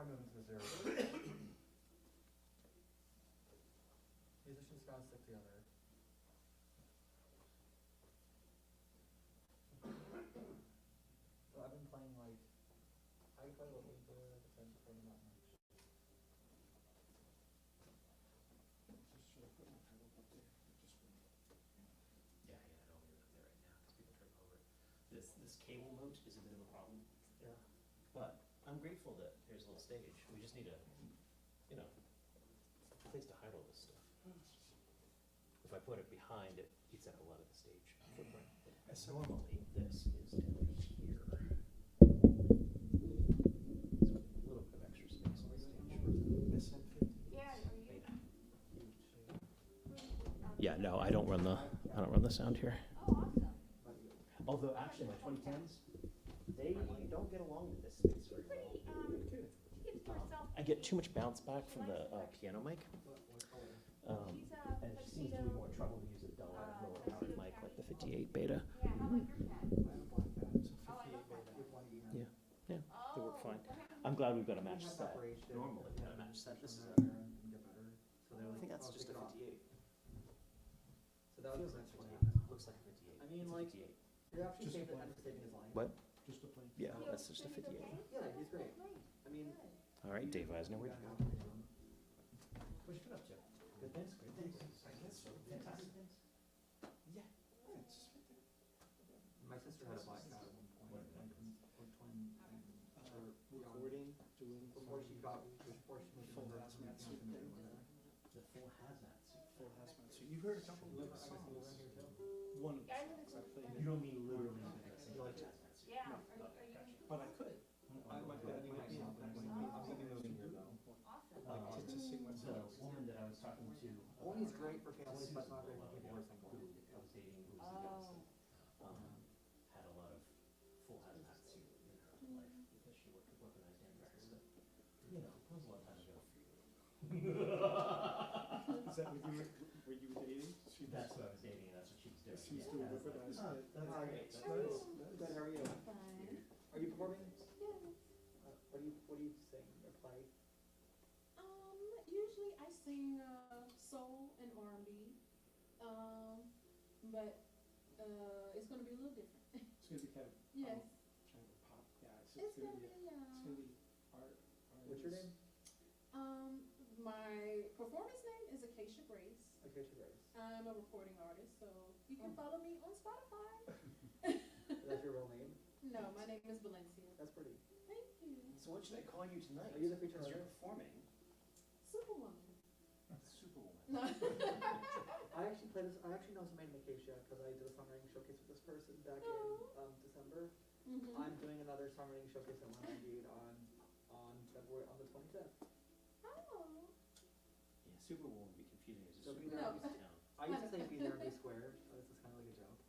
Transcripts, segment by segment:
5 movements to 0. Musicians gotta stick together. So I've been playing like, I play a little bit, but I just play not much. Yeah, I don't want to put there right now because people trip over it. This cable mount is a bit of a problem. Yeah. But I'm grateful that here's a little stage. We just need a, place to hide all this stuff. If I put it behind, it eats up a lot of the stage footprint. As normally, this is down here. So a little bit of extra space on the stage. Yeah, are you? Yeah, no, I don't run the sound here. Oh, awesome. Although actually my 2010s, they don't get along with this space very well. Pretty, keeps to herself. I get too much bounce back from the piano mic. She's And it just seems to be more trouble to use a dull lower powered mic like the 58 beta. Yeah, how about your cat? Oh, I love black cats. Yeah, they work Oh, fine. what happened? I'm glad we've got a match Have set. separation. Normally, we've got a match set. This is Come down there and get better. So they're I like, think that's oh, just take a it off. 58. So that was Feels next like one. 58. Looks like a 58. I mean, It's a like, 58. You're actually Just saving a the blank. saving his life. What? Just a plain. Yeah, He that's was just a pretty 58. okay? Yeah, he's great. Great. I mean, Good. All right, Dave Eisner, where'd you go? What'd you get up to? Good things, great things. I guess so. Fantastic things. Yeah. It's, My sister had a black cat at one point. What did Like, or twin, recording, doing. before she moved Full to hazmat suit thing. The full hazmat suit. Full hazmat suit. You've heard a couple of the songs. One of the I live in songs I played. You don't mean literally You like it? hazmat suit? Yeah, Oh, are you? gotcha. But I could. I might be, that might be, that might be. I'm thinking of moving here though. Awesome. Like to sing The myself. woman that I was talking to. Only's great for families, but not great for people who are single. Who I was dating, who was Oh. had a lot of full hazmat suit in her life because she worked with weaponized anthrax. But, that was a long time ago for you. Is that what you were dating? She That's what I was dating, and that's what she was doing. She's Yeah, doing that's weaponized. like- That's Hi. great. Good, Nice. how are you? Fine. Are you performing? Yes. What do you sing or play? Usually I sing soul and R&B, but it's gonna be a little different. It's gonna be kind of, Yes, kind of a pop guy. So it's gonna it's be gonna be art. What's your name? My performance name is Acacia Grace. Acacia Grace. I'm a recording artist, so you can follow me on Spotify. That's your real name? No, my name is Valencia. That's pretty. Thank you. So what should I call you tonight? Are you the featured Because you're artist? performing. Superwoman. Superwoman. No. I actually know somebody in Acacia because I did a songwriting showcase with this person back in December. Mhm. I'm doing another songwriting showcase at One Indeed on February on the 25th. Oh. Yeah, Superwoman would be confusing as a So be super there. No. town. I used to say be there, be square. But this is kind of like a joke.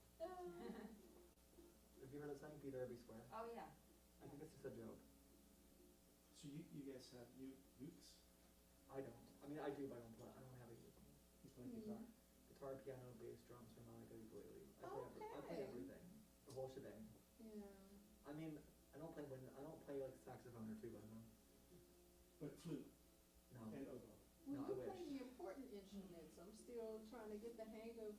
Have you heard of saying be there, be square? Oh, yeah. I think it's just a joke. So you guys have ukes? I don't. I mean, I do, but I don't have a uke. You play guitar? Guitar, piano, bass, drums, harmonica, ukulele. I play Okay. everything. The whole shebang. Yeah. I mean, I don't play like saxophone or tuba. No. But flute No. and oboe. Well, No, I you wish. play the important instruments. I'm still trying to get the hang of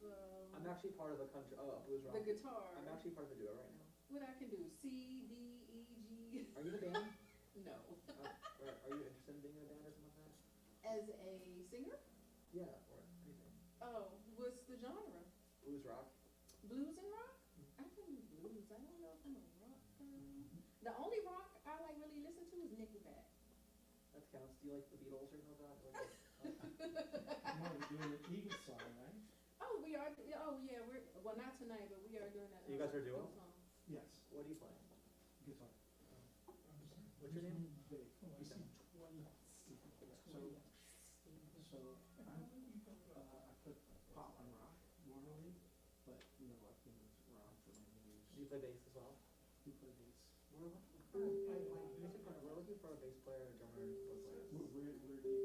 I'm actually part of a country blues rock. the guitar. I'm actually part of a duo right now. What I can do, C, D, E, G. Are you in a band? No. Are you interested in being in a band or something like that? As a singer? Yeah, or anything. Oh, what's the genre? Blues rock. Blues and rock? I can do blues. I don't know if I'm a rock girl. The only rock I like really listen to is Nickelback. That counts. Do you like the Beatles or no that? Like, You're doing an Eagles song, right? Oh, we are. Oh, yeah. Well, not tonight, but we are doing that. You guys are a duo? song. Yes, what do you play? guitar. What's your name? Dave. You see 20. So I put pop and rock normally, but I've been around for many years. Do you play bass as well? You play bass. We're looking for a bass player and a drummer. Both players. Where do you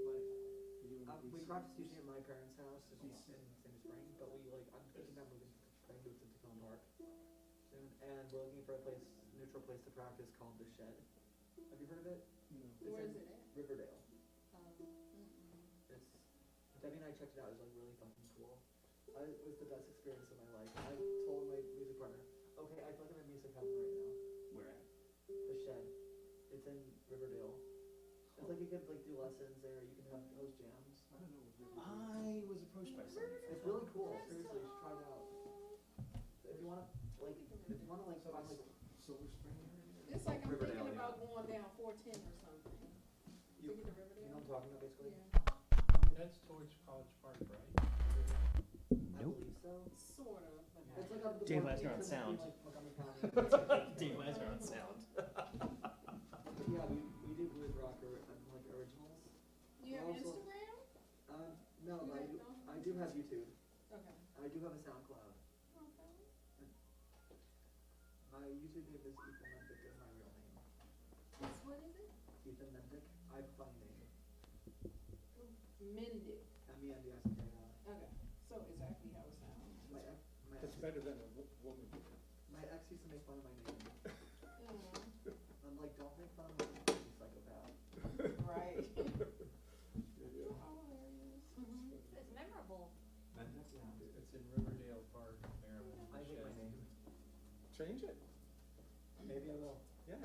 play? Are you in We DC? practice usually at my parents' house in DC. Sandy Spring, but I'm thinking about moving to Takoma Park soon, and we're looking for a neutral place to practice called The Shed. Have you heard of it? No. It's Where in- is it at? Riverdale. Mm-mm. It's, Debbie and I checked it out. It was like really fucking cool. It was the best experience of my life. I told my music partner, okay, I feel like I'm in music heaven right now. Where at? The Shed. It's in Riverdale. It's like you can like do lessons there. You can have host jams. I don't know what they're I was approached by someone. It's really cool. Seriously, you should try it out. If you wanna like, find like. Silver Spring area? It's like I'm Riverdale, thinking yeah. about going down 410 or something. To get to You know Riverdale. what I'm talking about, basically. Yeah, That's towards College Park, right? I Nope. believe so. sort of. But not It's like on the Dave border Eisner on between, sound. like, Montgomery County. Dave Eisner on sound. But yeah, we do blues rock or like originals. You have Also- Instagram? No, You but guys don't? I do have YouTube. Okay. I do have a SoundCloud. Okay. My YouTube name is Ethan Mendick is my real name. What is it? Ethan Mendick. I have a funny name. Mendick. M-E-N-D-I-C-K-I. Okay. So exactly how it sounds. My That's ex, better than a woman. my ex used to make fun of my name. Mm, I'm like, don't make fun of my name, you psychopath. right. Yeah. Oh, hilarious. It's memorable. Mendick, yeah. It's in Riverdale Park, Maryland. I hate my name. Change it. Maybe I will. Yeah,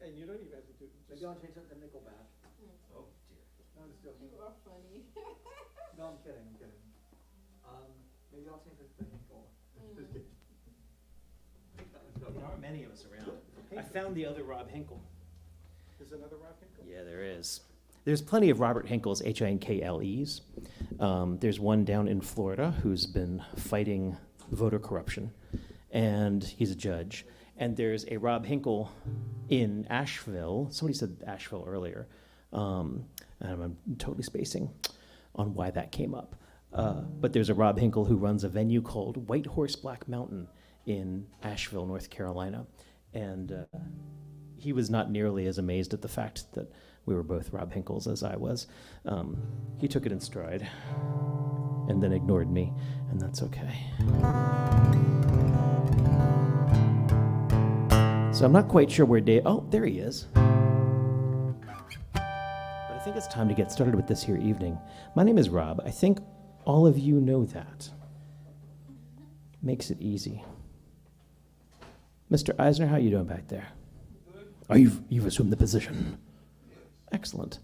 and you don't even have to do it. Maybe I'll change it to Nickelback. Oh dear. No, I'm just joking. You are funny. No, I'm kidding, I'm kidding. Maybe I'll change it to Hinkle. Just kidding. There aren't many of us around. I found the other Rob Hinkle. There's another rock Hinkle? Yeah, there is. There's plenty of Robert Hinkles, Hinkles. There's one down in Florida who's been fighting voter corruption, and he's a judge. And there's a Rob Hinkle in Asheville. Somebody said Asheville earlier. And I'm totally spacing on why that came up. But there's a Rob Hinkle who runs a venue called White Horse Black Mountain in Asheville, North Carolina. And he was not nearly as amazed at the fact that we were both Rob Hinkles as I was. He took it in stride and then ignored me, and that's okay. So I'm not quite sure where Dave... Oh, there he is. But I think it's time to get started with this here evening. My name is Rob. I think all of you know that. Makes it easy. Mr. Eisner, how are you doing back there? Good. Oh, you've assumed the position. Yes. Excellent.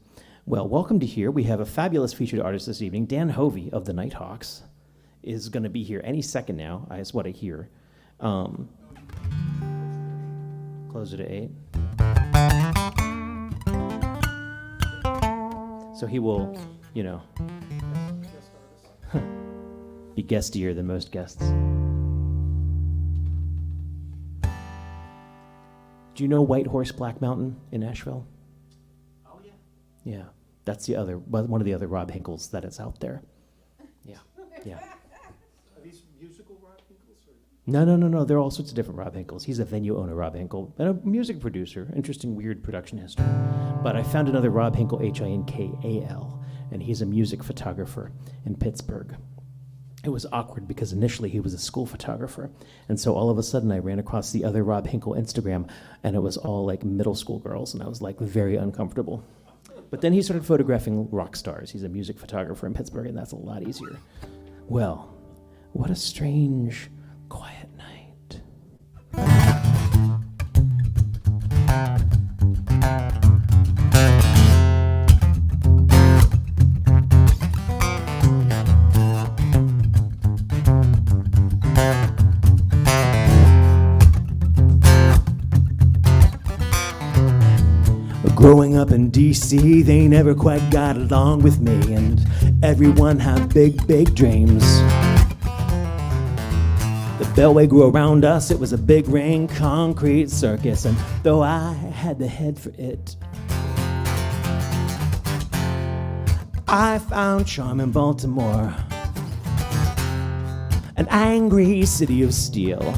Well, welcome to here. We have a fabulous featured artist this evening. Dan Hovey of the Nighthawks is going to be here any second now, is what I hear. Closer to 8. So he will, be guestier than most guests. Do you know White Horse Black Mountain in Asheville? Oh, yeah. Yeah, that's one of the other Rob Hinkles that is out there. Yeah. Are these musical rock Hinkles? Or? No. There are all sorts of different Rob Hinkles. He's a venue owner, Rob Hinkle, and a music producer. Interesting, weird production history. But I found another Rob Hinkle, Hinkal, and he's a music photographer in Pittsburgh. It was awkward because initially he was a school photographer, and so all of a sudden I ran across the other Rob Hinkle Instagram, and it was all like middle school girls, and I was like very uncomfortable. But then he started photographing rock stars. He's a music photographer in Pittsburgh, and that's a lot easier. Well, what a strange, quiet night. Growing up in D.C., they never quite got along with me, and everyone had big, big dreams. The Beltway grew around us, it was a big ring concrete circus, and though I had the head for it, I found charm in Baltimore, an angry city of steel.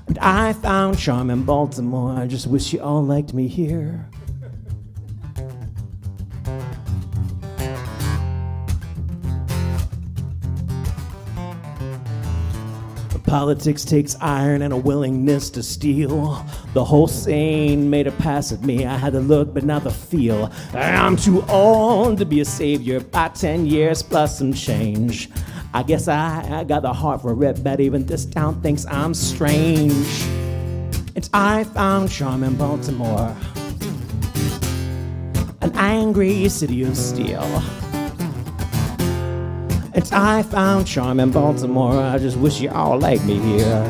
And I found charm in Baltimore, I just wish you all liked me here. Politics takes iron and a willingness to steal. The whole scene made a pass at me. I had the look, but not the feel. I'm too old to be a savior by 10 years plus some change. I guess I got the heart for it, but even this town thinks I'm strange. And I found charm in Baltimore, an angry city of steel. And I found charm in Baltimore. I just wish you all like me here.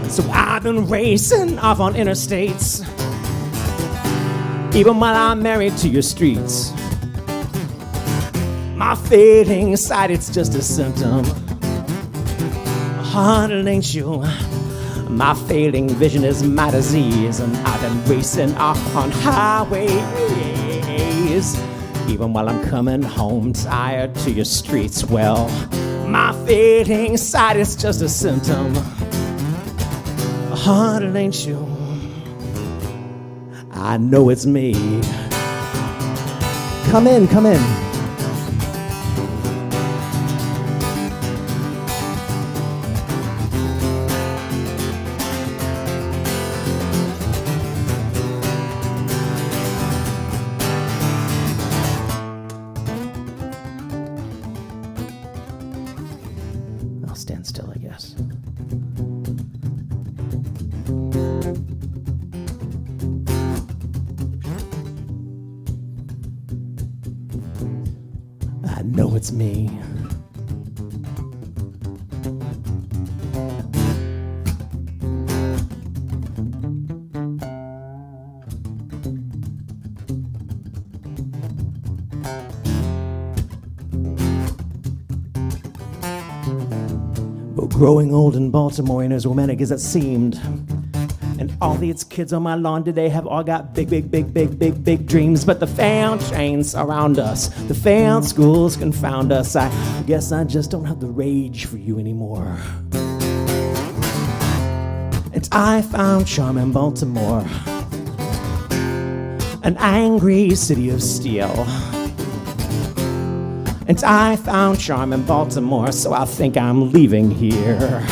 So I've been racing off on interstates, even while I'm married to your streets. My fading sight, it's just a symptom. Heart, it ain't you. My failing vision is my disease, and I've been racing off on highways, even while I'm coming home tired to your streets. Well, my fading sight is just a symptom. Heart, it ain't you. I know it's me. Come in, come in. I'll stand still, I guess. I know it's me. But growing old in Baltimore ain't as romantic as it seemed. And all these kids on my lawn today have all got big, big, big, big, big, big dreams. But the failed chains surround us. The failed schools confound us. I guess I just don't have the rage for you anymore. And I found charm in Baltimore, an angry city of steel. And I found charm in Baltimore, so I think I'm leaving here.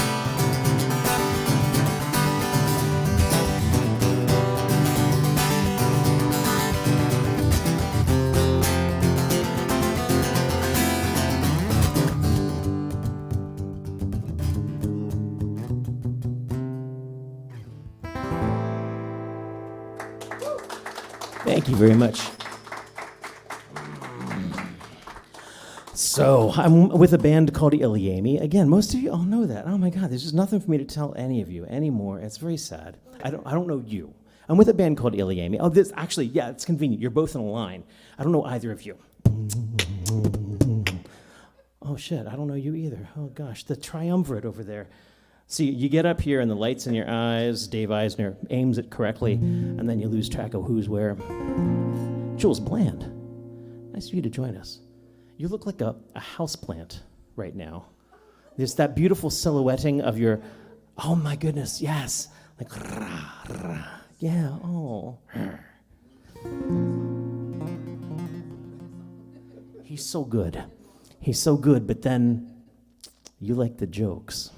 Thank you very much. So, I'm with a band called Iliami. Again, most of you all know that. Oh my God, there's just nothing for me to tell any of you anymore. It's very sad. I don't know you. I'm with a band called Iliami. Oh, this actually, yeah, it's convenient. You're both in a line. I don't know either of you. Oh shit, I don't know you either. Oh gosh, the triumvirate over there. See, you get up here and the light's in your eyes, Dave Eisner aims it correctly, and then you lose track of who's where. Jules Bland, nice of you to join us. You look like a houseplant right now. There's that beautiful silhouetting of your, oh my goodness, yes. Like, yeah, oh. He's so good. He's so good, but then you like the jokes.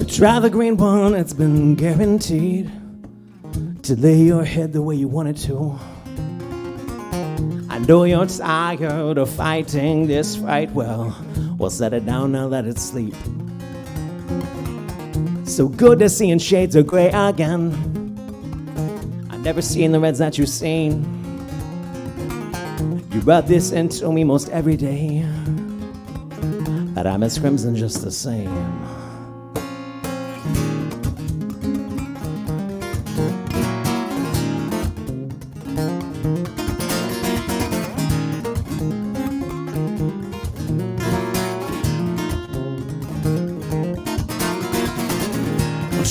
Try the green one, it's been guaranteed to lay your head the way you want it to. I know you're tired of fighting this fight. Well, set it down now, let it sleep. So good to seeing shades of gray again. I've never seen the reds that you've seen. You rub this into me most every day, but I miss crimson just the same.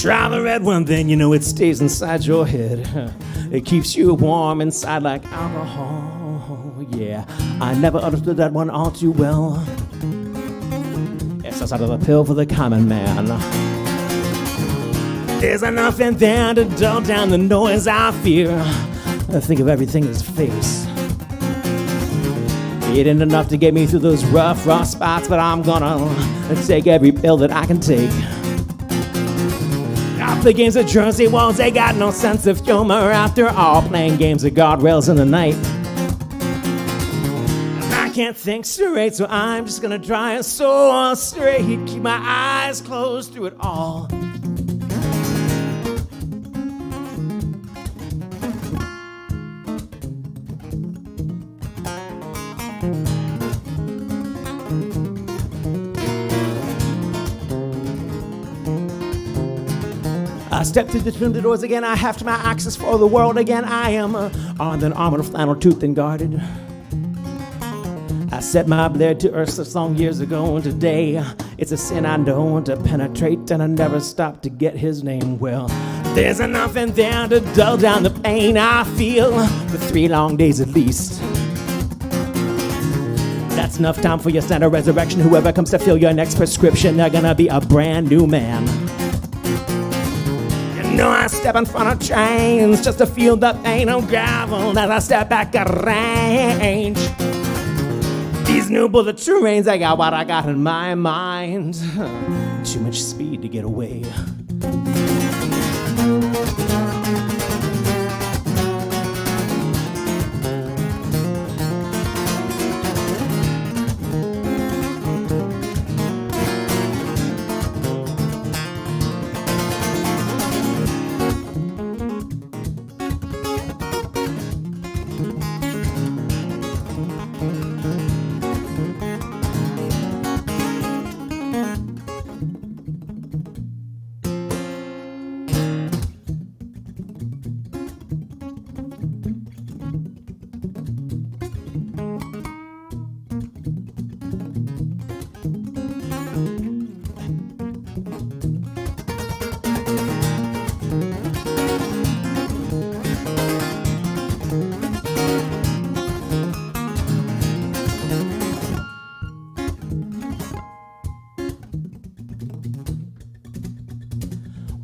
Try the red one, then you know it stays inside your head. It keeps you warm inside like alcohol. Yeah, I never understood that one all too well. It's a sort of a pill for the common man. There's enough in there to dull down the noise I fear. I think of everything as face. It ain't enough to get me through those rough spots, but I'm gonna take every pill that I can take. The games of Jersey walls, they got no sense of humor after all, playing games of guardrails in the night. I can't think straight, so I'm just gonna try and so straight, keep my eyes closed through it all. I step through the doors again, I have to my access for the world again. I am armed and armored, flannel toothed and guarded. I set my blade to earth so long years ago, and today it's a sin I know to penetrate, and I never stop to get his name. Well, there's enough in there to dull down the pain I feel for 3 long days at least. That's enough time for your standard resurrection. Whoever comes to fill your next prescription, they're gonna be a brand new man. No, I step in front of trains just to feel the pain of gravel as I step back at range. These new bullet trains, I got what I got in my mind. Too much speed to get away.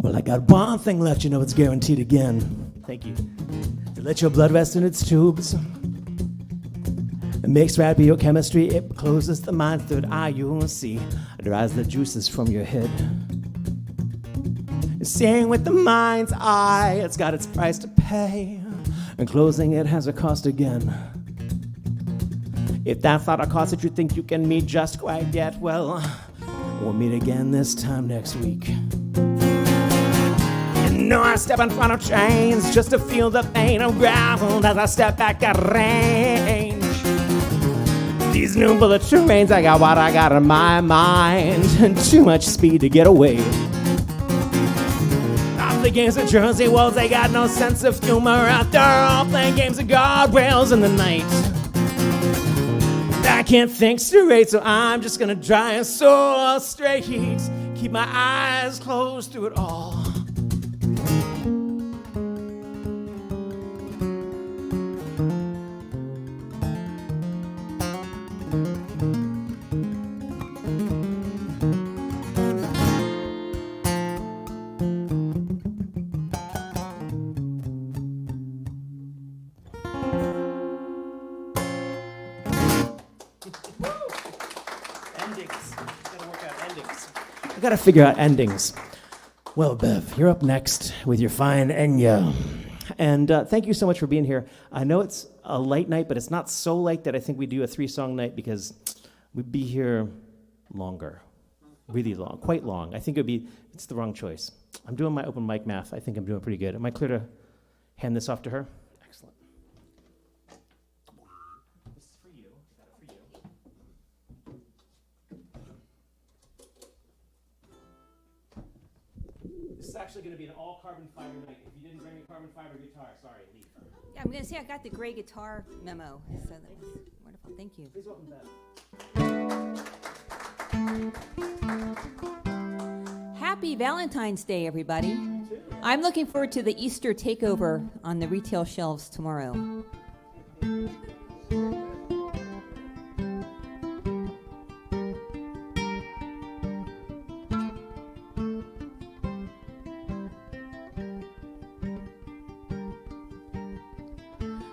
Well, I got one thing left, you know it's guaranteed again. Thank you. To let your blood rest in its tubes. It makes right biochemistry, it closes the mind's third eye, you'll see. It dries the juices from your head. Seeing with the mind's eye, it's got its price to pay. And closing it has a cost again. If that's not a cost that you think you can meet just quite yet, well, we'll meet again this time next week. No, I step in front of trains just to feel the pain of gravel as I step back at range. These new bullet trains, I got what I got in my mind, and too much speed to get away. Off the games of Jersey walls, they got no sense of humor after all, playing games of guardrails in the night. I can't think straight, so I'm just gonna try and soar straight, keep my eyes closed through it all. I gotta figure out endings. Well, Bev, you're up next with your fine Enya. And thank you so much for being here. I know it's a late night, but it's not so late that I think we do a 3-song night because we'd be here longer. Really long, quite long. I think it's the wrong choice. I'm doing my open mic math. I think I'm doing pretty good. Am I clear to hand this off to her? Excellent. This is actually going to be an all carbon fiber night. If you didn't bring a carbon fiber guitar, sorry, leave. Yeah, I'm gonna say I got the gray guitar memo, so that was wonderful. Thank you. Please welcome Beth. Happy Valentine's Day, everybody. I'm looking forward to the Easter takeover on the retail shelves tomorrow.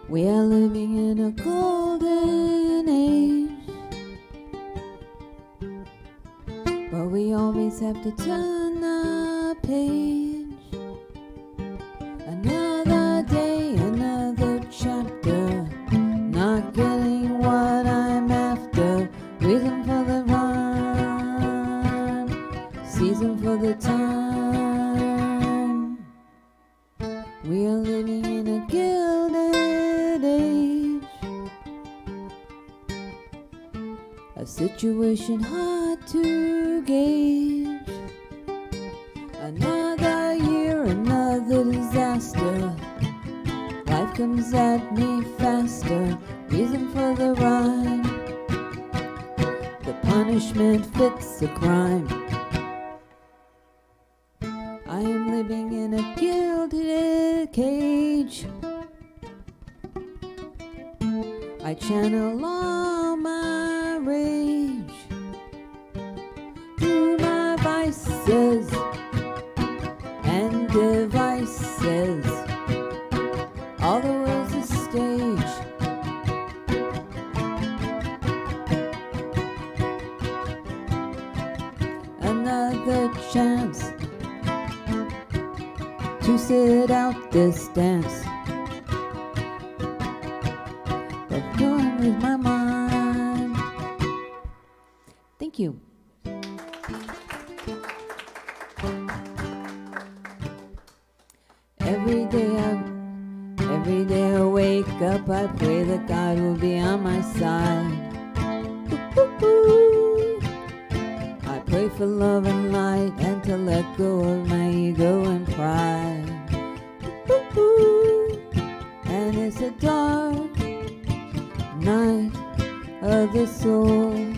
We are living in a golden age, but we always have to turn the page. Another day, another chapter, not getting what I'm after. Reason for the rhyme, season for the time. We are living in a gilded age, a situation hard to gauge. Another year, another disaster. Life comes at me faster. Reason for the rhyme, the punishment fits the crime. I am living in a gilded cage. I channel all my rage through my vices and devices. All the world's a stage. Another chance to sit out this dance, but going with my mind. Thank you. Every day I wake up, I pray that God will be on my side. I pray for love and light and to let go of my ego and pride. And it's a dark night of the soul.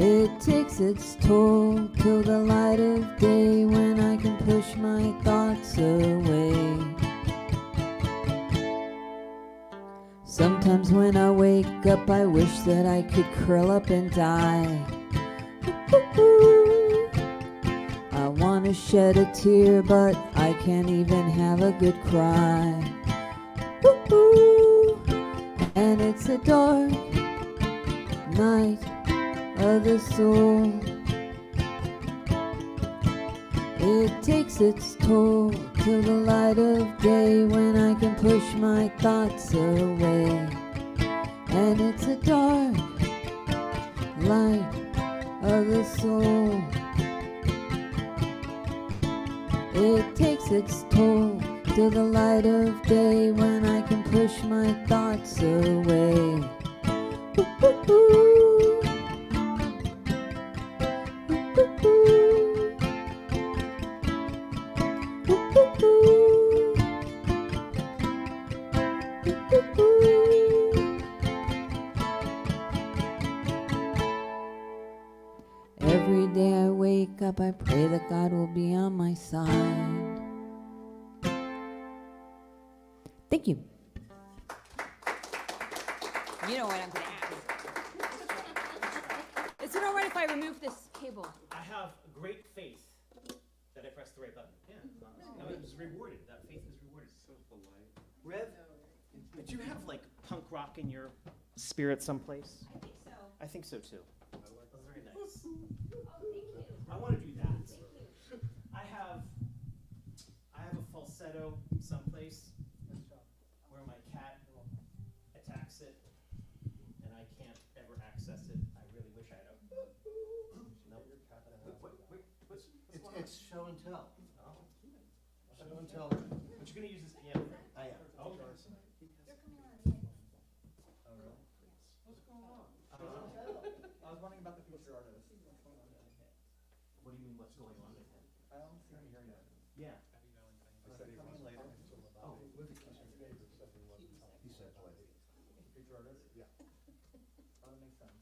It takes its toll till the light of day, when I can push my thoughts away. Sometimes when I wake up, I wish that I could curl up and die. I want to shed a tear, but I can't even have a good cry. And it's a dark night of the soul. It takes its toll till the light of day, when I can push my thoughts away. And it's a dark light of the soul. It takes its toll till the light of day, when I can push my thoughts away. Every day I wake up, I pray that God will be on my side. Thank you. You know what I'm going to ask. Is it all right if I remove this cable? I have great faith that I pressed the right button. Yeah, no, it was rewarded. That faith is rewarded. So polite. Rev, did you have like punk rock in your spirit someplace? I think so. I think so too. That's very nice. Oh, thank you. I want to do that. I have a falsetto someplace where my cat attacks it, and I can't ever access it. I really wish I had a. Nope. It's show and tell. Oh. Show and tell. But you're gonna use this piano. I am. Okay. Oh, really? What's going on? I was wondering about the future artist. What do you mean? What's going on with him. I don't see him here yet. Yeah. He said he coming later. Oh, He said play. Feature artist? Yeah. Oh, that makes sense.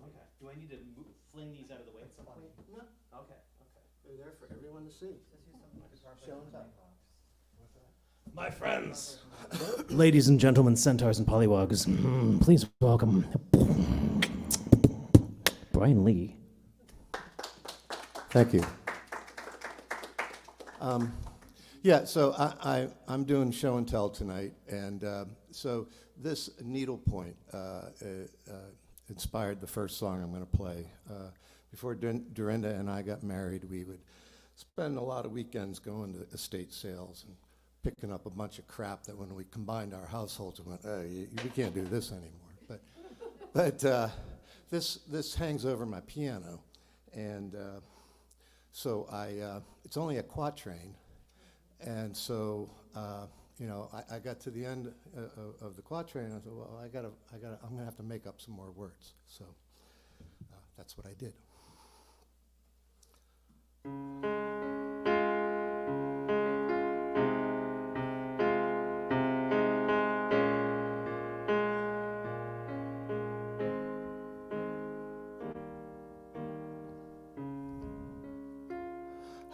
okay. Do I need to fling these out of the way at some point? No, Okay, okay. they're there for everyone to see. Just use some guitar Show players and from tell. Nighthawks. My friends, ladies and gentlemen, centaurs and pollywogs, please welcome Brian Lee. Thank you. Yeah, so I'm doing show and tell tonight, and so this needlepoint inspired the first song I'm going to play. Before Dorinda and I got married, we would spend a lot of weekends going to estate sales and picking up a bunch of crap that when we combined our households, we went, we can't do this anymore. But this hangs over my piano, and so it's only a quatrain, and so I got to the end of the quatrain, and I said, well, I'm gonna have to make up some more words. So that's what I did.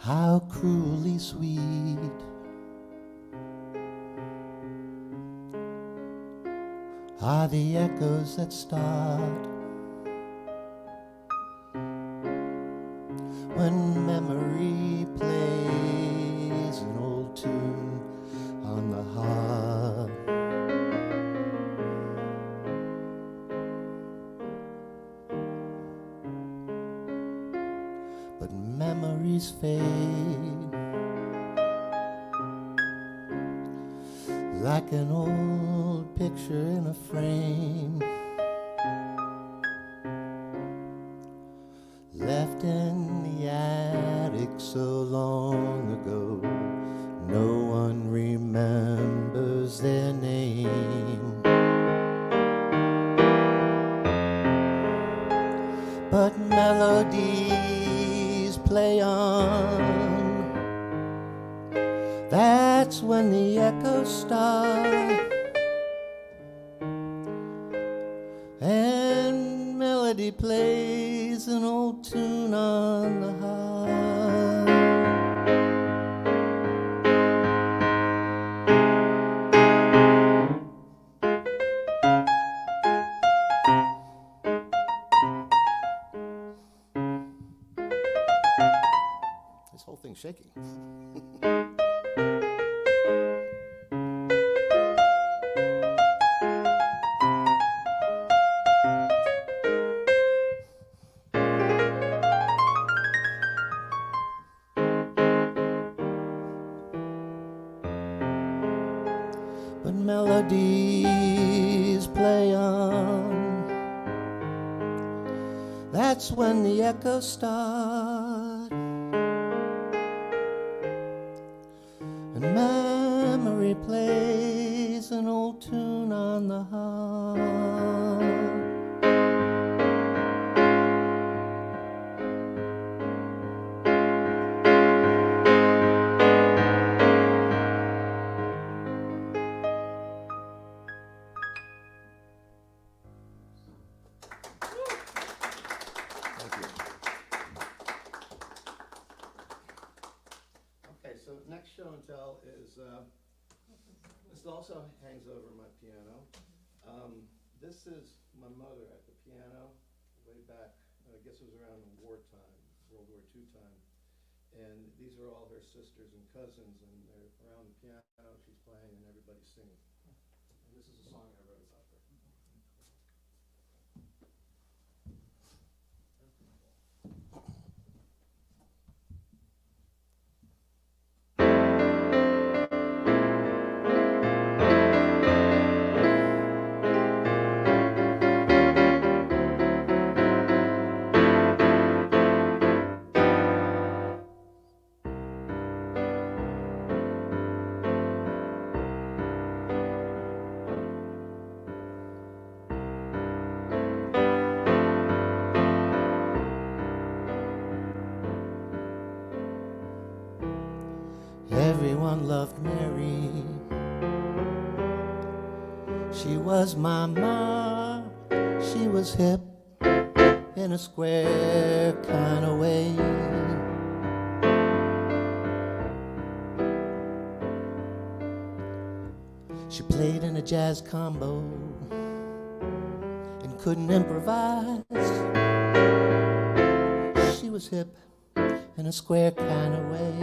How cruelly sweet are the echoes that start when memory plays an old tune on the harp. But memories fade like an old picture in a frame, left in the attic so long ago. No one remembers their name, but melodies play on. That's when the echoes start, and melody plays an old tune on the harp. This whole thing's shaking. But melodies play on. That's when the echoes start, and memory plays an old tune on the harp. Okay, so next show and tell is, this also hangs over my piano. This is my mother at the piano way back, I guess it was around wartime, World War II time. And these are all her sisters and cousins, and they're around the piano, she's playing, and everybody's singing. And this is a song I wrote about her. Everyone loved Mary. She was my ma. She was hip in a square kind of way. She played in a jazz combo and couldn't improvise. She was hip in a square kind of way.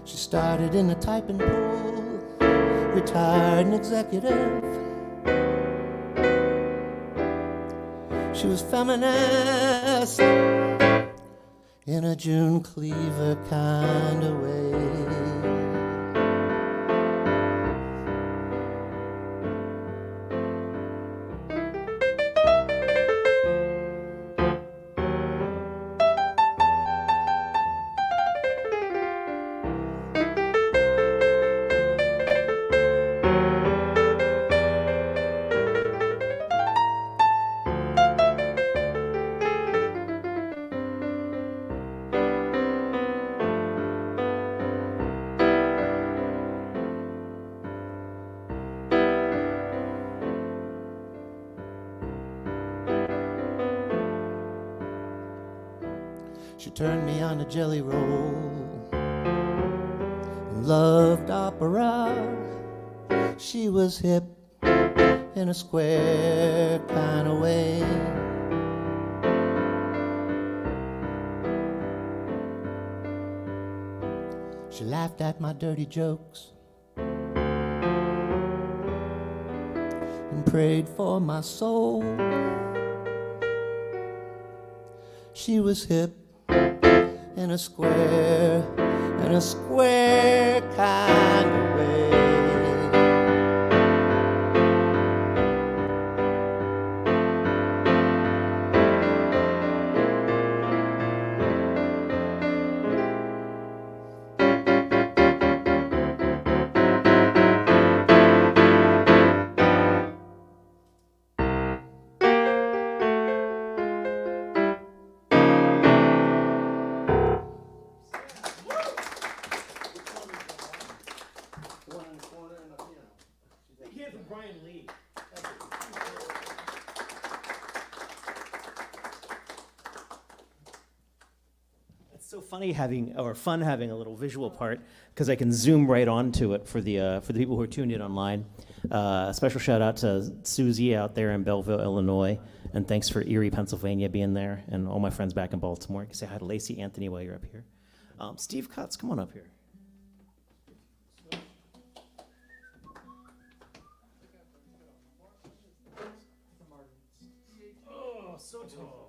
She started in a typing pool, retired and executive. She was feminist in a June Cleaver kind of way. She turned me on a jelly roll and loved opera. She was hip in a square kind of way. She laughed at my dirty jokes and prayed for my soul. She was hip in a square kind of way. It's so funny fun having a little visual part because I can zoom right onto it for the people who are tuned in online. Special shout out to Susie out there in Belleville, Illinois, and thanks for Erie, Pennsylvania being there, and all my friends back in Baltimore. You can say hi to Lacey Anthony while you're up here. Steve Cutts, come on up here. Oh, so tall.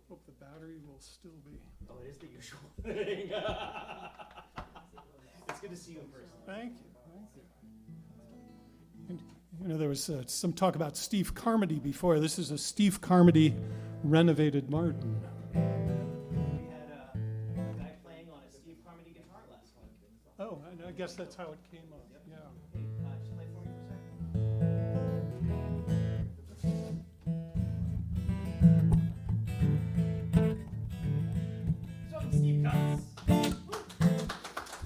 Hope the battery will still be. Oh, it is the usual thing. It's good to see you in person. Thank you. And, there was some talk about Steve Carmody before. This is a Steve Carmody renovated Martin. We had a guy playing on a Steve Carmody guitar last week. Oh, and I guess that's how it came up. Yeah. Hey, just play for me for a second. Steve Cutts.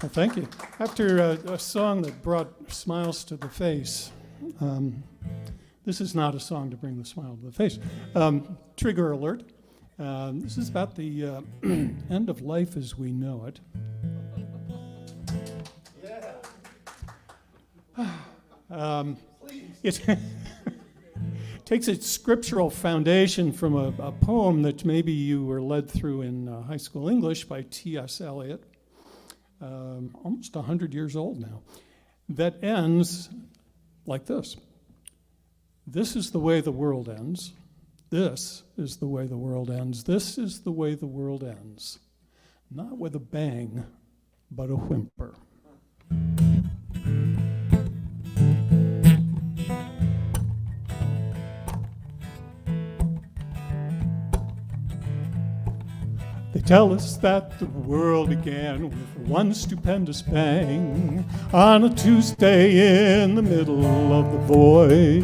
Well, thank you. After a song that brought smiles to the face, this is not a song to bring the smile to the face. Trigger alert. This is about the end of life as we know it. It takes its scriptural foundation from a poem that maybe you were led through in high school English by T.S. Eliot, almost 100 years old now, that ends like this. This is the way the world ends. This is the way the world ends. This is the way the world ends. Not with a bang, but a whimper. They tell us that the world began with one stupendous bang on a Tuesday in the middle of the void.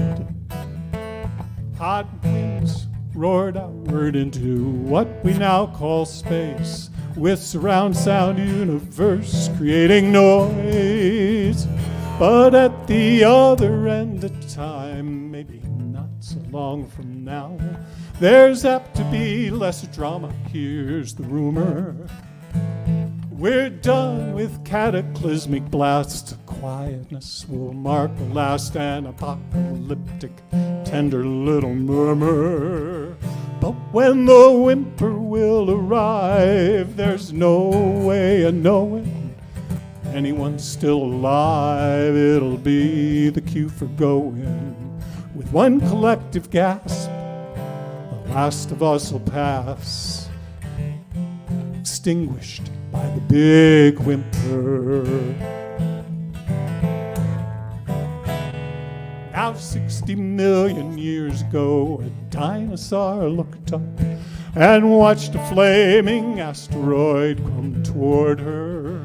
Hot winds roared outward into what we now call space, with surround sound universe creating noise. But at the other end of time, maybe not so long from now, there's apt to be less drama. Here's the rumor: we're done with cataclysmic blasts. Quietness will mark the last, an apocalyptic, tender little murmur. But when the whippoorwill arrive, there's no way of knowing anyone's still alive. It'll be the cue for going. With one collective gasp, the last of us will pass, extinguished by the big whimper. Now 60 million years ago, a dinosaur looked up and watched a flaming asteroid come toward her.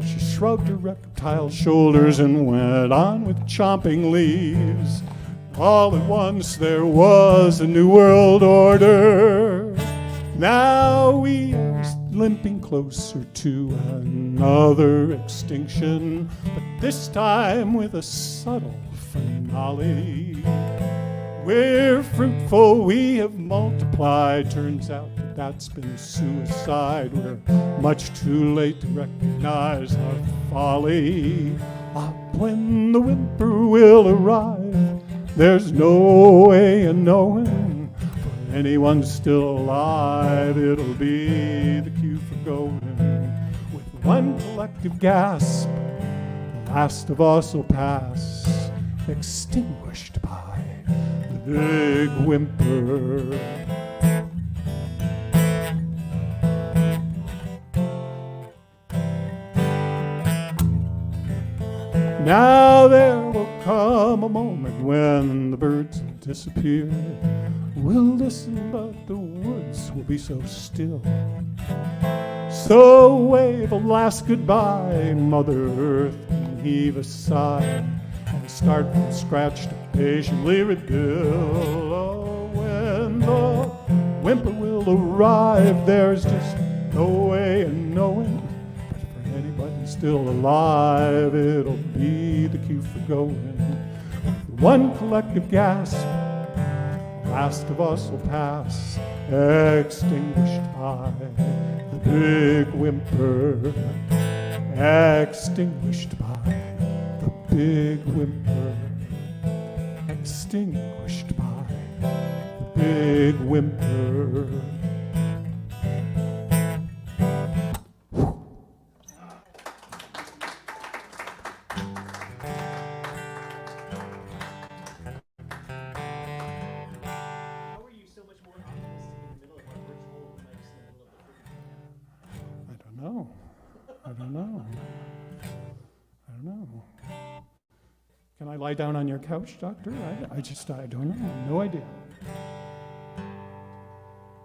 She shrugged her reptile shoulders and went on with chomping leaves. All at once there was a new world order. Now we are limping closer to another extinction, but this time with a subtle finale. We're fruitful, we have multiplied. Turns out that that's been suicide. We're much too late to recognize our folly. When the whippoorwill arrive, there's no way of knowing if anyone's still alive. It'll be the cue for going. With one collective gasp, the last of us will pass, extinguished by the big whimper. Now there will come a moment when the birds will disappear. We'll listen, but the woods will be so still. So wave a last goodbye, Mother Earth, and heave a sigh, and start from scratch to patiently rebuild. Oh, when the whippoorwill arrive, there's just no way of knowing. Anybody still alive, it'll be the cue for going. With one collective gasp, the last of us will pass, extinguished by the big whimper, extinguished by the big whimper, extinguished by the big whimper. I don't know. Can I lie down on your couch, Doctor? I don't know. No idea.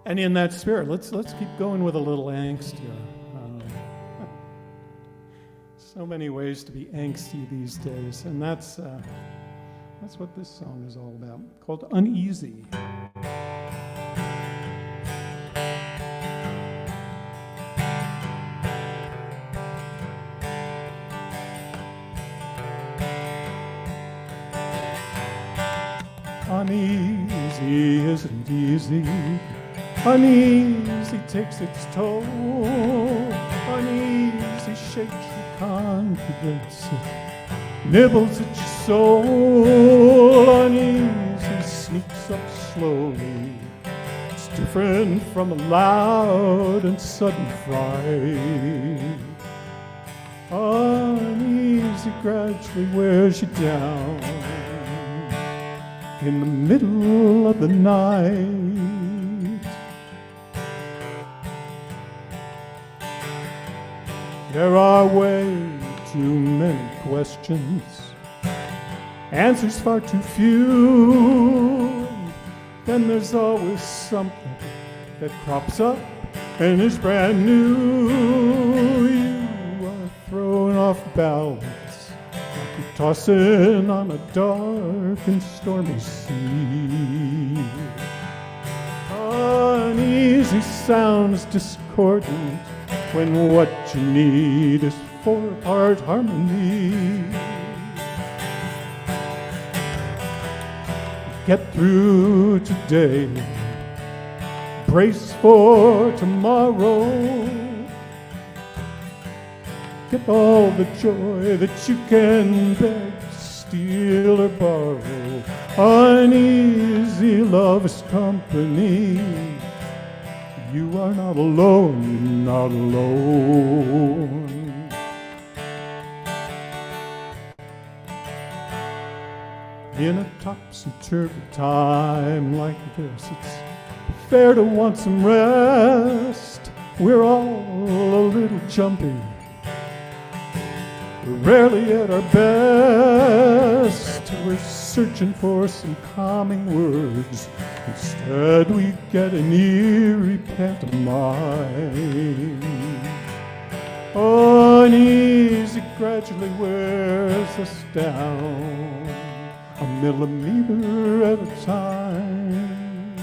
And in that spirit, let's keep going with a little angst here. So many ways to be angsty these days, and that's what this song is all about, called Uneasy. Uneasy isn't easy. Uneasy takes its toll. Uneasy shakes your confidence. It nibbles at your soul. Uneasy sneaks up slowly. It's different from a loud and sudden fright. Uneasy gradually wears you down in the middle of the night. There are way too many questions, answers far too few. Then there's always something that crops up and it's brand new. You are thrown off balance, like you're tossing on a dark and stormy sea. Uneasy sounds discordant when what you need is four-part harmony. Get through today, brace for tomorrow. Get all the joy that you can beg, steal or borrow. Uneasy love's company. You are not alone, not alone. In a topsy-turvy time like this, it's fair to want some rest. We're all a little jumpy. We're rarely at our best. We're searching for some calming words. Instead, we get an eerie pantomime. Uneasy gradually wears us down, a millimeter at a time.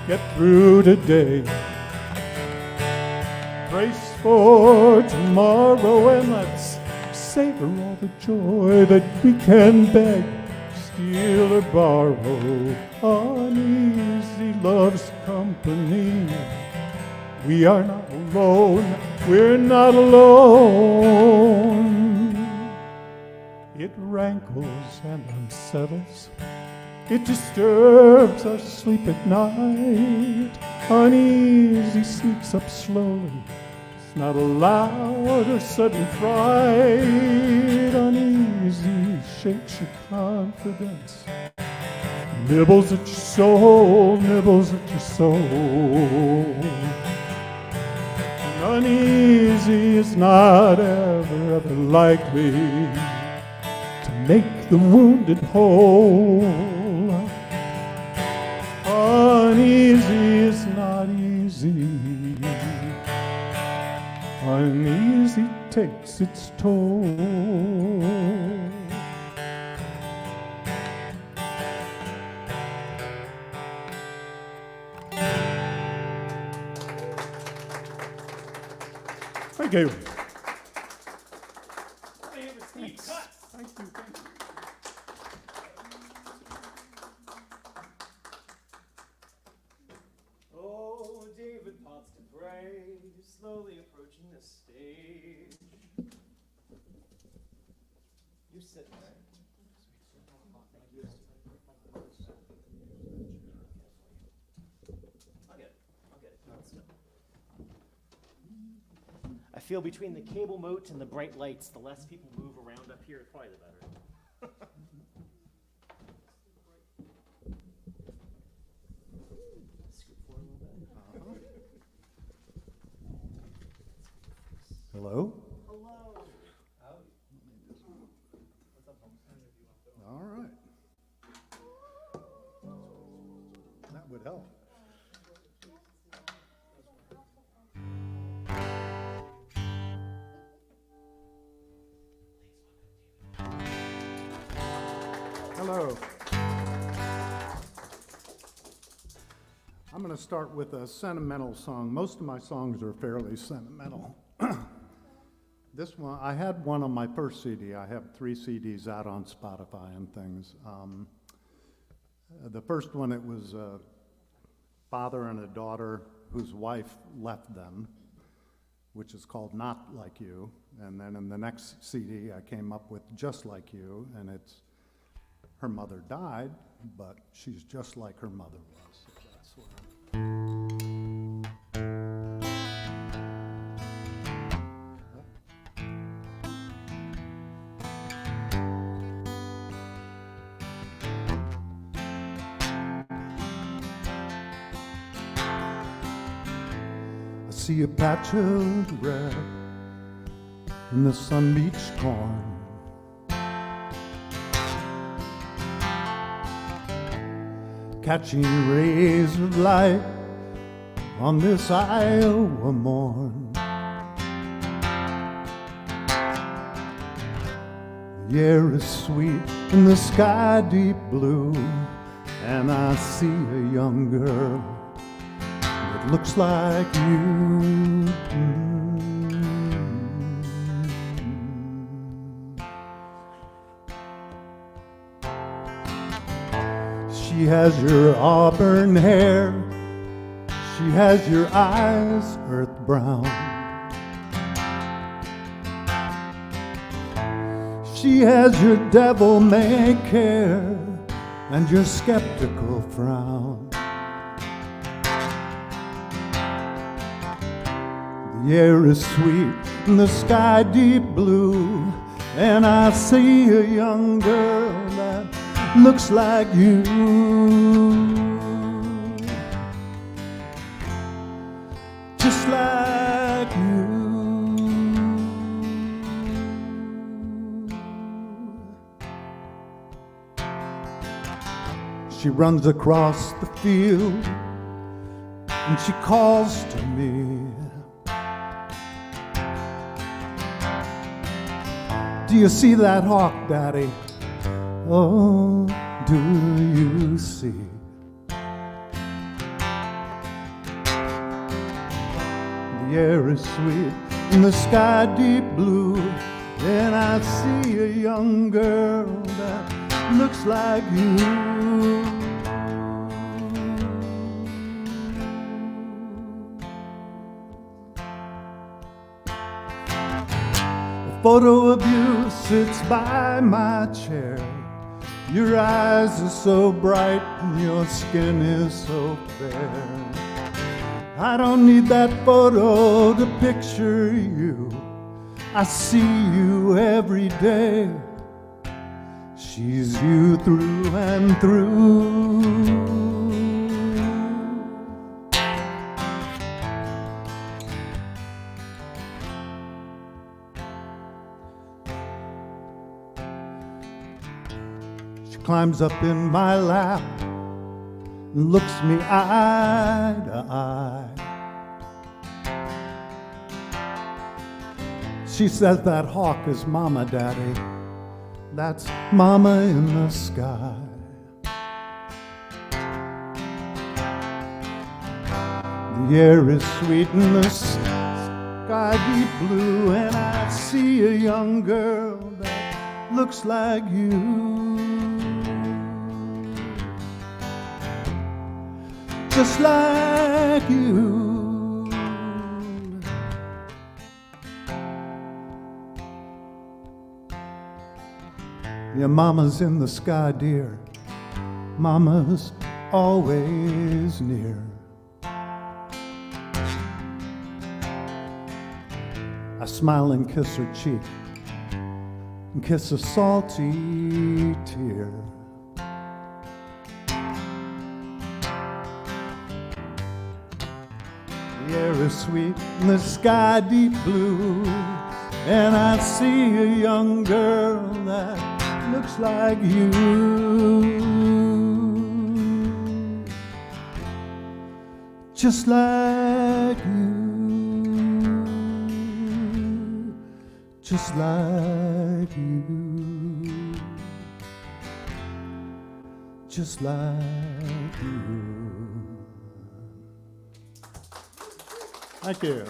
Get through today, brace for tomorrow, and let's savor all the joy that we can beg, steal or borrow. Uneasy love's company. We are not alone, we're not alone. It rankles and unsettles, it disturbs our sleep at night. Uneasy sneaks up slowly, it's not a loud or sudden fright. Uneasy shakes your confidence, nibbles at your soul, nibbles at your soul. And uneasy is not ever likely to make the wounded whole. Uneasy is not easy. Uneasy takes its toll. Thank you. Thanks. Thank you. Oh, David pots to pray, slowly approaching the stage. You sit there. I'll get it. I feel between the cable moat and the bright lights, the less people move around up here, probably the better. Hello? Hello. All right. That would help. Hello. I'm going to start with a sentimental song. Most of my songs are fairly sentimental. This one, I had one on my first CD. I have 3 CDs out on Spotify and things. The first one, it was a father and a daughter whose wife left them, which is called Not Like You. And then in the next CD, I came up with Just Like You, and it's her mother died, but she's just like her mother was. So that's what I see a patch of red in the sun-beached corn. catching rays of light on this Iowa morn. The air is sweet and the sky deep blue, and I see a young girl that looks like you. She has your auburn hair, she has your eyes earth brown. She has your devil-may care and your skeptical frown. The air is sweet and the sky deep blue, and I see a young girl that looks like you. Just like you. She runs across the field and she calls to me. Do you see that hawk, Daddy? Oh, do you see? The air is sweet and the sky deep blue, and I see a young girl that looks like you. A photo of you sits by my chair. Your eyes are so bright and your skin is so fair. I don't need that photo to picture you. I see you every day. She's you through and through. She climbs up in my lap and looks me eye to eye. She says that hawk is Mama, Daddy. That's Mama in the sky. The air is sweet and the sky deep blue, and I see a young girl that looks like you. Just like you. Your mama's in the sky, dear. Mama's always near. I smile and kiss her cheek and kiss a salty tear. The air is sweet and the sky deep blue, and I see a young girl that looks like you. Just like you. Just like you. Just like you. Thank you.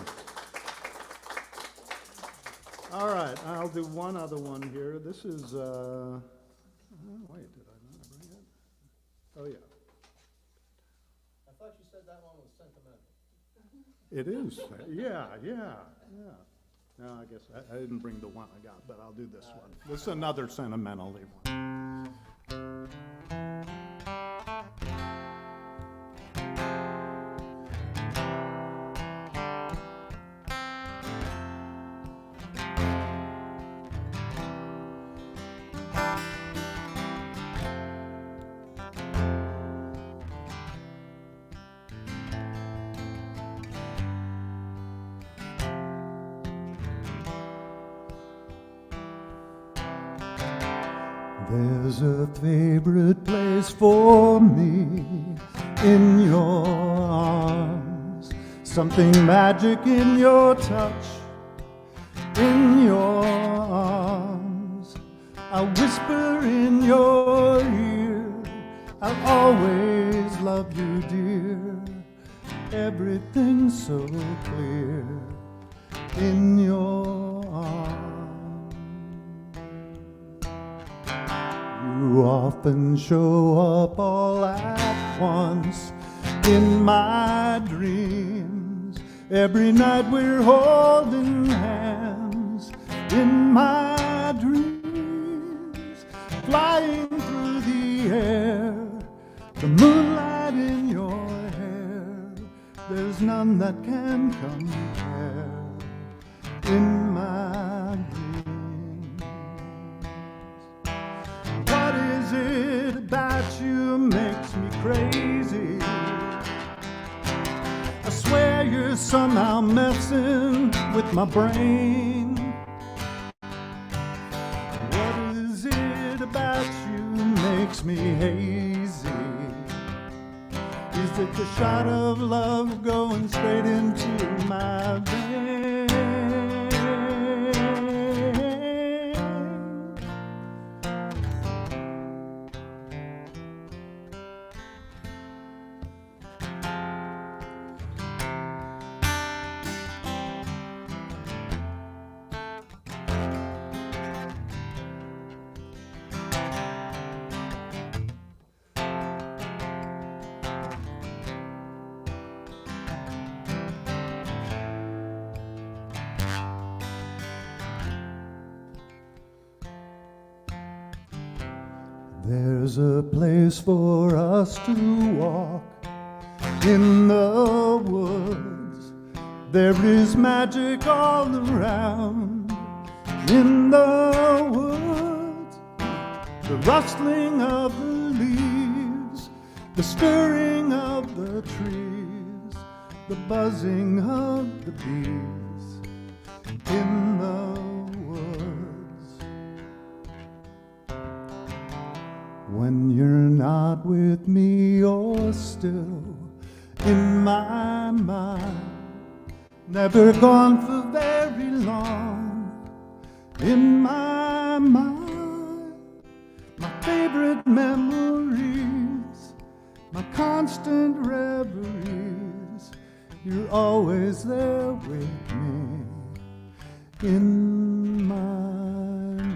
All right, I'll do one other one here. This is, wait, did I not bring it? Oh, yeah. I thought you said that one was sentimental. It is, yeah. No, I guess I didn't bring the one I got, but I'll do this one. This is another sentimentally one. There's a favorite place for me in your arms, something magic in your touch, in your arms. I whisper in your ear, I'll always love you, dear. Everything's so clear in your arms. You often show up all at once in my dreams. Every night we're holding hands in my dreams, flying through the air, the moonlight in your hair. There's none that can compare in my dreams. What is it about you makes me crazy? I swear you're somehow messing with my brain. What is it about you makes me hazy? Is it the shot of love going straight into my vein? There's a place for us to walk in the woods. There is magic all around in the woods. The rustling of the leaves, the stirring of the trees, the buzzing of the bees in the woods. When you're not with me, you're still in my mind. Never gone for very long in my mind. My favorite memories, my constant reveries. You're always there with me in my mind.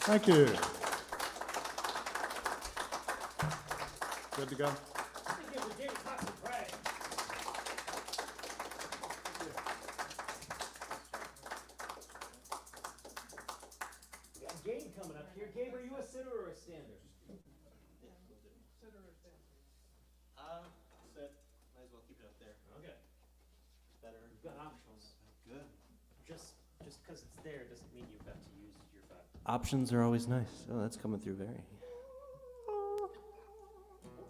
Thank you. Good to go. Gabe coming up here. Gabe, are you a sitter or a stander? Sitter or stand? Sit. Might as well keep it up there. Okay. Better. You've got options. Good. Just because it's there doesn't mean you've got to use your five. Options are always nice. Oh, that's coming through very.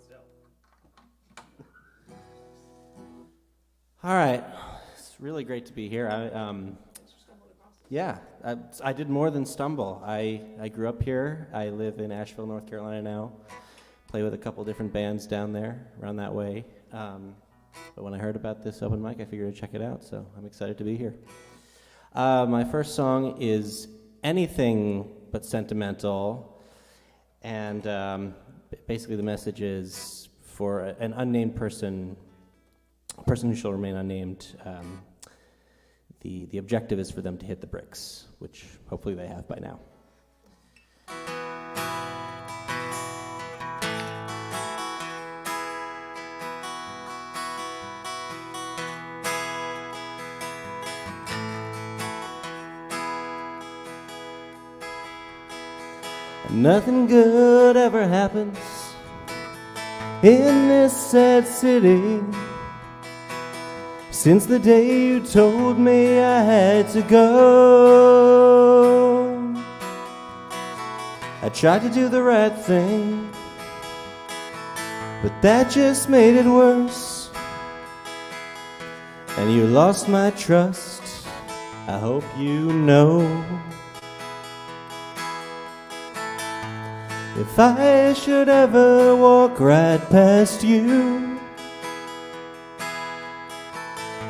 So. All right. It's really great to be here. I did more than stumble. I grew up here. I live in Asheville, North Carolina now. Play with a couple different bands down there, around that way. But when I heard about this open mic, I figured I'd check it out, so I'm excited to be here. My first song is Anything But Sentimental, and basically the message is for an unnamed person, a person who shall remain unnamed. The objective is for them to hit the bricks, which hopefully they have by now. Nothing good ever happens in this sad city. Since the day you told me I had to go, I tried to do the right thing, but that just made it worse. And you lost my trust, I hope you know. If I should ever walk right past you,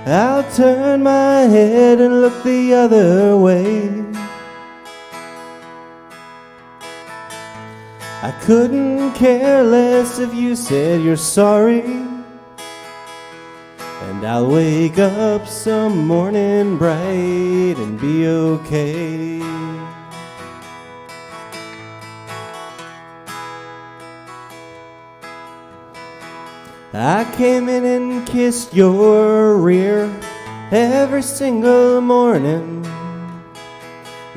I'll turn my head and look the other way. I couldn't care less if you said you're sorry, and I'll wake up some morning bright and be okay. I came in and kissed your rear every single morning.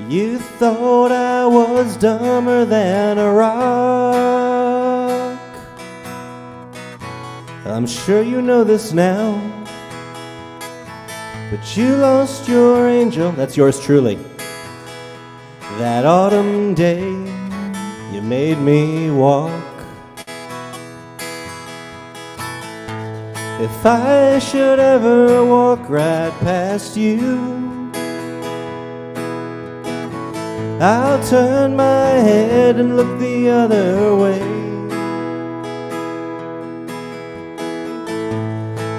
You thought I was dumber than a rock. I'm sure you know this now, but you lost your angel. That's yours truly. That autumn day you made me walk. If I should ever walk right past you, I'll turn my head and look the other way.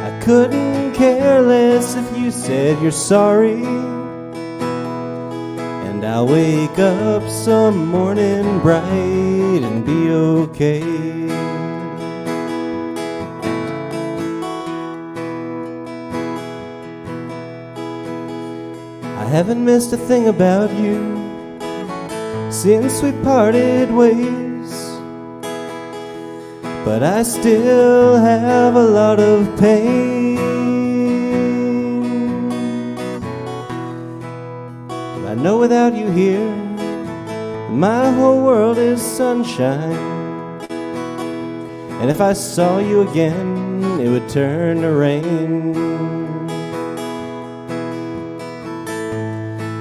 I couldn't care less if you said you're sorry, and I'll wake up some morning bright and be okay. I haven't missed a thing about you since we parted ways, but I still have a lot of pain. I know without you here, my whole world is sunshine, and if I saw you again, it would turn to rain.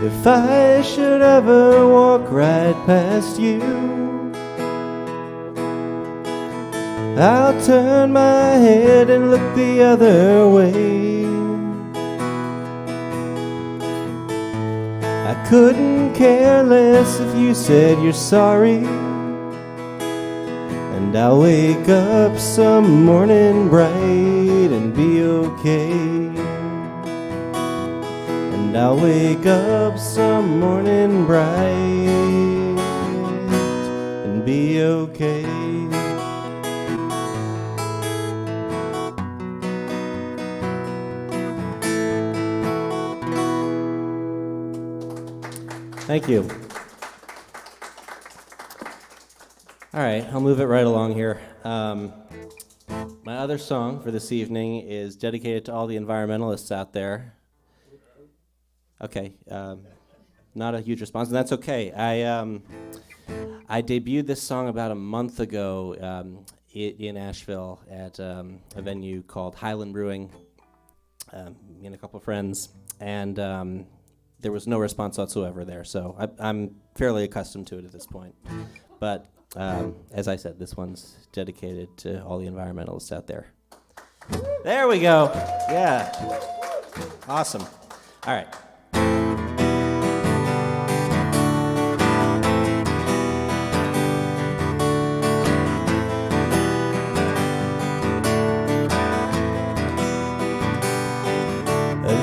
If I should ever walk right past you, I'll turn my head and look the other way. I couldn't care less if you said you're sorry, and I'll wake up some morning bright and be okay. And I'll wake up some morning bright and be okay. Thank you. All right, I'll move it right along here. My other song for this evening is dedicated to all the environmentalists out there. Okay, not a huge response, and that's okay. I debuted this song about a month ago in Asheville at a venue called Highland Brewing, me and a couple of friends, and there was no response whatsoever there, so I'm fairly accustomed to it at this point. But as I said, this one's dedicated to all the environmentalists out there. There we go. Yeah. Awesome. All right.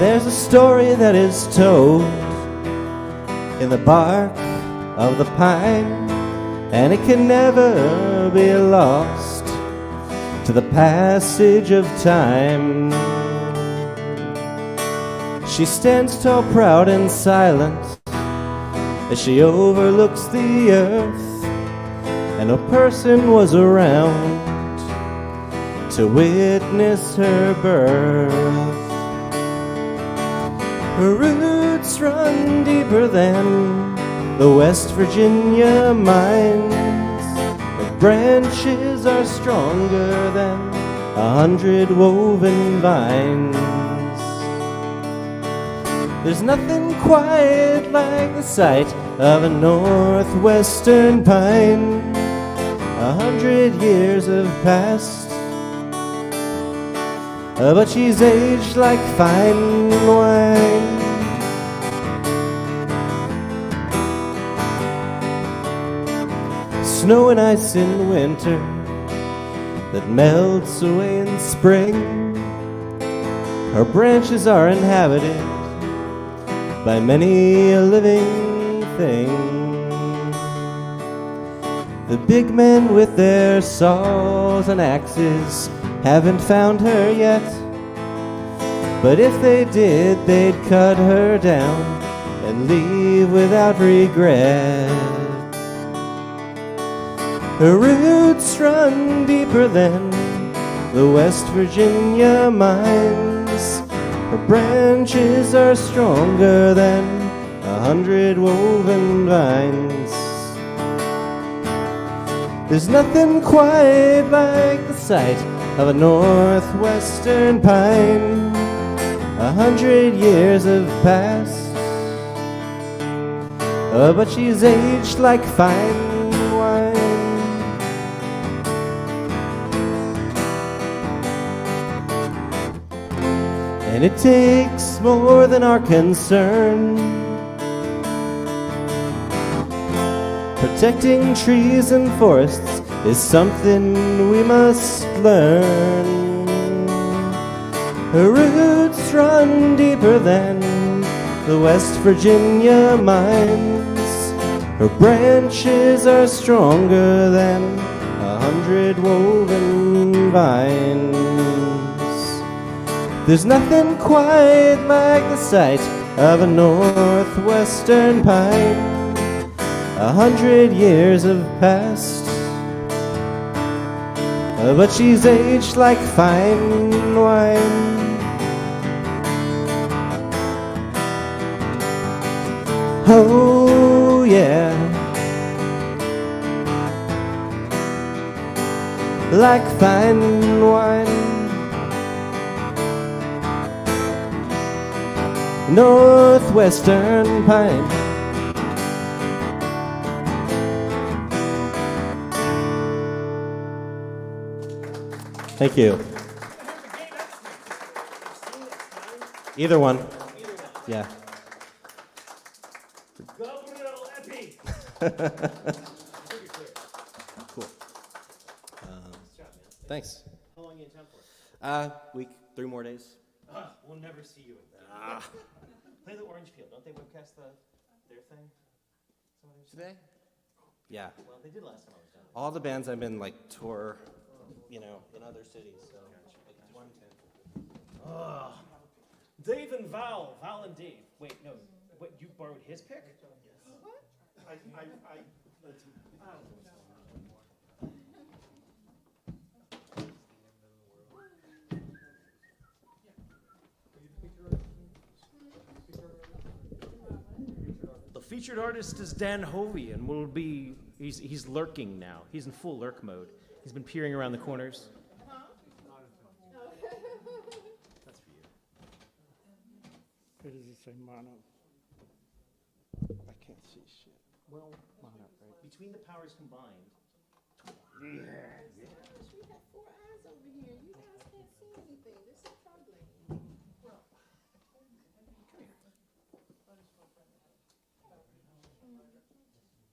There's a story that is told in the bark of the pine, and it can never be lost to the passage of time. She stands tall, proud, and silent as she overlooks the earth, and no person was around to witness her birth. Her roots run deeper than the West Virginia mines. Her branches are stronger than 100 woven vines. There's nothing quite like the sight of a northwestern pine. 100 years have passed, but she's aged like fine wine. snow and ice in winter that melts away in spring. Her branches are inhabited by many a living thing. The big men with their saws and axes haven't found her yet, but if they did, they'd cut her down and leave without regret. Her roots run deeper than the West Virginia mines. Her branches are stronger than 100 woven vines. There's nothing quite like the sight of a northwestern pine. 100 years have passed, but she's aged like fine wine. And it takes more than our concern. Protecting trees and forests is something we must learn. Her roots run deeper than the West Virginia mines. Her branches are stronger than 100 woven vines. There's nothing quite like the sight of a northwestern pine. 100 years have passed, but she's aged like fine wine. Oh yeah, like fine wine. Northwestern pine. Thank you. Either one. Yeah. Cool. Thanks. How long are you in town for? Week, 3 more days. We'll never see you again. Play the Orange Peel. Don't they webcast their thing? Today? Yeah. Well, they did last time I was down. All the bands I've been like tour, in other cities. So like 110. Dave and Val and Dave. Wait, no. What, you borrowed his pick? The featured artist is Dan Hovey, and he's lurking now. He's in full lurk mode. He's been peering around the corners. That's for you. Where does it say mono? I can't see shit. Well, Mono, right? between the powers combined. We have 4 eyes over here. You guys can't see anything. This is troubling.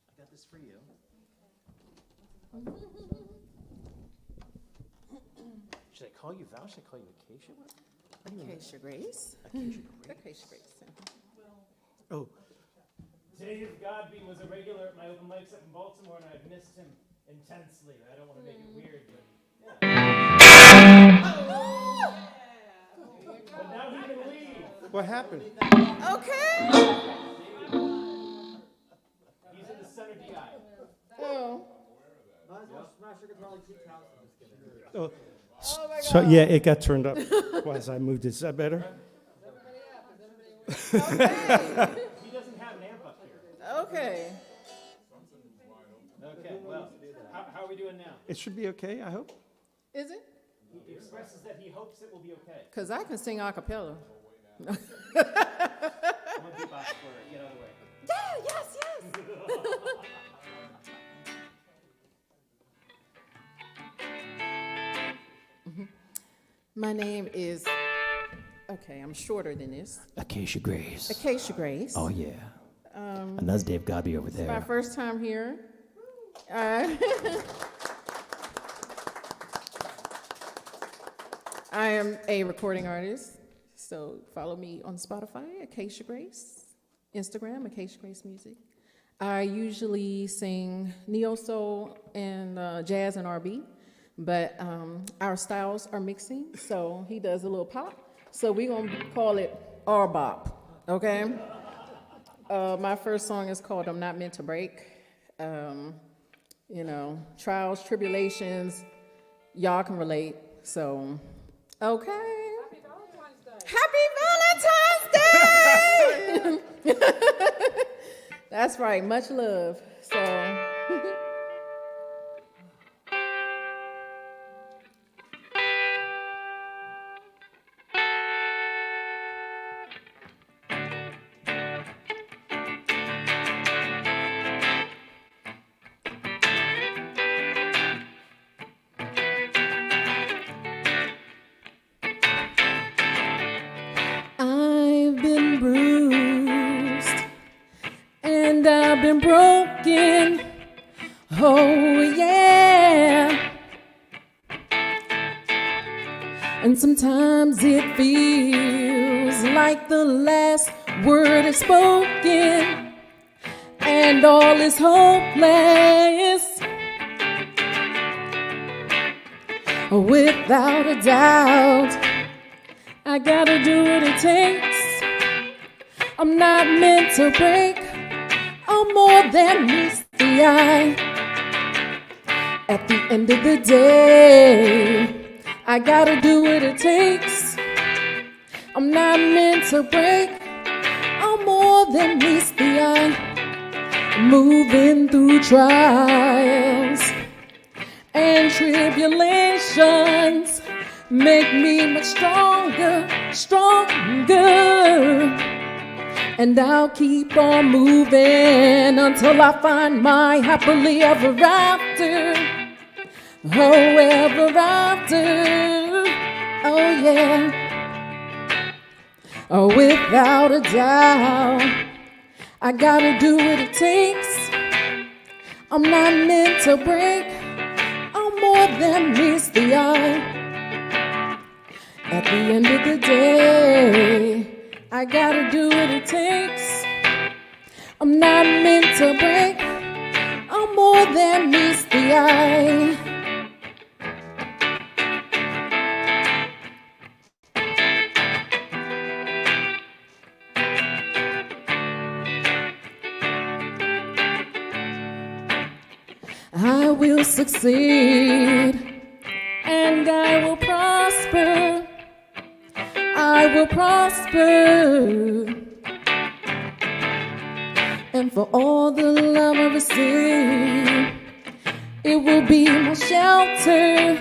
I got this for you. Should I call you Val? Should I call you Acacia? Acacia Grace. Acacia Acacia Grace. Oh, Dave Godby was a regular at my open mics up in Baltimore, and I've missed him intensely. I don't want to make it weird, but but now he can leave. what happened? Okay. He's in the center DI. Oh. Smash your guitar like Pete Townsend. Just kidding. Oh, Oh my so God. yeah, it got turned up as I moved it. Is that better? Okay. He doesn't have an amp up here. Okay. Okay, well, how are we doing now? It should be okay, I hope. Is it? He expresses that he hopes it will be okay. Because I can sing a cappella. I'm going to beatbox for it. Get out of the way. Yeah, yes. My name is, okay, I'm shorter than this. Acacia Grace. Acacia Grace. Oh, yeah. And that's Dave Godby over It's my there. first time here. I am a recording artist, so follow me on Spotify, Acacia Grace, Instagram, Acacia Grace Music. I usually sing neo soul and jazz and R&B, but our styles are mixing, so he does a little pop. So we're gonna call it R-bop, okay? My first song is called "I'm Not Meant to Break." You know, trials, tribulations, y'all can relate. So, okay. Happy Valentine's Day! That's right, much love. So. I've been bruised and I've been broken, oh yeah. And sometimes it feels like the last word is spoken and all is hopeless. Without a doubt, I gotta do what it takes. I'm not meant to break. I'm more than meets the eye. At the end of the day, I gotta do what it takes. I'm not meant to break. I'm more than meets the eye. Moving through trials and tribulations make me much stronger, stronger. And I'll keep on moving until I find my happily ever after. Oh, ever after. Oh, yeah. Oh, without a doubt, I gotta do what it takes. I'm not meant to break. I'm more than meets the eye. At the end of the day, I gotta do what it takes. I'm not meant to break. I'm more than meets the eye. I will succeed and I will prosper. I will prosper. And for all the love I receive, it will be my shelter.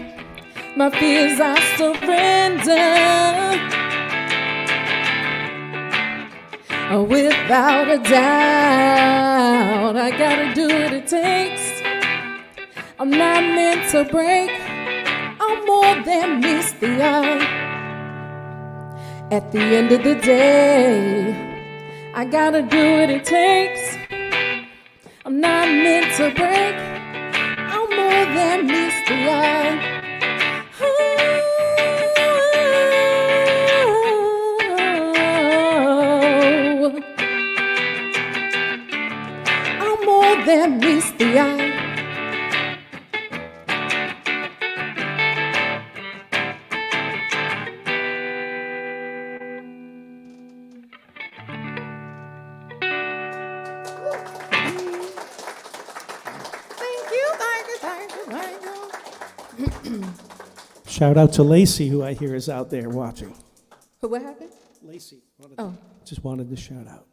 My fears I surrender. Without a doubt, I gotta do what it takes. I'm not meant to break. I'm more than meets the eye. At the end of the day, I gotta do what it takes. I'm not meant to break. I'm more than meets the eye. Oh, I'm more than meets the eye. Shout out to Lacey, who I hear is out there watching. What happened? Lacey. Oh. Just wanted to shout out.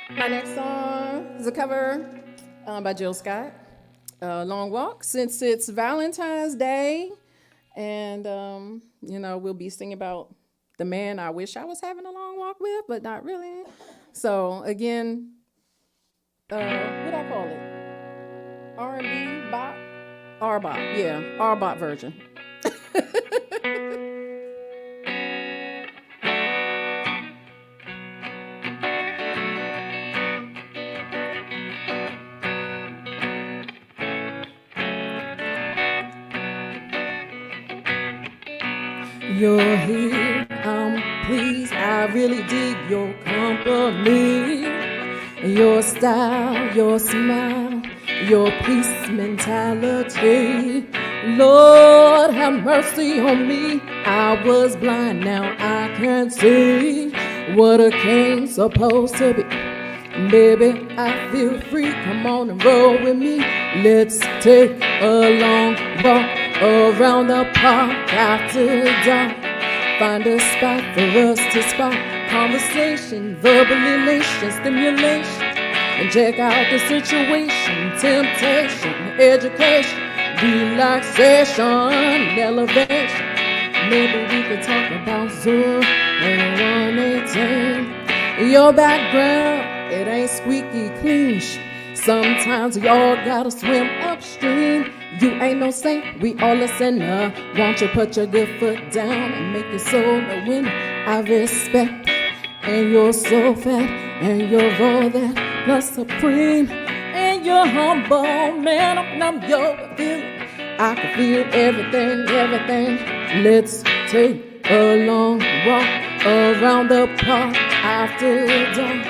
My next song is a cover by Jill Scott, Long Walk. Since it's Valentine's Day, and, you know, we'll be singing about the man I wish I was having a long walk with, but not really. So, again, what do I call it? R&B, bop? R-bop, yeah, R-bop version. You're here, I'm pleased. I really dig your company. Your style, your smile, your peace mentality. Lord, have mercy on me. I was blind, now I can see what a king's supposed to be. Baby, I feel free. Come on and roll with me. Let's take a long walk around the park after dark. Find a spot for us to spark conversation, verbal elation, stimulation, and check out the situation, temptation, education, relaxation, elevation. Maybe we could talk about Zoom and 118. Your background, it ain't squeaky clean. Sometimes we all gotta swim upstream. You ain't no saint, we all a sinner. Won't you put your good foot down and make your soul a winner? I respect, and you're so fat, and you're all that plus supreme, and you're humble, man. I'm your feeling. I can feel everything, everything. Let's take a long walk around the park after dark.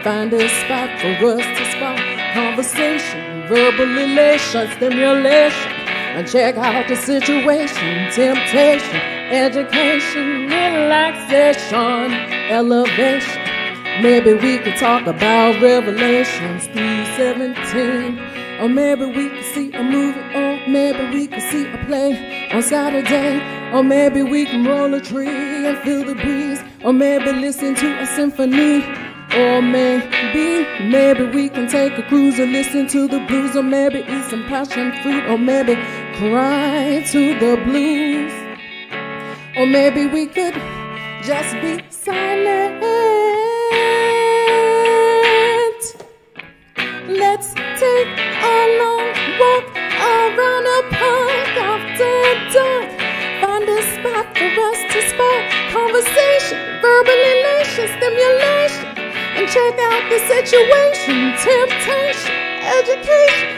Find a spot for us to spark conversation, verbal elation, stimulation, and check out the situation, temptation, education, relaxation, elevation. Maybe we could talk about Revelations 3:17, or maybe we could see a movie, or maybe we could see a play on Saturday, or maybe we can roll a tree and feel the breeze, or maybe listen to a symphony. Or maybe we can take a cruise and listen to the blues, or maybe eat some passion fruit, or maybe cry to the blues, or maybe we could just be silent. Let's take a long walk around the park after dark. Find a spot for us to spark conversation, verbal elation, stimulation, and check out the situation, temptation, education,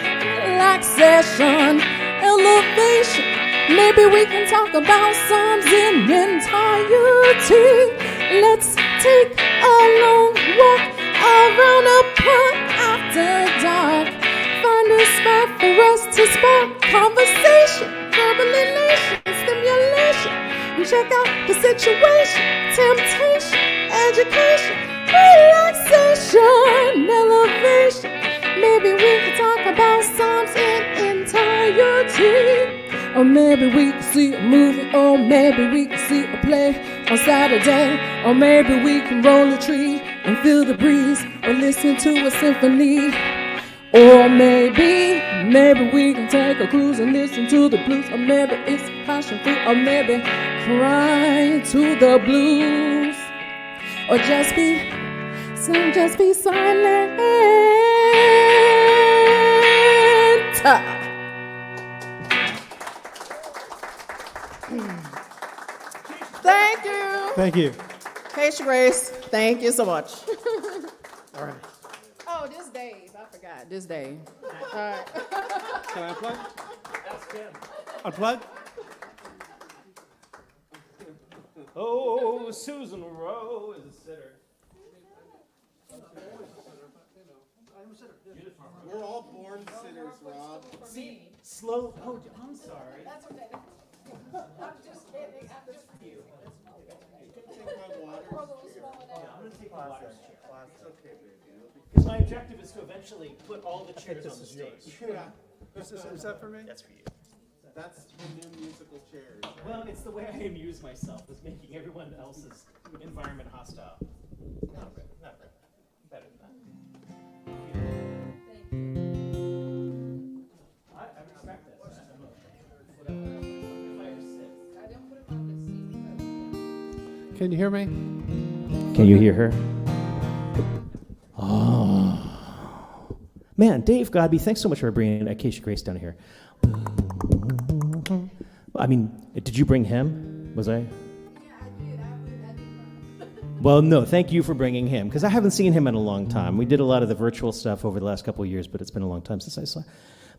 relaxation, elevation. Maybe we can talk about Psalms in entirety. Let's take a long walk around the park after dark. Find a spot for us to spark conversation, verbal elation, stimulation, and check out the situation, temptation, education, relaxation, elevation. Maybe we could talk about Psalms in entirety. Or maybe we could see a movie, or maybe we could see a play on Saturday. Or maybe we can roll a tree and feel the breeze, or listen to a symphony. Or maybe we can take a cruise and listen to the blues. Or maybe it's passion fruit, or maybe cry to the blues. Or just be silent. Thank you. Thank you. Keisha Grace, thank you so much. All right. Oh, this Dave. I forgot. This Dave. All right. Can I unplug? Ask him. Unplug? Oh, Susan Rowe is a sitter. We're all born sinners, Rob. See, slow. Oh, I'm sorry. That's okay. I'm just kidding. I'm just you. Take my water. I'm going to take my water chair. It's okay, baby. Because my objective is to eventually put all the chairs on the stage. Yeah. Is that for me? That's for you. That's the new musical chairs. Well, it's the way I amuse myself, is making everyone else's environment hostile. Not really. Better than that. I respect that. Can you hear me? Can you hear her? Oh. Man, Dave Godby, thanks so much for bringing Acacia Grace down here. I mean, did you bring him? Was I? Yeah, I did. Well, no, thank you for bringing him, because I haven't seen him in a long time. We did a lot of the virtual stuff over the last couple of years, but it's been a long time since I saw.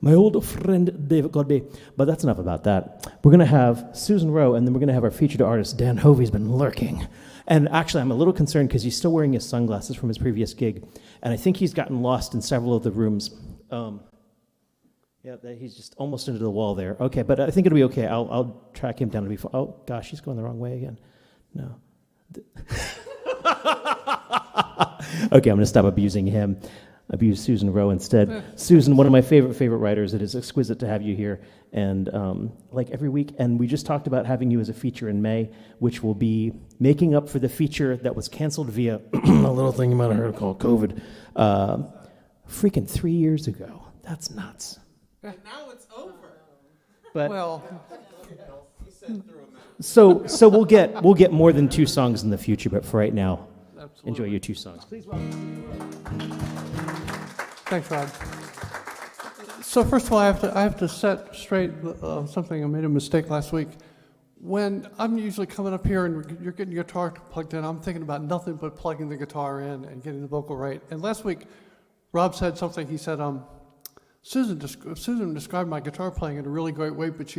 my old friend David Godby. But that's enough about that. We're going to have Susan Rowe, and then we're going to have our featured artist, Dan Hovey's been lurking. And actually, I'm a little concerned because he's still wearing his sunglasses from his previous gig. And I think he's gotten lost in several of the rooms. He's just almost into the wall there. Okay, but I think it'll be okay. I'll track him down. Oh, gosh, he's going the wrong way again. No. Okay, I'm going to stop abusing him. Abuse Susan Rowe instead. Susan, one of my favorite writers. It is exquisite to have you here, and like every week. And we just talked about having you as a feature in May, which will be making up for the feature that was canceled via a little thing you might have heard called COVID, freaking 3 years ago. That's nuts. And now it's over. But Well, so we'll get more than 2 songs in the future. But for right now, absolutely. enjoy your 2 songs. Please welcome. Thanks, Rob. So first of all, I have to set straight something. I made a mistake last week. When I'm usually coming up here and you're getting your guitar plugged in, I'm thinking about nothing but plugging the guitar in and getting the vocal right. And last week, Rob said something. He said, Susan described my guitar playing in a really great way, but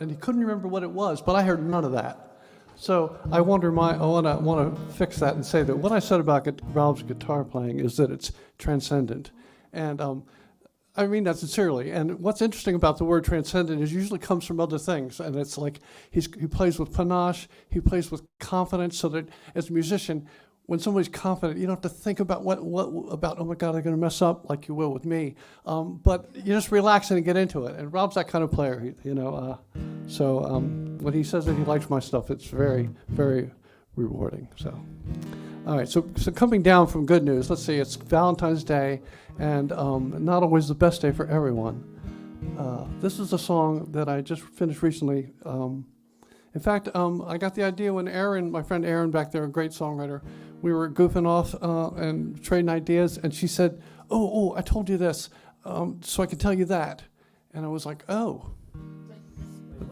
and he couldn't remember what it was. But I heard none of that. So I want to fix that and say that what I said about Rob's guitar playing is that it's transcendent, and I mean that sincerely. And what's interesting about the word transcendent is usually comes from other things, and it's like he plays with panache, he plays with confidence, so that as a musician, when somebody's confident, you don't have to think about what about, oh my God, I'm going to mess up like you will with me. But you just relax and get into it. And Rob's that kind of player, So when he says that he likes my stuff, it's very, very rewarding. So, all right. So coming down from good news, let's see. It's Valentine's Day, and not always the best day for everyone. This is a song that I just finished recently. In fact, I got the idea when my friend Aaron back there, a great songwriter, we were goofing off and trading ideas, and she said, oh, I told you this, so I can tell you that. And I was like, oh,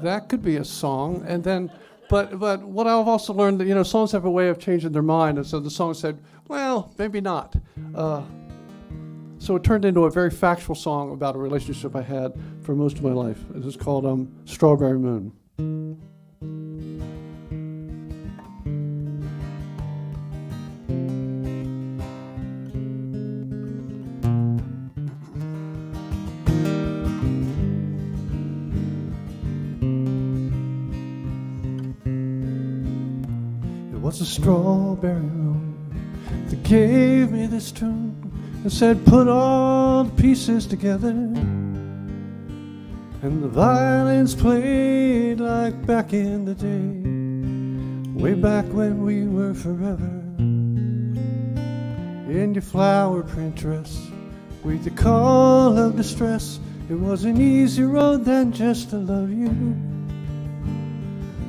that could be a song. And then, but what I've also learned that, songs have a way of changing their mind, and so the song said, well, maybe not. So it turned into a very factual song about a relationship I had for most of my life. It is called Strawberry Moon. It was a strawberry moon that gave me this tune and said, put all the pieces together. And the violins played like back in the day, way back when we were forever. In your flower print dress, with the call of distress, it was an easy road then just to love you.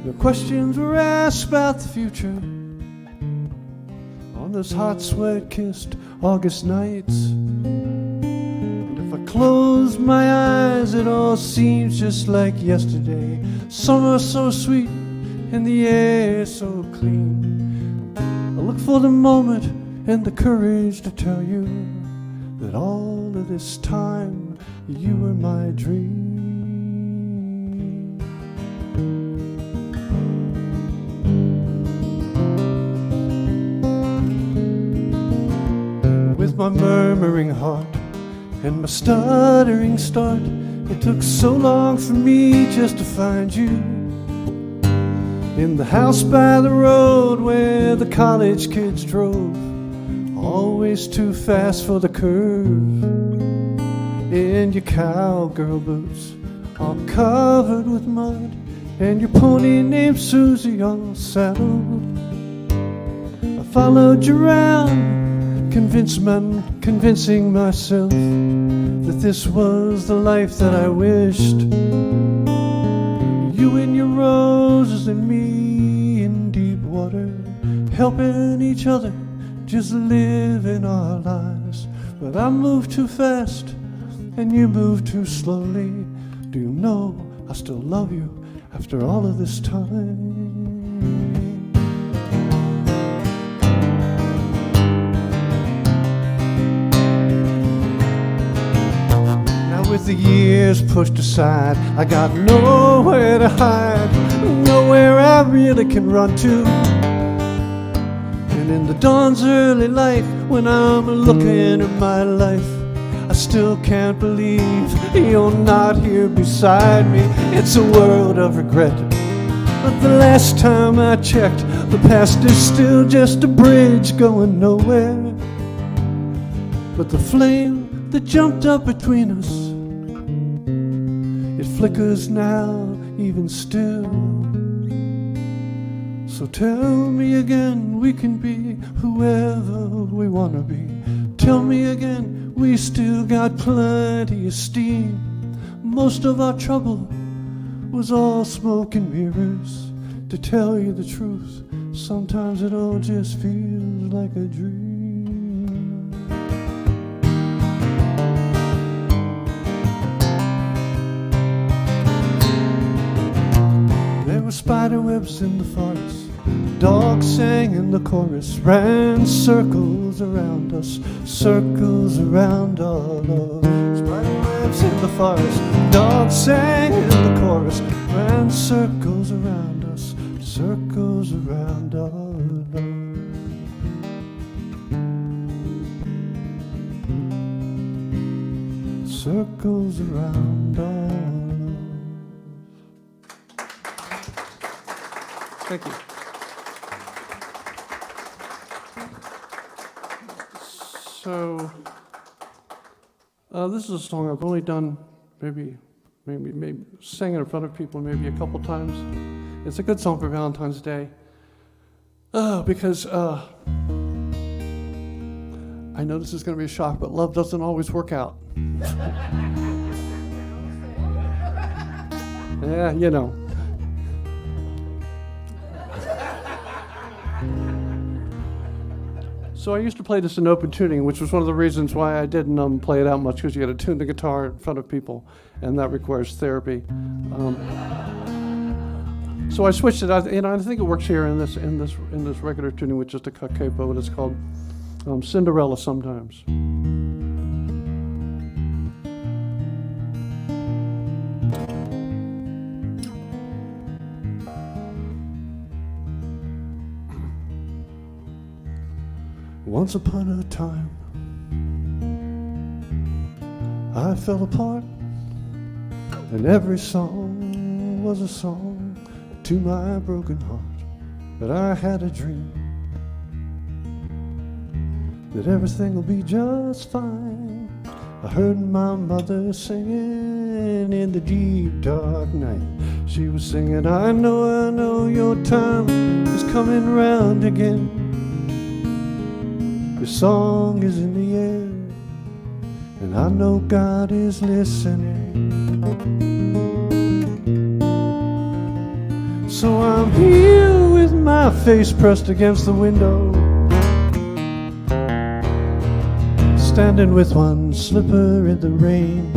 No questions were asked about the future on those hot sweat-kissed August nights. Close my eyes, it all seems just like yesterday. Summer so sweet and the air so clean. I look for the moment and the courage to tell you that all of this time you were my dream. With my murmuring heart and my stuttering start, it took so long for me just to find you. In the house by the road where the college kids drove, always too fast for the curve. In your cowgirl boots, all covered with mud, and your pony named Susie all saddled. I followed you around, convincing myself that this was the life that I wished. You and your roses and me in deep water, helping each other, just living our lives. But I moved too fast and you moved too slowly. Do you know I still love you after all of this time? With with the years pushed aside, I got nowhere to hide, nowhere I really can run to. And in the dawn's early light, when I'm looking at my life, I still can't believe you're not here beside me. It's a world of regret, but the last time I checked, the past is still just a bridge going nowhere. But the flame that jumped up between us, it flickers now, even still. So tell me again, we can be whoever we want to be. Tell me again, we still got plenty of steam. Most of our trouble was all smoke and mirrors. To tell you the truth, sometimes it all just feels like a dream. There were spider webs in the forest, dogs sang in the chorus, ran circles around us, circles around all of us. Spider webs in the forest, dogs sang in the chorus, ran circles around us, circles around all of us. Circles around all of us. Thank you. So, this is a song I've only done maybe sang it in front of people maybe a couple times. It's a good song for Valentine's Day because I know this is going to be a shock, but love doesn't always work out. Yeah, you know. So I used to play this in open tuning, which was one of the reasons why I didn't play it out much, because you got to tune the guitar in front of people, and that requires therapy. So I switched it. I think it works here in this regular tuning with just a cut capo, and it's called Cinderella Sometimes. Once upon a time, I fell apart, and every song was a song to my broken heart. But I had a dream that everything will be just fine. I heard my mother singing in the deep dark night. She was singing, I know your time is coming round again. The song is in the air, and I know God is listening. So I'm here with my face pressed against the window, standing with one slipper in the rain.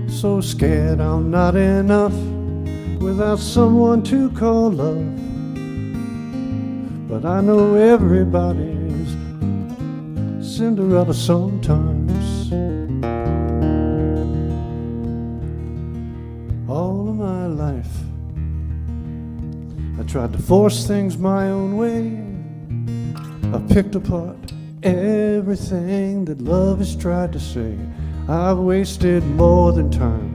So scared I'm not enough without someone to call love. But I know everybody's Cinderella sometimes. All of my life I tried to force things my own way. I picked apart everything that love has tried to say. I've wasted more than time,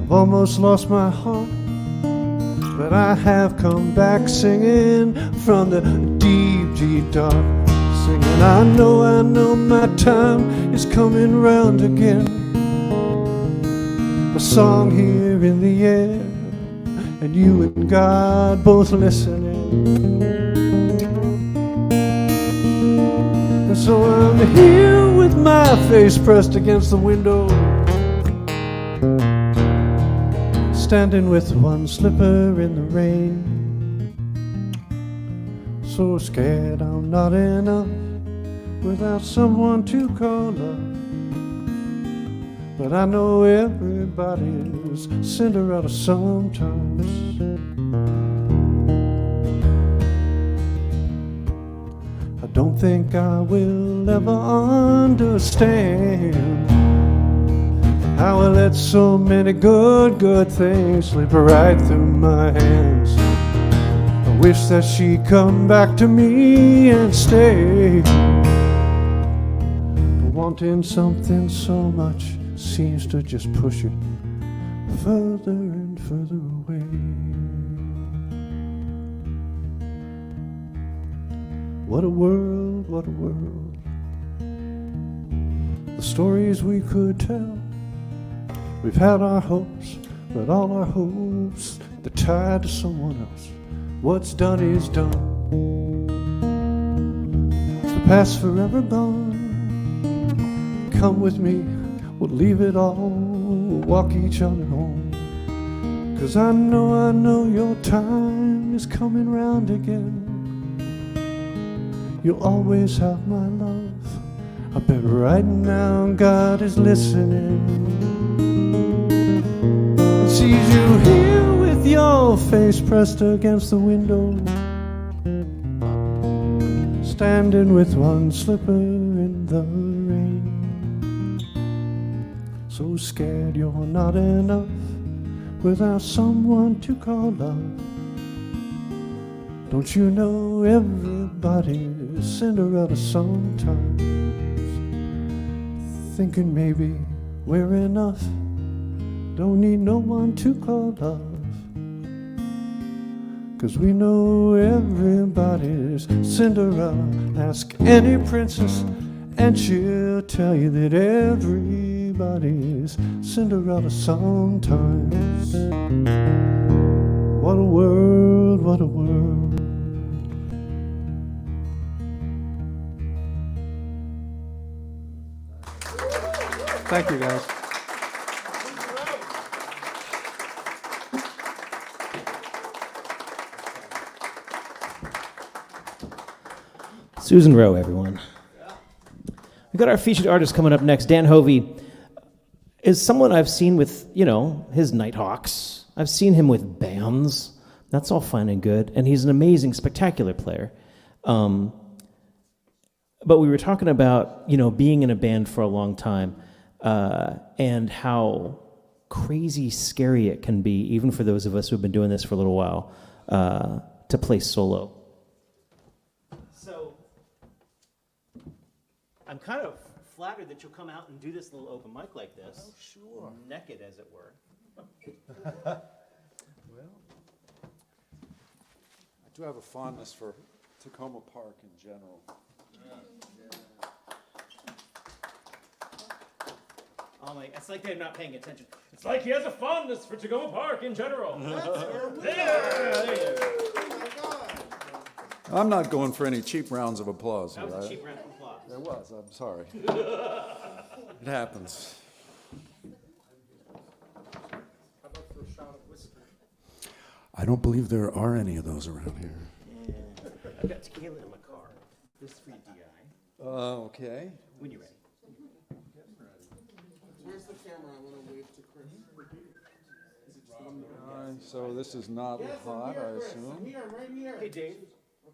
I've almost lost my heart. But I have come back singing from the deep, deep dark. Singing, I know my time is coming round again. A song here in the air, and you and God both listening. And so I'm here with my face pressed against the window, standing with one slipper in the rain. So scared I'm not enough without someone to call love. But I know everybody's Cinderella sometimes. I Don't think I will ever understand how I let so many good things slip right through my hands. I wish that she'd come back to me and stay. But wanting something so much seems to just push it further and further away. What a world, what a world. The stories we could tell. We've had our hopes, but all our hopes, they're tied to someone else. What's done is done. The past forever gone. Come with me, we'll leave it all. We'll walk each other home. 'Cause I know your time is coming round again. You'll always have my love. I bet right now God is listening. And sees you here with your face pressed against the window, standing with one slipper in the rain. So scared you're not enough without someone to call love. Don't you know everybody's Cinderella sometimes? Thinking maybe we're enough, don't need no one to call love. 'Cause we know everybody's Cinderella. Ask any princess and she'll tell you that everybody's Cinderella sometimes. What a world, what a world. Thank you, guys. Susan Rowe, everyone. We got our featured artist coming up next. Dan Hovey is someone I've seen with, his Nighthawks. I've seen him with bands. That's all fine and good. And he's an amazing, spectacular player. But we were talking about, being in a band for a long time and how crazy scary it can be, even for those of us who've been doing this for a little while, to play solo. So I'm kind of flattered that you'll come out and do this little open mic like this. Oh, sure. Naked, as it were. Well, I do have a fondness for Takoma Park in general. Oh my, it's like they're not paying attention. It's like he has a fondness for Takoma Park in general. I'm not going for any cheap rounds of applause. That was right? a cheap round of applause. It was, I'm sorry. It happens. How about for a shot of whiskey? I don't believe there are any of those around here. Yeah. I've got tequila in my car. This is for you, DI. Okay. When you're ready. Where's the camera? I want to wave to Chris. So this is not hot, I assume. I'm here, right here. Hey, Dave.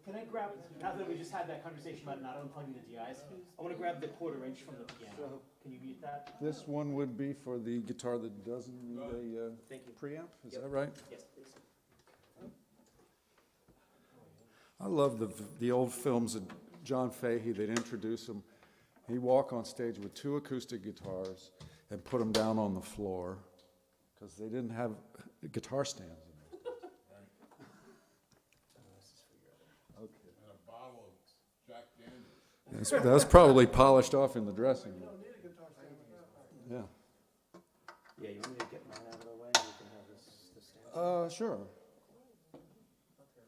Can I grab, now that we just had that conversation about not unplugging the DIs, I want to grab the 1/4 inch from the piano. Can you mute that? This one would be for the guitar that doesn't need a Thank you. preamp, is that right? Yes, please. I love the old films of John Fahey. They'd introduce him. He'd walk on stage with 2 acoustic guitars and put them down on the floor because they didn't have guitar stands in there. Okay. And a bottle of Jack Daniels. That was probably polished off in the dressing room. Yeah. Yeah, you want me to get mine out of the way and you can have this stand? Sure.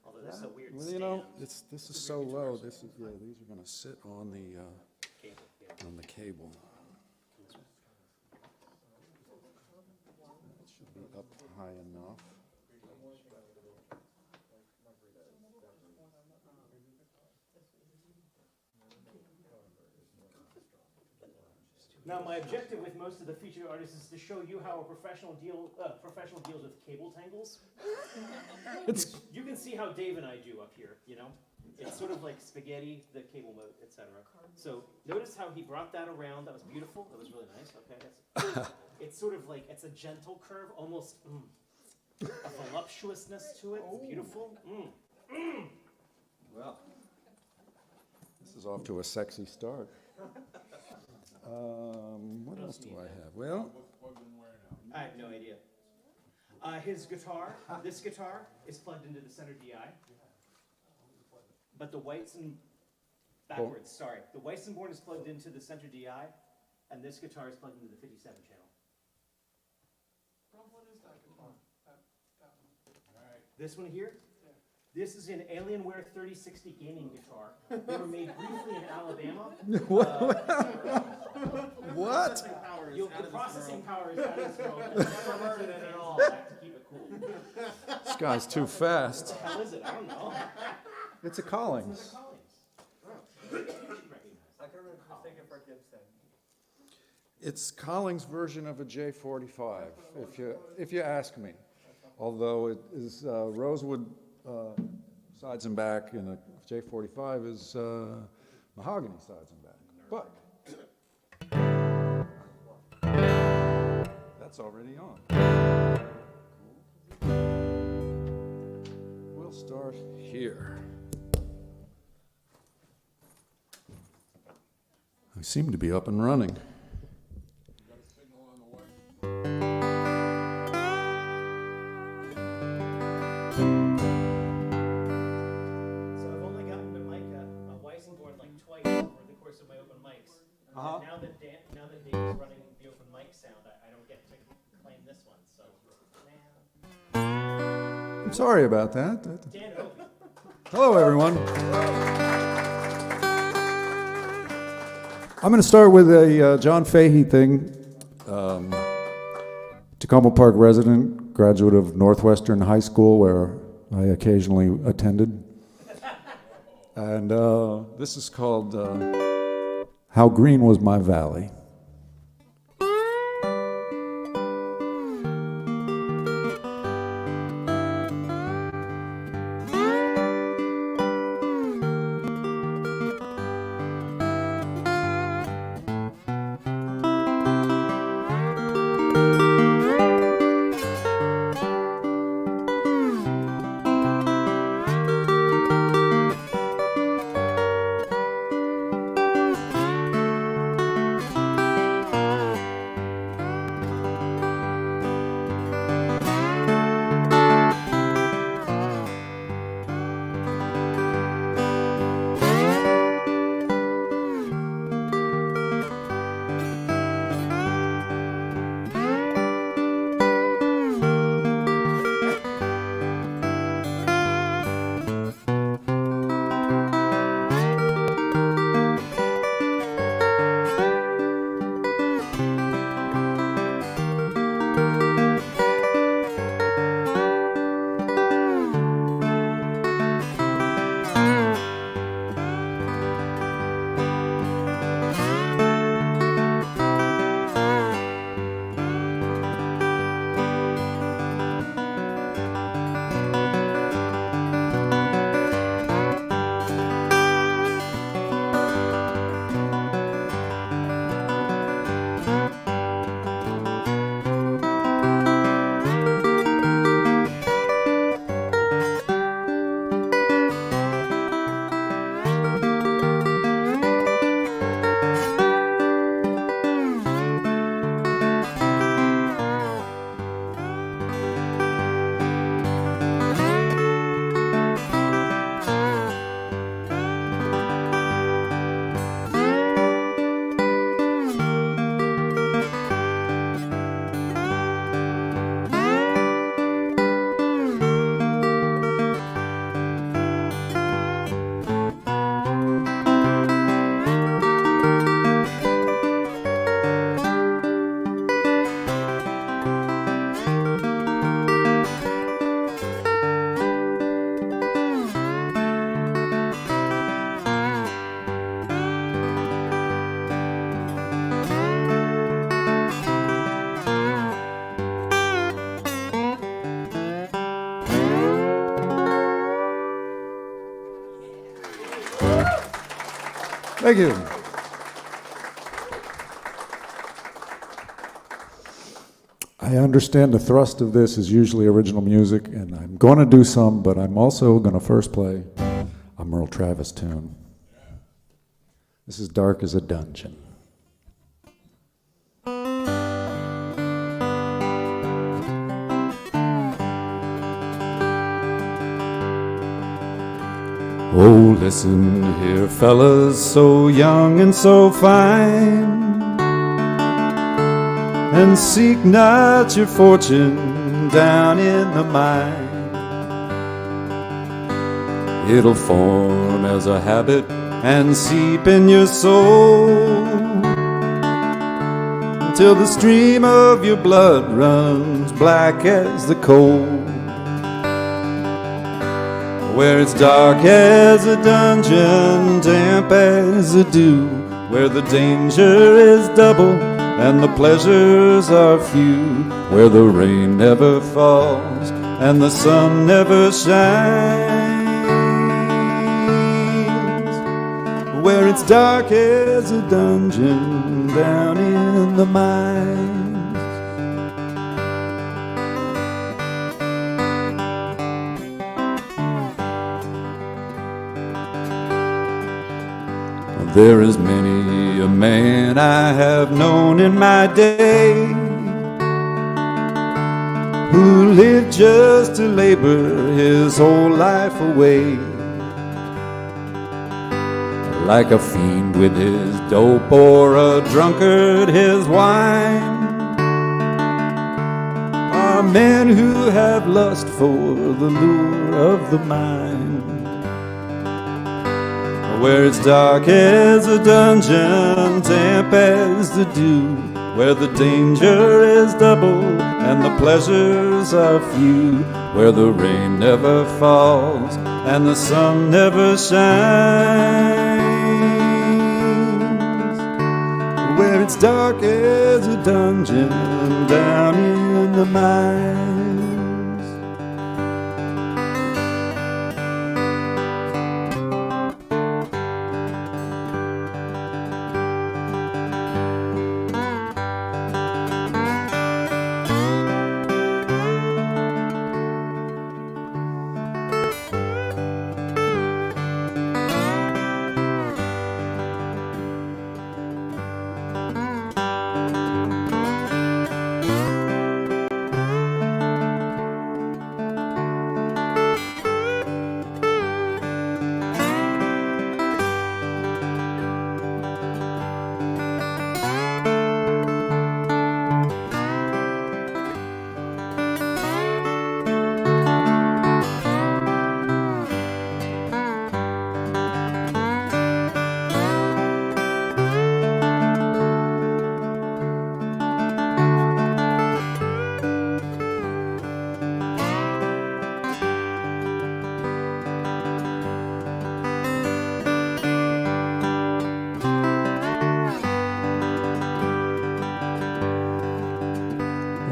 Although this is a weird Well, stand. this is so low. These are going to sit on the Cable, yeah. cable. It should be up high enough. Now, my objective with most of the featured artists is to show you how a professional deals with cable tangles. You can see how Dave and I do up here, you know? It's sort of like spaghetti, the cable moat, etc. So notice how he brought that around. That was beautiful. That was really nice. Okay, it's sort of like, it's a gentle curve, almost a voluptuousness to it. It's beautiful. Well, this is off to a sexy start. What else do I have? Well, I have no idea. His guitar, this guitar, is plugged into the center DI. But the Weizen, backwards, sorry. The Weissenborn is plugged into the center DI, and this guitar is plugged into the 57 channel. What is that guitar? This one here? This is an Alienware 3060 gaming guitar. They were made briefly in Alabama. what? The processing power is out of this world. It's never heard of it at all. I have to keep it cool. This guy's too fast. What the hell is it? I don't know. It's a Collings. I can remember mistaken for Gibson. It's Collings' version of a J45, if you ask me. Although it is rosewood sides and back, and a J45 is mahogany sides and back. But that's already on. We'll start here. I seem to be up and running. Now that Dave is running the open mic sound, I don't get to claim this one, so. I'm sorry about that. Dan Hovey. Hello, everyone. I'm going to start with a John Fahey thing. Takoma Park resident, graduate of Northwestern High School, where I occasionally attended. And this is called How Green Was My Valley. Thank you. I understand the thrust of this is usually original music, and I'm going to do some, but I'm also going to first play a Merle Travis tune. This is Dark as a Dungeon. Oh, listen here, fellas, so young and so fine, and seek not your fortune down in the mine. It'll form as a habit and seep in your soul until the stream of your blood runs black as the coal. Where it's dark as a dungeon, damp as a dew, where the danger is double and the pleasures are few, where the rain never falls and the sun never shines, where it's dark as a dungeon down in the mines. There is many a man I have known in my day who lived just to labor his whole life away, like a fiend with his dope or a drunkard his wine, are men who have lust for the lure of the mind. Where it's dark as a dungeon, damp as the dew, where the danger is double and the pleasures are few, where the rain never falls and the sun never shines, where it's dark as a dungeon down in the mines.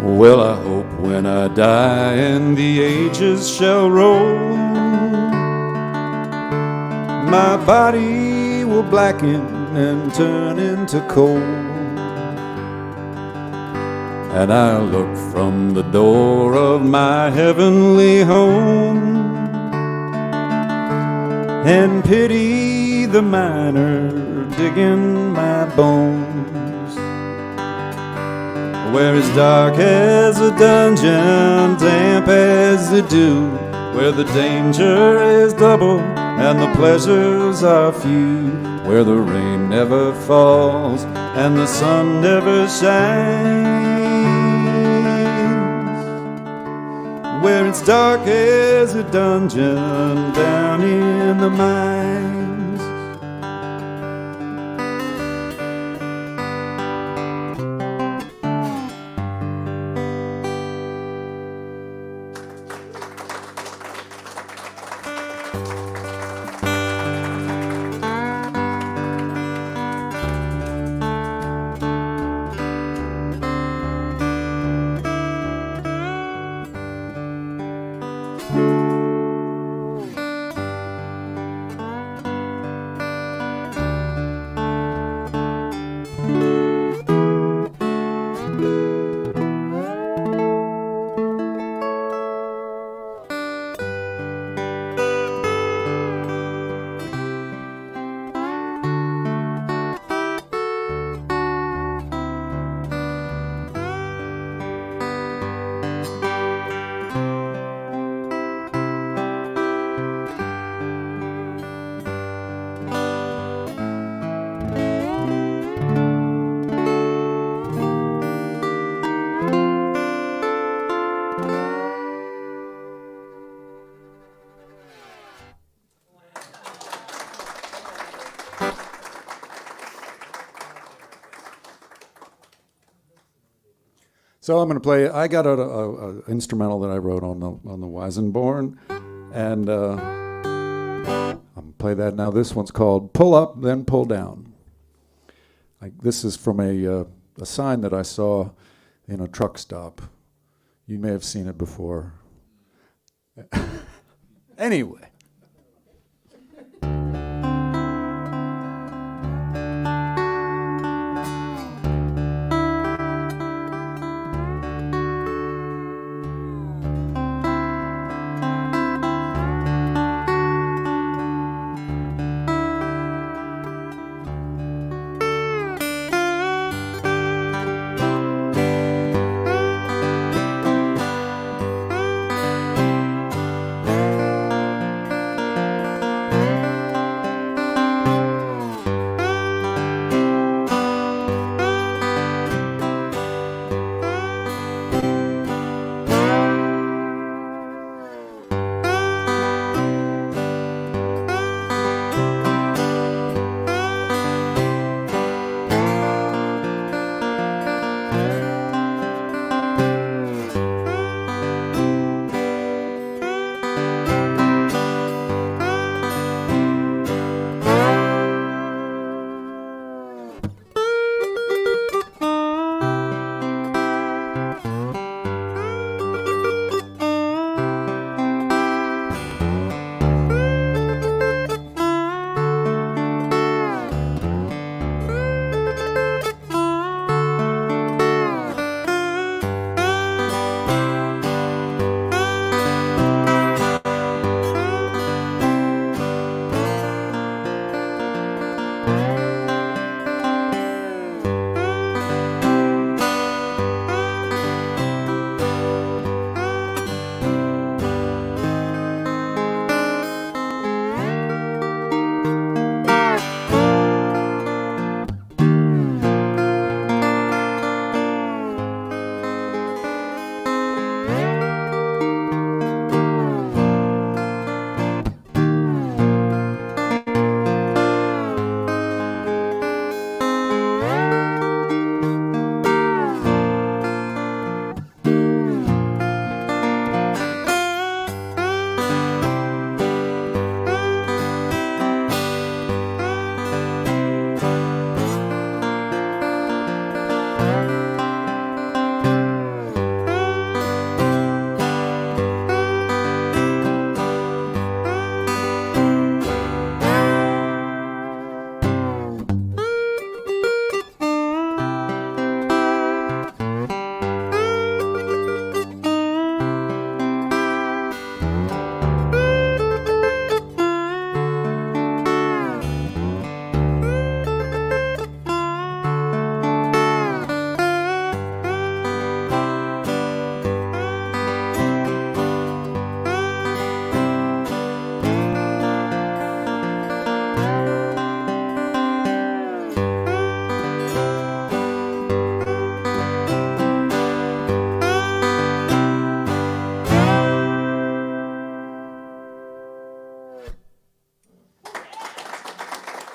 Well, I hope when I die and the ages shall roll, my body will blacken and turn into coal, and I'll look from the door of my heavenly home and pity the miner digging my bones. Where it's dark as a dungeon, damp as the dew, where the danger is double and the pleasures are few, where the rain never falls and the sun never shines, where it's dark as a dungeon down in the mines. So I'm going to play. I got a instrumental that I wrote on the Weisenborn, and I'm going to play that now. This one's called "Pull Up, Then Pull Down." This is from a sign that I saw in a truck stop. You may have seen it before. Anyway.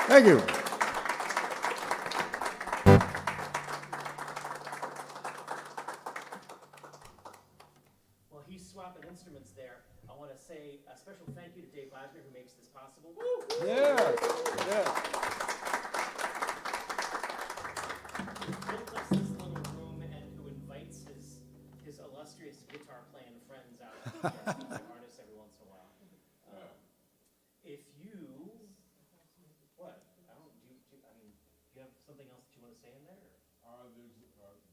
Thank you. While he's swapping instruments there, I want to say a special thank you to Dave Eisner, who makes this possible. Yeah, yeah. Who built us this little room and who invites his illustrious guitar playing friends out to feature artists every once in a while. If you, what? I don't. Do you have something else that you want to say in there?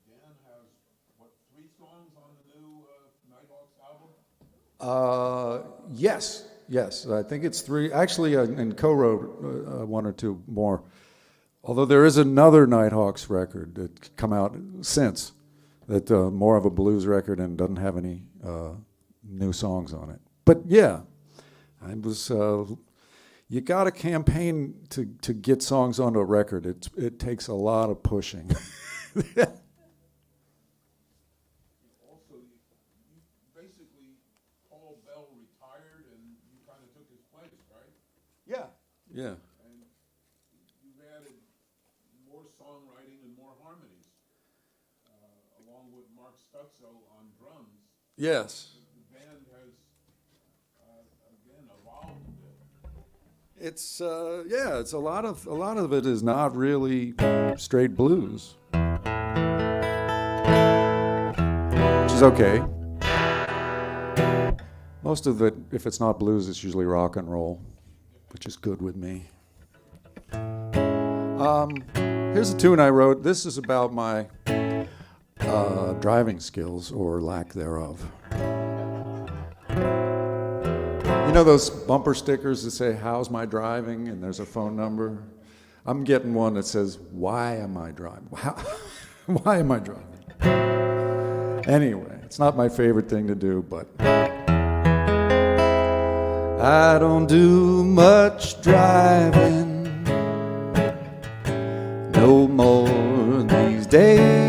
Dan has what, 3 songs on the new Nighthawks album? Yes. I think it's 3. Actually, and co-wrote 1 or 2 more. Although there is another Nighthawks record that come out since, that more of a blues record and doesn't have any new songs on it. But yeah, I was. You got to campaign to get songs onto a record. It takes a lot of pushing. Also, you basically, Paul Bell retired and you kind of took his place, right? Yeah. And you've added more songwriting and more harmonies, along with Mark Stutzel on drums. Yes. The band has, again, evolved a bit. It's yeah, it's a lot of it is not really straight blues, which is okay. Most of it, if it's not blues, it's usually rock and roll, which is good with me. Here's a tune I wrote. This is about my driving skills or lack thereof. You know those bumper stickers that say, "How's my driving?" and there's a phone number? I'm getting one that says, "Why am I driving? Why am I driving?" Anyway, it's not my favorite thing to do, but I don't do much driving no more these days.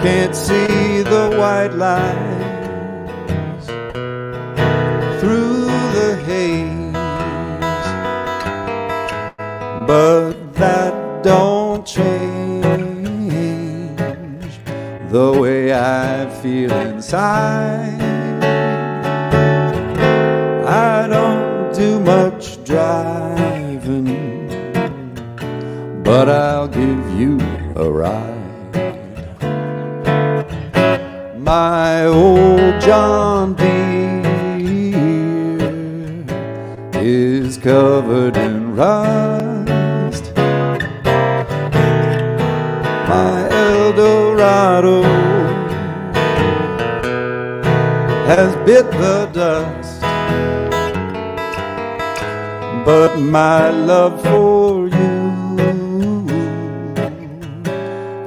Can't see the white lines through the haze, but that don't change the way I feel inside. I don't do much driving, but I'll give you a ride. My old John Deere is covered in rust. My Eldorado has bit the dust, but my love for you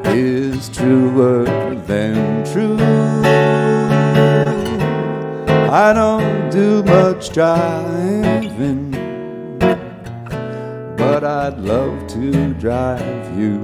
is truer than true. I don't do much driving, but I'd love to drive you.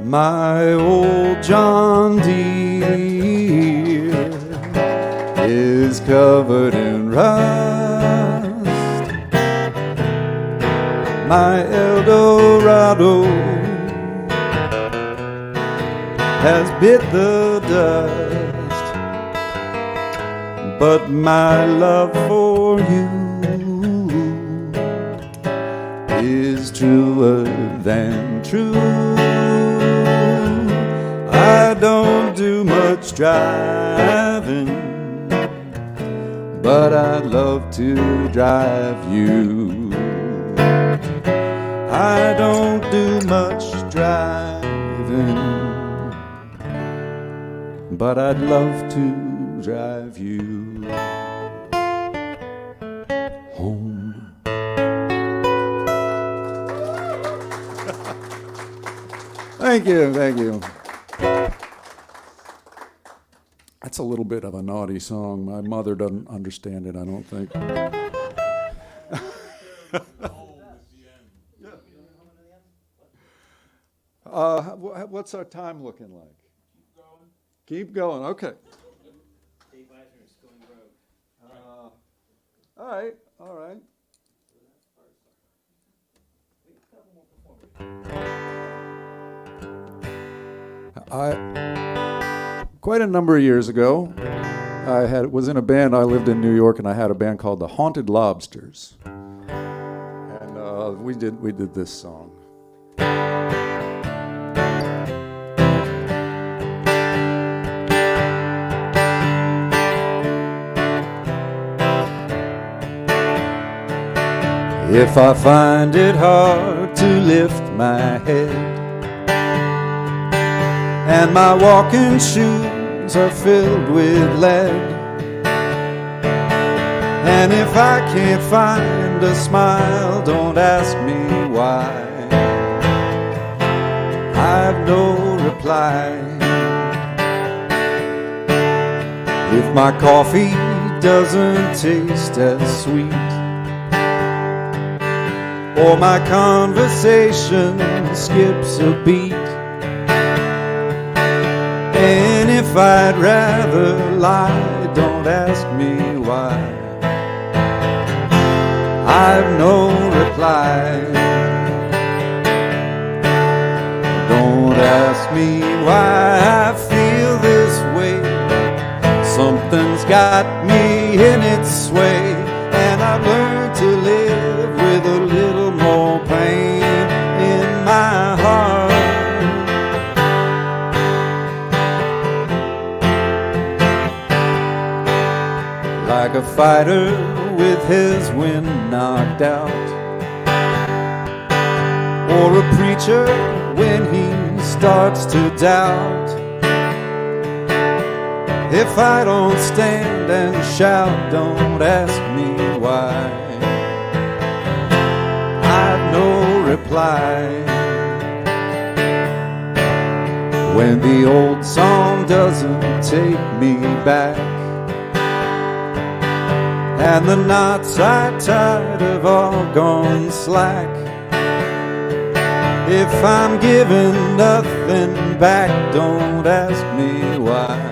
My old John Deere is covered in rust. My Eldorado has bit the dust, but my love for you is truer than true. I don't do much driving, but I'd love to drive you. I don't do much driving, but I'd love to drive you home. Thank you, thank you. That's a little bit of a naughty song. My mother doesn't understand it, I don't think. What's our time looking like? Keep going, okay. Dave Eisner is going rogue. All right, all right. Quite a number of years ago, I was in a band. I lived in New York, and I had a band called the Haunted Lobsters, and we did this song. If I find it hard to lift my head, and my walking shoes lungs are filled with lead. And if I can't find a smile, don't ask me why. I've no reply. If my coffee doesn't taste as sweet, or my conversation skips a beat, and if I'd rather lie, don't ask me why. I've no reply. Don't ask me why I feel this way. Something's got me in its sway, and I've learned to live with a little more pain in my heart. Like a fighter with his wind knocked out, or a preacher when he starts to doubt. If I don't stand and shout, don't ask me why. I've no reply. When the old song doesn't take me back, and the knots I tied have all gone slack, if I'm giving nothing back, don't ask me why.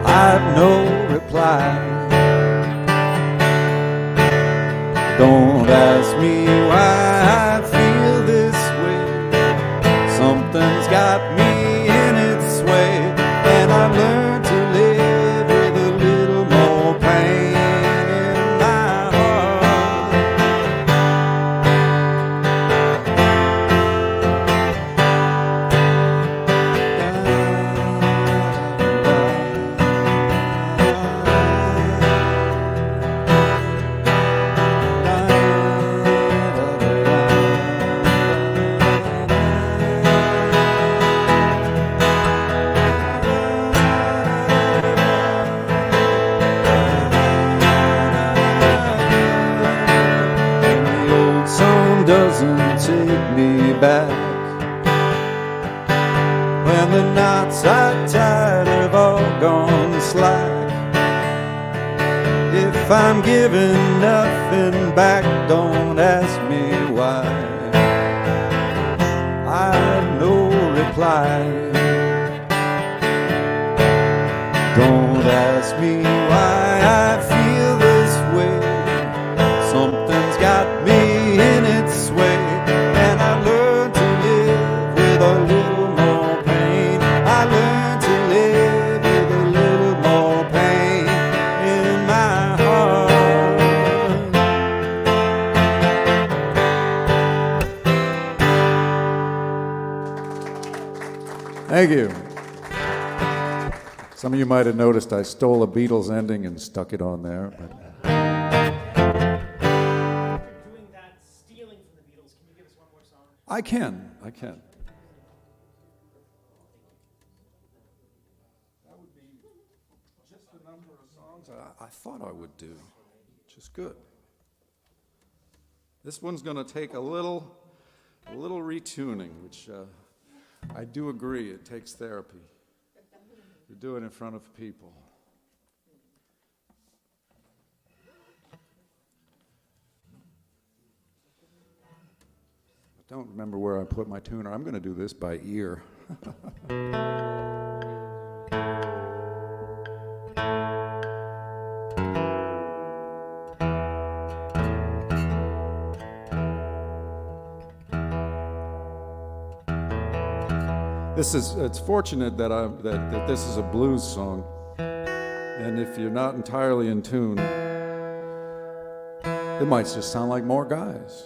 I've no reply. Don't ask me why I feel this way. Something's got me in its way, and I've learned to live with a little more pain in my heart. Doesn't take me back, when the knots I tied have all gone slack. If I'm giving nothing back, don't ask me why. I've no reply. Don't ask me why I feel this way. Something's got me in its way, and I learned to live with a little more pain. I learned to live with a little more pain in my heart. Thank you. Some of you might have noticed I stole a Beatles ending and stuck it on there. But I can. That would be just the number of songs I thought I would do, which is good. This one's going to take a little retuning, which I do agree it takes therapy to do it in front of people. I don't remember where I put my tuner. I'm going to do this by ear. It's fortunate that this is a blues song, and if you're not entirely in tune, it might just sound like more guys.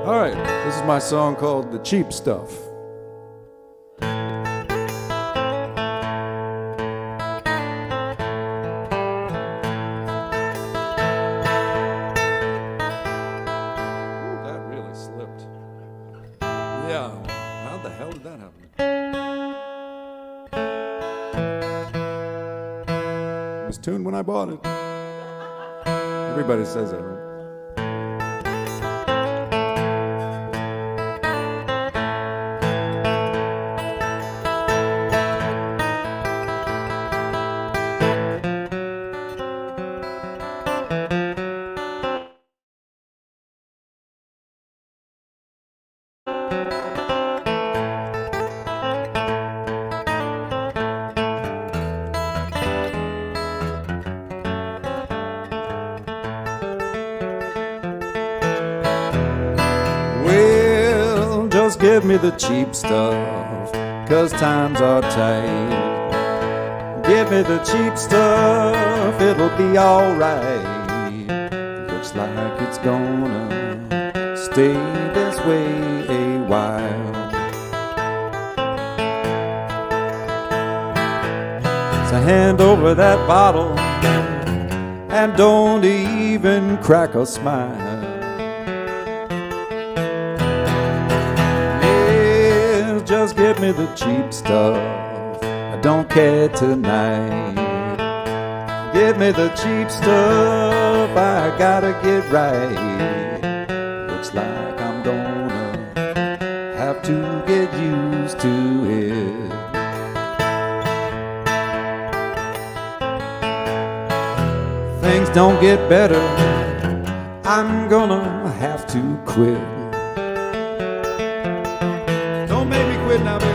All right, this is my song called The Cheap Stuff. Yeah. How the hell did that happen? It was tuned when I bought it. Everybody says that, right? Well, just give me the cheap stuff, 'cause times are tight. Give me the cheap stuff, it'll be alright. Looks like it's gonna stay this way a while. So hand over that bottle and don't even crack a smile. Just give me the cheap stuff, I don't care tonight. Give me the cheap stuff, I gotta get right. Looks like I'm gonna have to get used to it. Things don't get better, I'm gonna have to quit. Don't make me quit now, baby.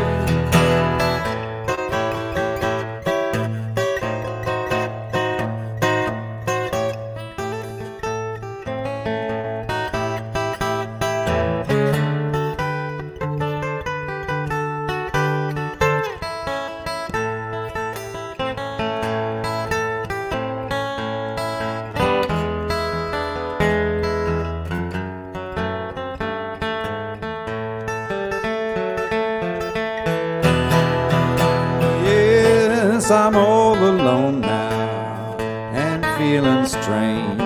I'm all alone now and feeling strange.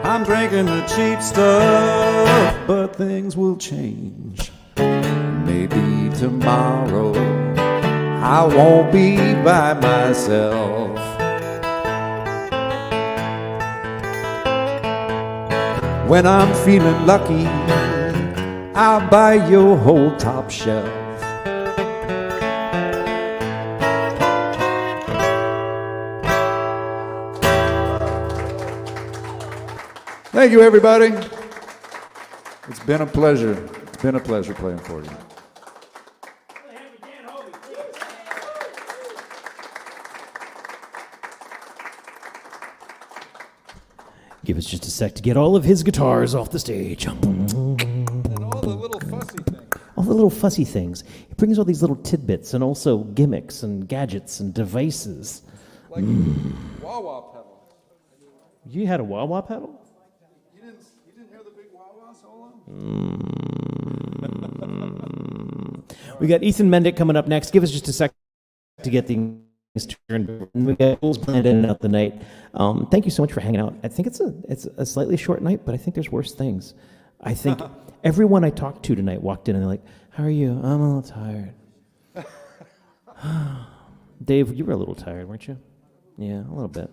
I'm drinking the cheap stuff, but things will change. Maybe tomorrow I won't be by myself. When I'm feeling lucky, I'll buy your whole top shelf. Thank you, everybody. It's been a pleasure. It's been a pleasure playing for you. Give us just a sec to get all of his guitars off the stage. And all the little fussy things. All the little fussy things. He brings all these little tidbits and also gimmicks and gadgets and devices. Like wah-wah pedal. You had a wah-wah pedal? You didn't hear the big wah-wah solo? We got Ethan Mendick coming up next. Give us just a sec to get things turned. We got Jules planned in and out the night. Thank you so much for hanging out. I think it's a slightly short night, but I think there's worse things. I think everyone I talked to tonight walked in and they're like, "How are you?" "I'm a little tired." Dave, you were a little tired, weren't you? Yeah, a little bit.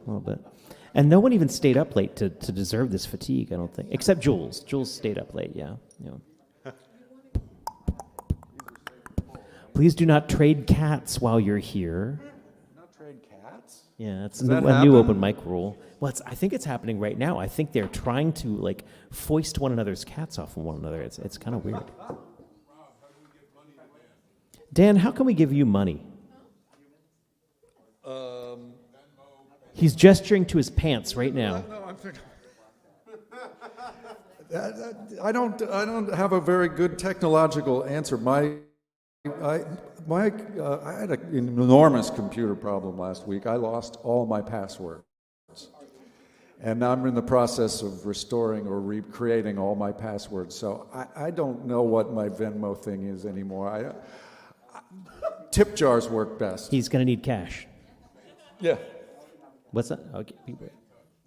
And no one even stayed up late to deserve this fatigue, I don't think. Except Jules. Jules stayed up late, yeah. Please do not trade cats while you're here. Not trade cats? Yeah, it's Does a that new happen? open mic rule. Well, I think it's happening right now. I think they're trying to foist one another's cats off of one another. It's kind of weird. Dan, how can we give you money? He's gesturing to his pants right now. No, I'm thinking. I don't have a very good technological answer. I had an enormous computer problem last week. I lost all my passwords. And now I'm in the process of restoring or recreating all my passwords. So I don't know what my Venmo thing is anymore. Tip jars work best. He's going to need cash. Yeah. What's that?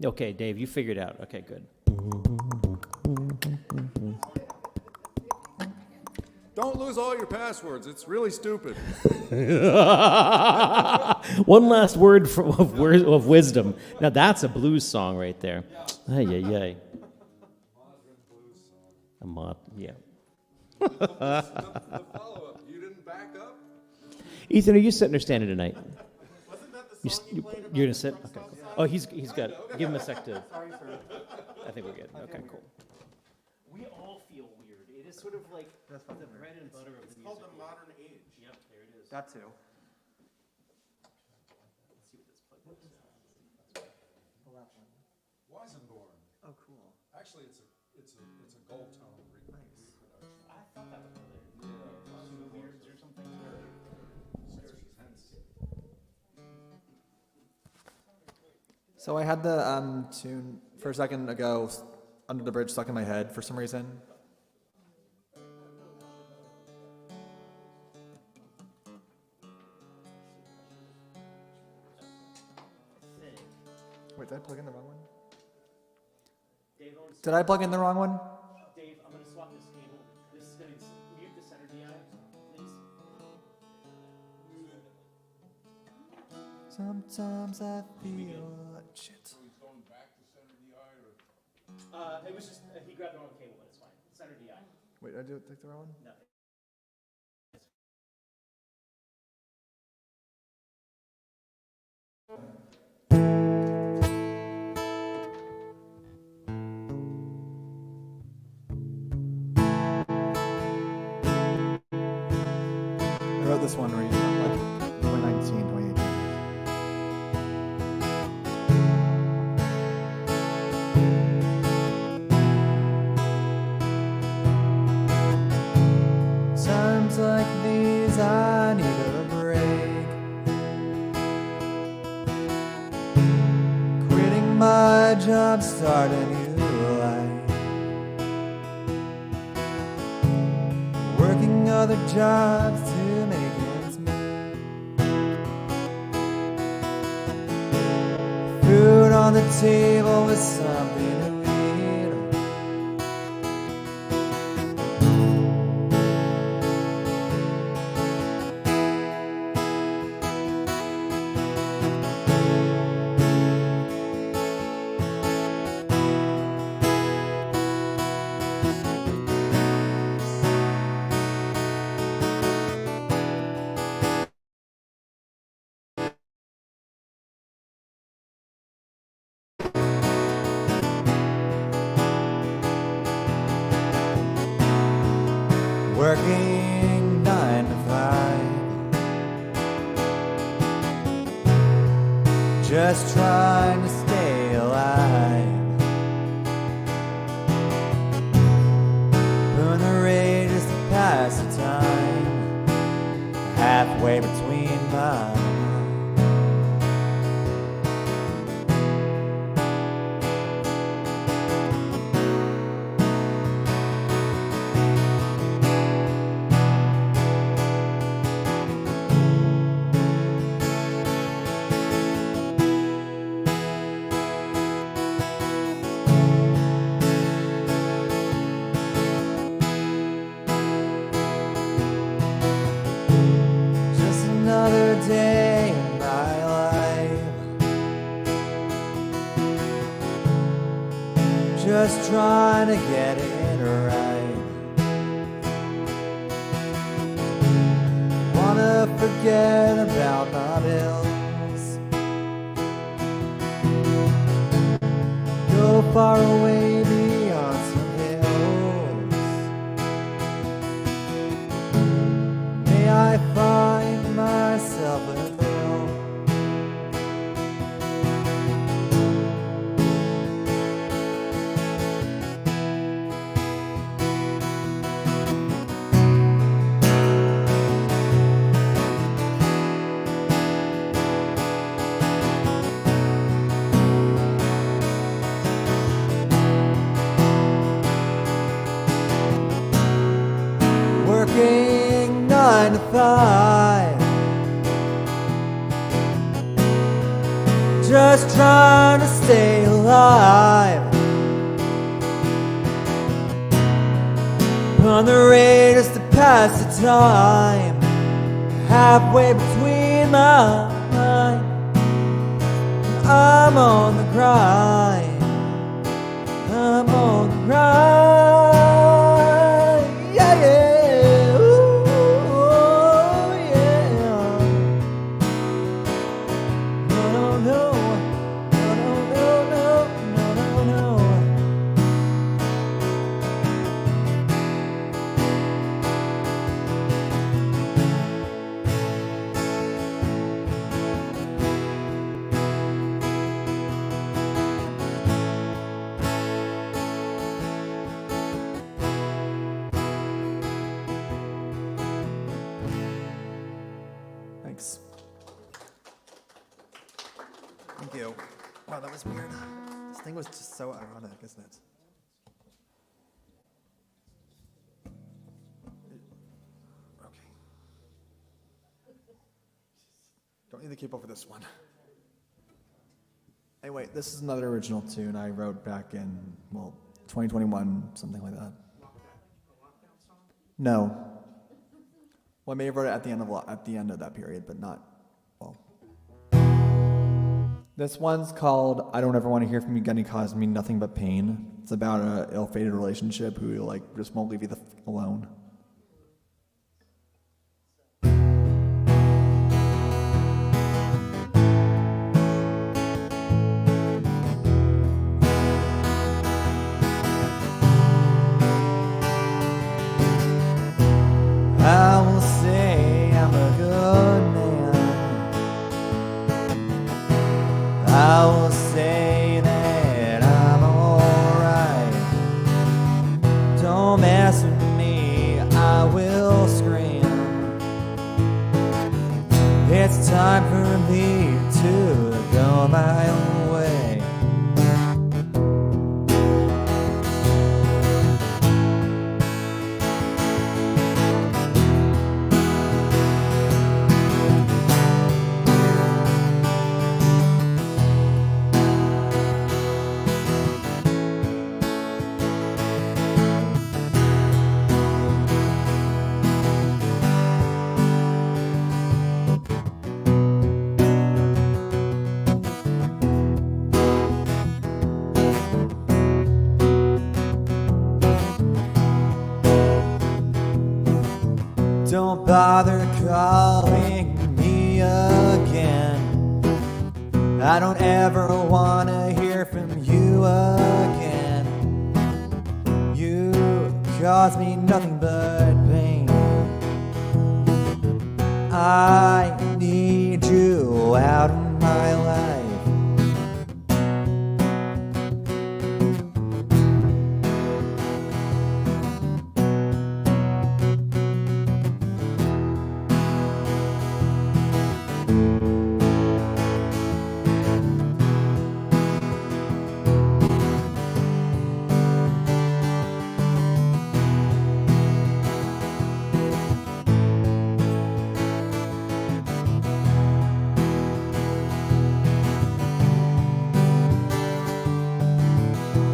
Okay, Dave, you figured it out. Okay, good. Don't lose all your passwords. It's really stupid. One last word of wisdom. Now that's a blues song right there. Ay, ay, ay. A mod, yeah. The follow-up, you didn't back up? Ethan, are you sitting or standing tonight? You're gonna sit? Okay. Oh, he's got. Give him a sec to. Sorry, sir. I think we're good. Okay, cool. We all feel weird. It is sort of like the bread and butter of the music. It's called the modern age. Yep, there it is. That too. Let's see what this plug is. Pull that one. Weisenborn. Oh, cool. Actually, it's a gold tone reproduction. I thought that was two weirds or something. So I had the tune for a second ago, Under the Bridge, stuck in my head for some reason. Wait, did I plug in the wrong one? Did I plug in the wrong one? Dave, I'm going to swap this cable. This is going to mute the center DI, please. Sometimes I feel shit. So he's going back to center DI or? It was just, he grabbed the wrong cable, but it's fine. Center DI. Wait, did I take the wrong one? No. I wrote this one like 2019, 2018. Times like these I need a break. Quitting my job, start a new life. Working other jobs to make ends meet. Food on the table with something to eat. Working 9 to 5, just trying to stay alive. Burn the rate just to pass the time, halfway between my another day in my life, just trying to get it right. Wanna forget about my bills, go far away beyond some hills. May I find myself a thrill. Working 9 to 5, just trying to stay alive. On the radars to pass pass the time halfway between my mind. I'm on the grind. I'm on the grind. Yeah, yeah. Ooh, yeah. No, no, no. No, no, no, no. No, no, no. Thanks. Thank you. Wow, that was weird. This thing was just so ironic, isn't it? Okay. Don't need to keep up with this one. Anyway, this is another original tune I wrote back in, 2021, something like that. No. Well, I may have wrote it at the end of that period, but not, well. This one's called "I Don't Ever Want to Hear From You Again, You Cause Me Nothing But Pain." It's about a ill-fated relationship who just won't leave you alone. I will say I'm a good man. I will say that I'm alright. Don't mess with me, I will scream. It's time for me to go my own way. Don't bother calling me again. I don't ever want to hear from you again. You cause me nothing but pain. I need you out of my life.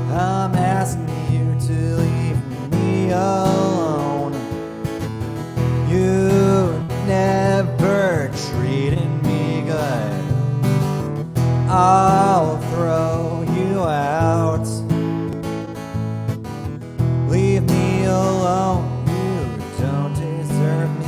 I'm asking you to leave me alone. You never treated me good. I'll throw you out. Leave me alone. You don't deserve me.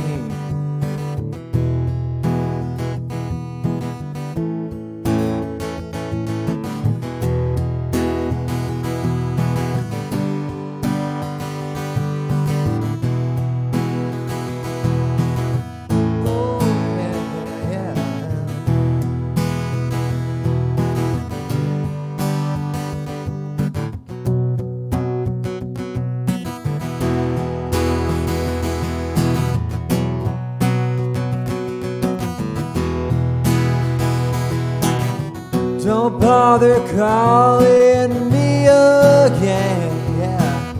Don't bother calling me again. Yeah.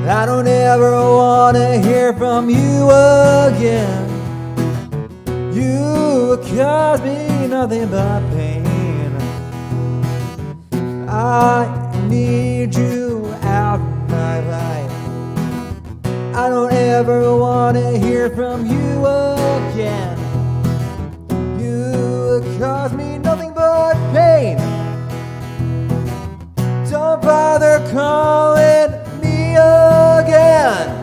I don't ever want to hear from you again. You cause me nothing but pain. I need you out of my life. I don't ever ever wanna hear from you again. You cause me nothing but pain. Don't bother calling me again.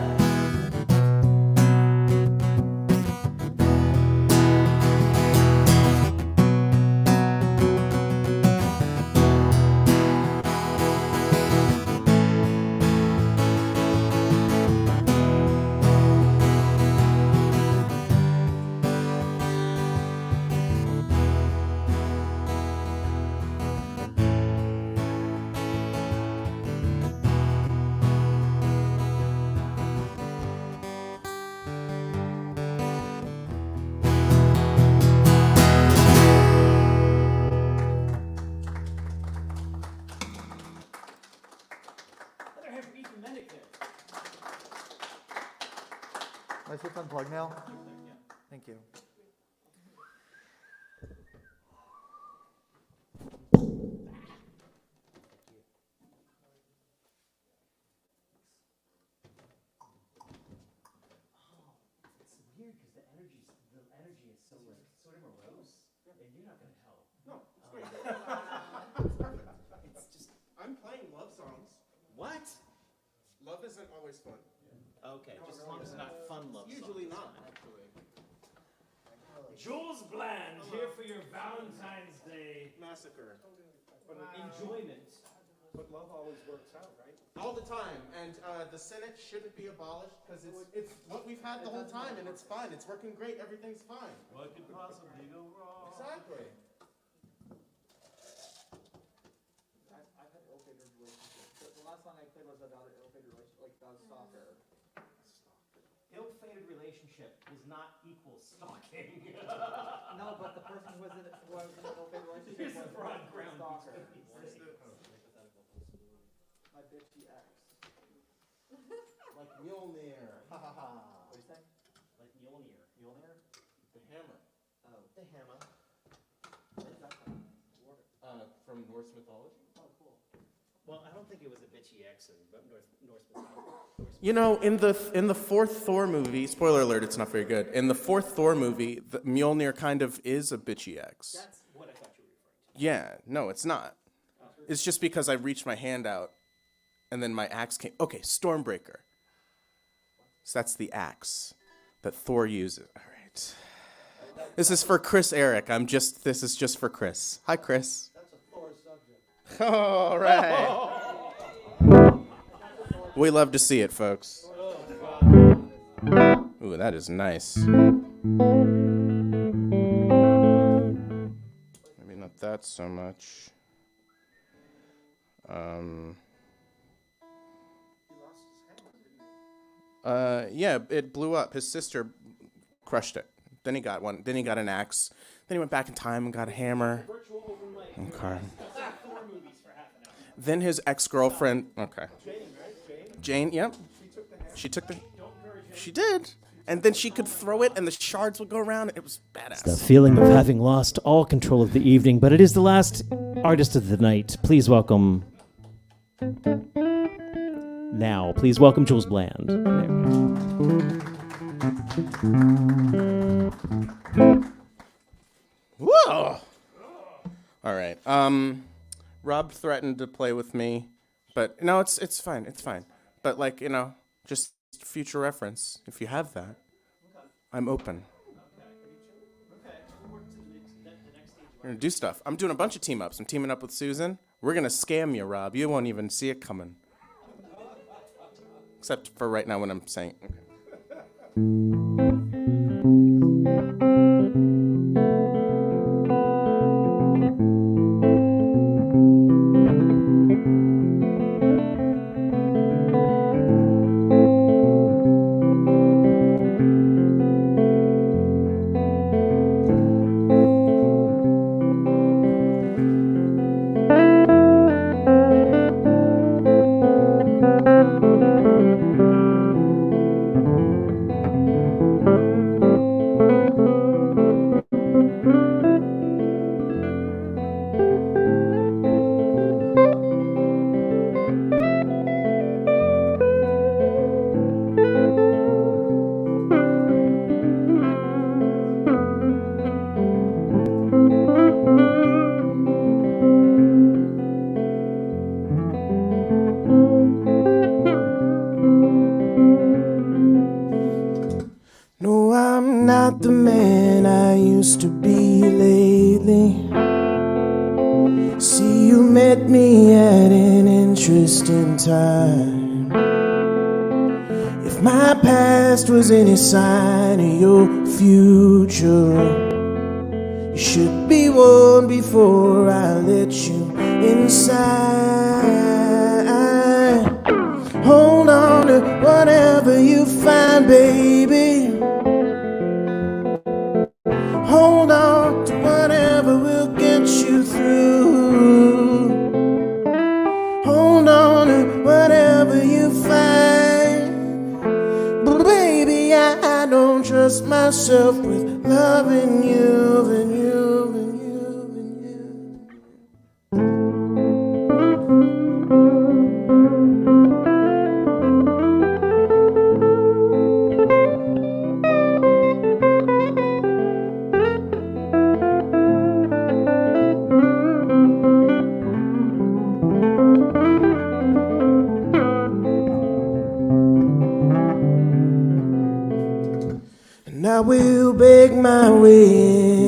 Am I supposed to unplug now? Thank you. It's weird because the energy is so like sort of morose, and you're not gonna help. No, it's great. It's perfect. It's just I'm playing love songs. what? Love isn't always fun. Okay, just as long as it's not fun love. Usually songs. not, actually. Jules Bland here for your Valentine's Day Massacre. enjoyment. But love always works out, right? All the time. And the Senate shouldn't be abolished because it's what we've had the whole time and it's fine. It's working great. Everything's fine. What could possibly go wrong? Exactly. I've had ill-fated relationships. The last song I played was about an ill-fated relationship, like about a stalker. Ill-fated relationship does not equal stalking. No, but the person who was in an ill-fated relationship Here's the was broad a ground. stalker. Where's the- My bitchy ex. Like Mjolnir. Ha ha ha. What do you say? Like Mjolnir. Mjolnir? The hammer. Oh. The hammer. Where did that come from? From Norse mythology. Oh, cool. Well, I don't think it was a bitchy ex in Norse mythology. You know, in the fourth Thor movie, spoiler alert, it's not very good. In the fourth Thor movie, the Mjolnir kind of is a bitchy ex. That's what I thought you were referring to. Yeah, no, it's not. It's just because I reached my hand out, and then my axe came. Okay, Stormbreaker. So that's the axe that Thor uses. All right. This is for Chris Eric. This is just for Chris. Hi, Chris. That's a Thor subject. All right. We love to see it, folks. Ooh, that is nice. Maybe not that so much. Yeah, it blew up. His sister crushed it. Then he got one. Then he got an axe. Then he went back in time and got a hammer. Okay. Then his ex-girlfriend. Okay. Jane, yep. She took the. She did. And then she could throw it, and the shards would go around. It was badass. The feeling of having lost all control of the evening, but it is the last artist of the night. Please welcome. Now, please welcome Jules Bland. Whoa! All right. Rob threatened to play with me, but no, it's fine. It's fine. But like, just future reference. If you have that, I'm open. We're gonna do stuff. I'm doing a bunch of team ups. I'm teaming up with Susan. We're gonna scam you, Rob. You won't even see it coming. Except for right now when I'm saying. not the man I used to be lately. See, you met me at an interesting time. If my past was any sign of your future, you should be warned before I let you inside. Hold on to whatever you find, baby. Hold on to whatever will get you through. Hold on to whatever you find. But baby, I don't trust myself with loving you and you and you and you. And I will beg my way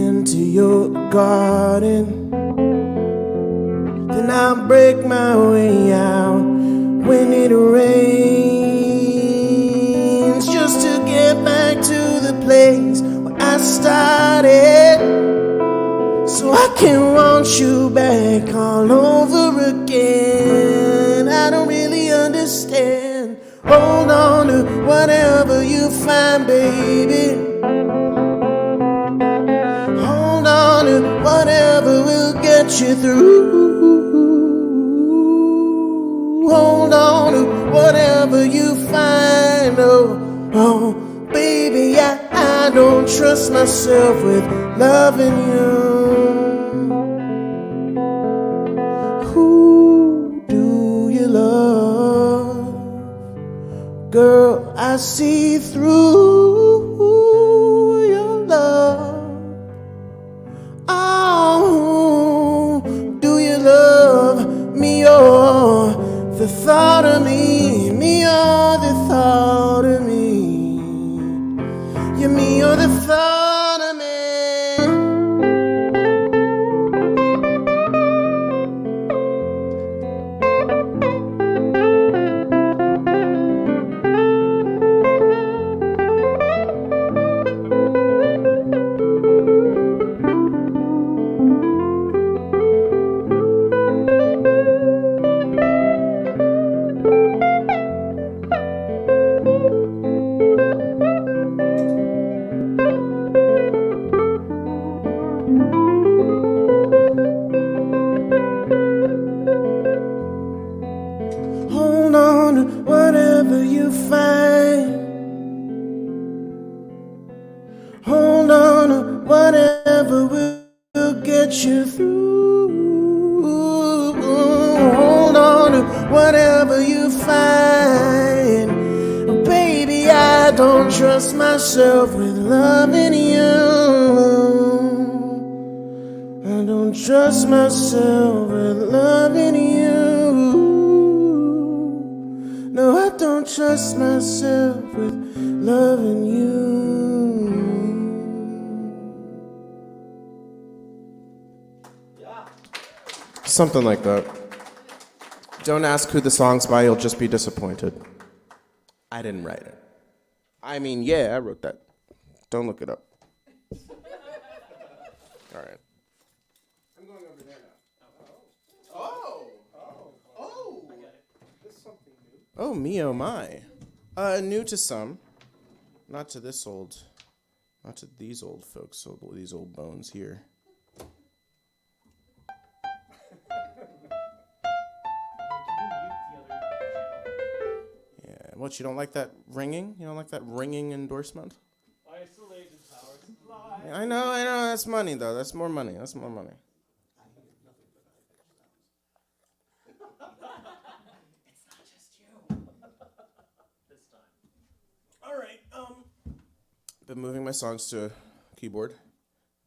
into your garden. Then I'll break my way out when it rains, just to get back to the place where I started, so I can want you back all over again. I don't really understand. Hold on to whatever you find, baby. Hold on to whatever will get you through. Hold on to whatever you find. Oh, baby, I don't trust myself with loving you. Who do you love? Girl, I see through your love. Oh, do you love me or the thought of me? Me or the thought of me? You me or the thought of me? Hold on to whatever you find. Hold on to whatever will get you through. Hold on to whatever you find. Baby, I don't trust myself with loving you. I don't trust myself with loving you. No, I don't trust myself with loving you. Something like that. Don't ask who the song's by, you'll just be disappointed. I didn't write it. I mean, yeah, I wrote that. Don't look it up. All right. I'm going over there now. Oh! This is something new. Oh, me, oh, my. New to some. Not to these old folks, these old bones here. What, you don't like that ringing? You don't like that ringing endorsement? Isolated power supply. I know, that's money, though. That's more money. It's not just you. This time. All right, been moving my songs to keyboard,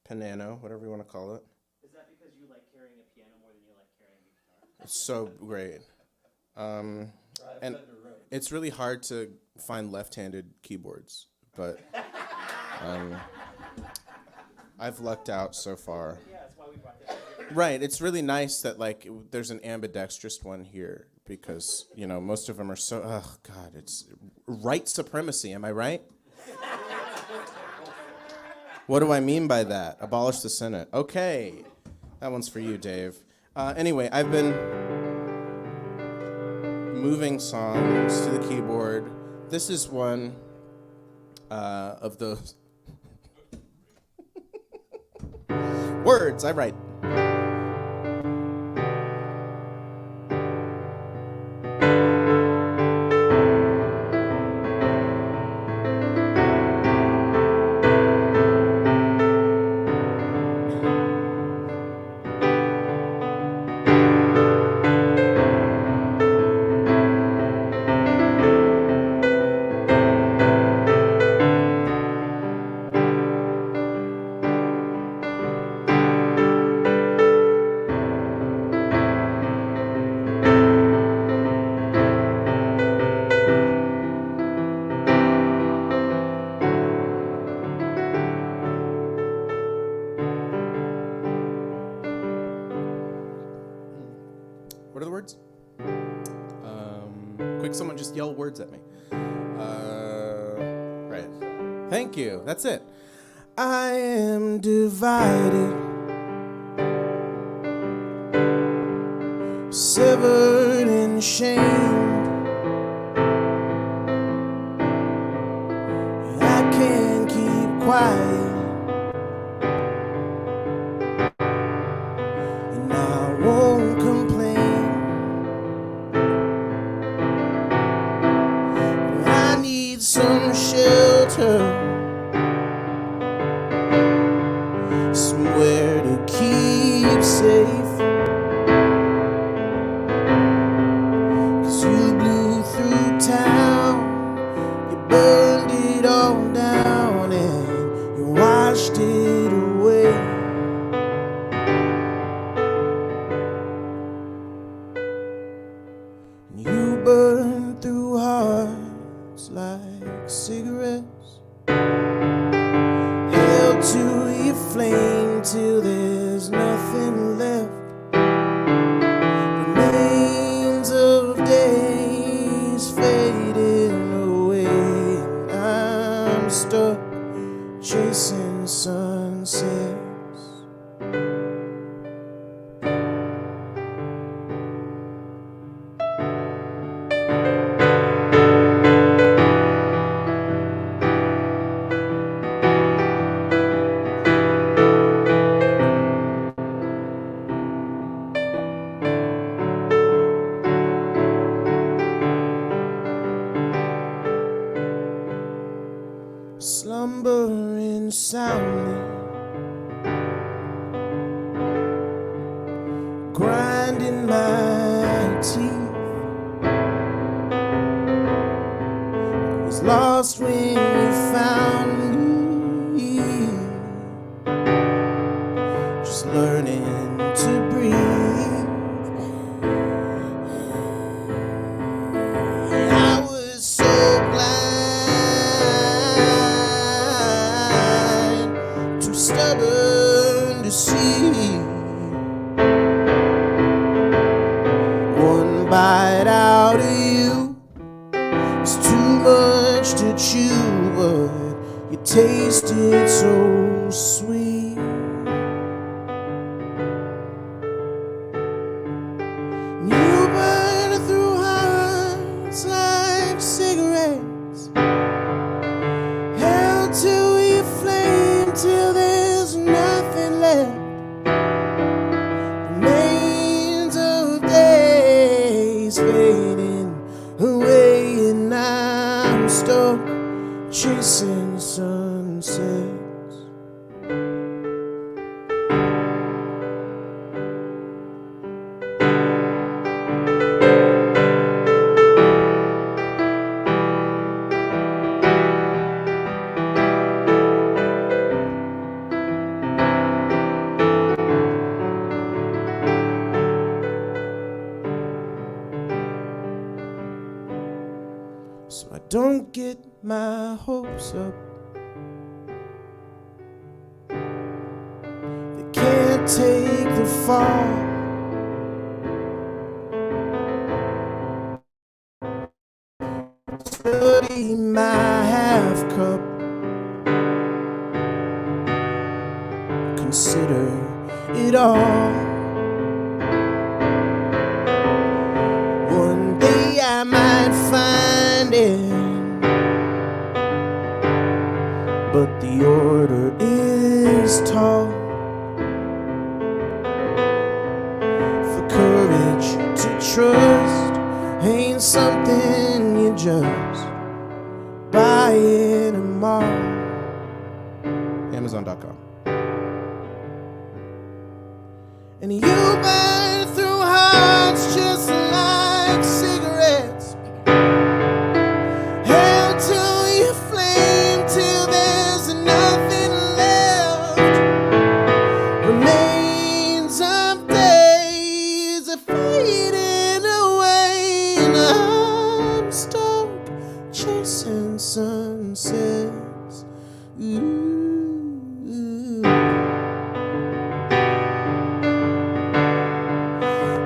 piano, whatever you want to call it. Is that because you like carrying a piano more than you like carrying a guitar? It's so great. And it's really hard to find left-handed keyboards, but I've lucked out so far. Right, it's really nice that like there's an ambidextrous one here because, you know, most of them are so, oh God, it's right supremacy, am I right? What do I mean by that? Abolish the Senate. Okay, that one's for you, Dave. Anyway, I've been moving songs to the keyboard. This is one of those words I write. What are the words? Quick, someone just yell words at me. Right. Thank you. That's it. I am divided, severed and shamed. I can't keep quiet, and I won't complain. But I need some shelter, somewhere to keep safe. 'Cause you blew through town, you burned it all down, and you washed it away. And you burned through hearts like cigarettes, held to your flame till there's nothing left. Remains of days fading away, and I'm stuck chasing sunsets. Slumbering soundly, grinding my teeth. I was lost when you found me, just learning to breathe. I was so blind, too stubborn to see. One bite out of you is too much to chew, but you tasted so sweet. You burn through hearts like cigarettes, held to your flame till there's nothing left. Remains of days fading away, and I'm stuck chasing sunsets. So I don't get my hopes up, take the fall. Study my half cup. Consider it all. One day I might find it, but the order is tall. For courage to trust ain't something you just buy in a mall. Amazon.com. And you burn through hearts just like cigarettes, held to your flame till there's nothing left. Remains of days are fading away, and I'm stuck chasing sunsets. Ooh.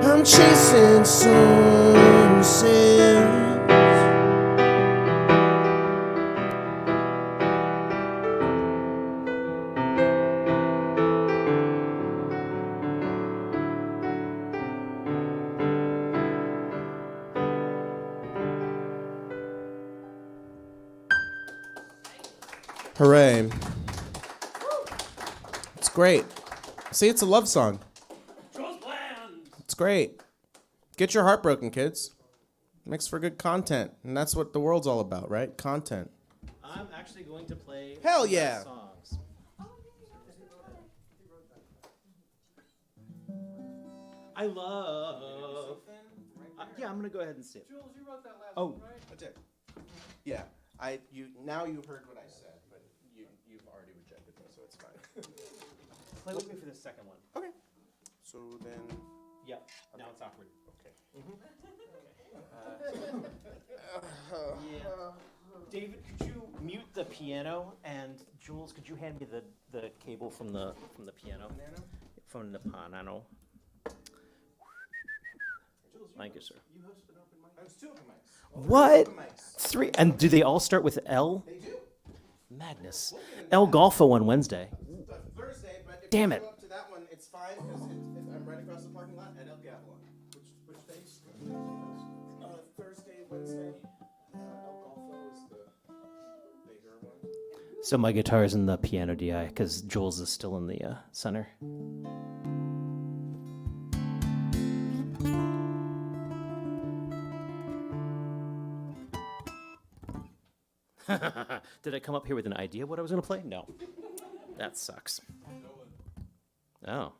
I'm chasing sunsets. Hooray. It's great. See, it's a love song. It's great. Get your heart broken, kids. Makes for good content. And that's what the world's all about, right? Content. I'm actually going to play Hell yeah. songs. I love... yeah, I'm going to go ahead and sit. Jules, you wrote that last Oh. one, right? I did. Yeah. Now you heard what I said, but you've already rejected me, so it's fine. Play with me for the second one. Okay. So then... Yeah, now it's awkward. Okay. Yeah. David, could you mute the piano? And Jules, could you hand me the cable from the piano? From the piano. Thank you, sir. You hosted an open mic? I was 2 open mics. What? Open mics. 3? And do they all start with L? They do. Madness. El Golfo on Wednesday. Thursday, but if Damn you it. go up to that one, it's fine because I'm right across the parking lot at El Gavilon. Which days? Thursday, Wednesday. El Golfo is the bigger one. So my guitar's in the piano DI because Jules is still in the center. Did I come up here with an idea what I was going to play? No. That sucks. Oh.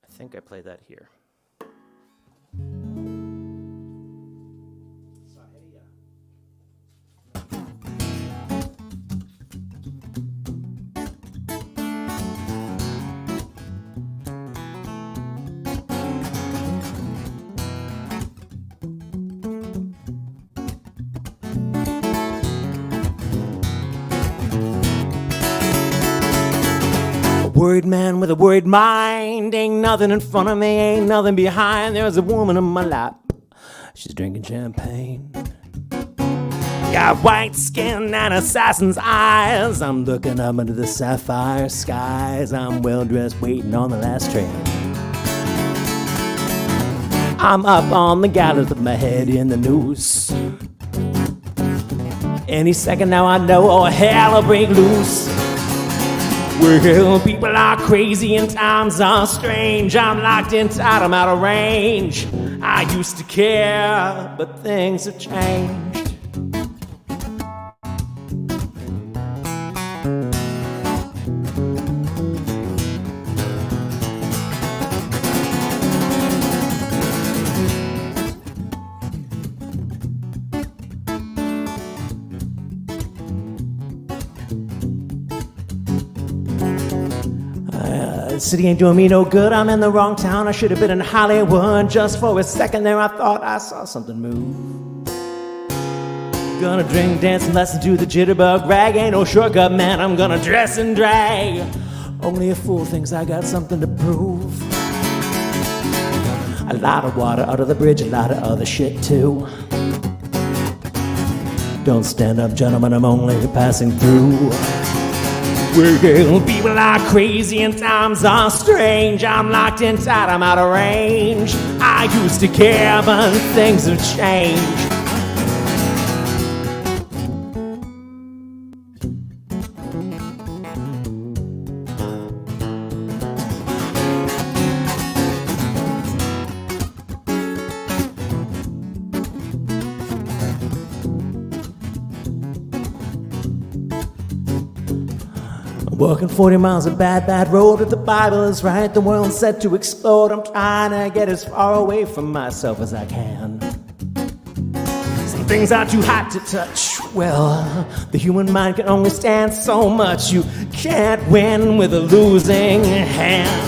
I think I played that here. Worried man with a worried mind. Ain't nothing in front of me, ain't nothing behind. There's a woman in my lap. She's drinking champagne. Got white skin and assassin's eyes. I'm looking up into the sapphire skies. I'm well dressed, waiting on the last train. I'm up on the gallows with my head in the noose. Any second now I know, oh hell will break loose. Well, people are crazy and times are strange. I'm locked in tight, I'm out of range. I used to care, but things have changed. The city ain't doing me no good, I'm in the wrong town. I should have been in Hollywood. Just for a second there I thought I saw something move. Gonna drink, dance, and listen to the jitterbug rag. Ain't no shortcut, man, I'm gonna dress and drag. Only a fool thinks I got something to prove. A lot of water under the bridge, a lot of other shit too. Don't stand up, gentlemen, I'm only passing through. Well, people are crazy and times are strange. I'm locked inside, I'm out of range. I used to care, but things have changed. Walking 40 miles of bad, bad road, but the Bible is right. The world's set to explode. I'm trying to get as far away from myself as I can. Some things are too hot to touch. Well, the human mind can only stand so much. You can't win with a losing hand.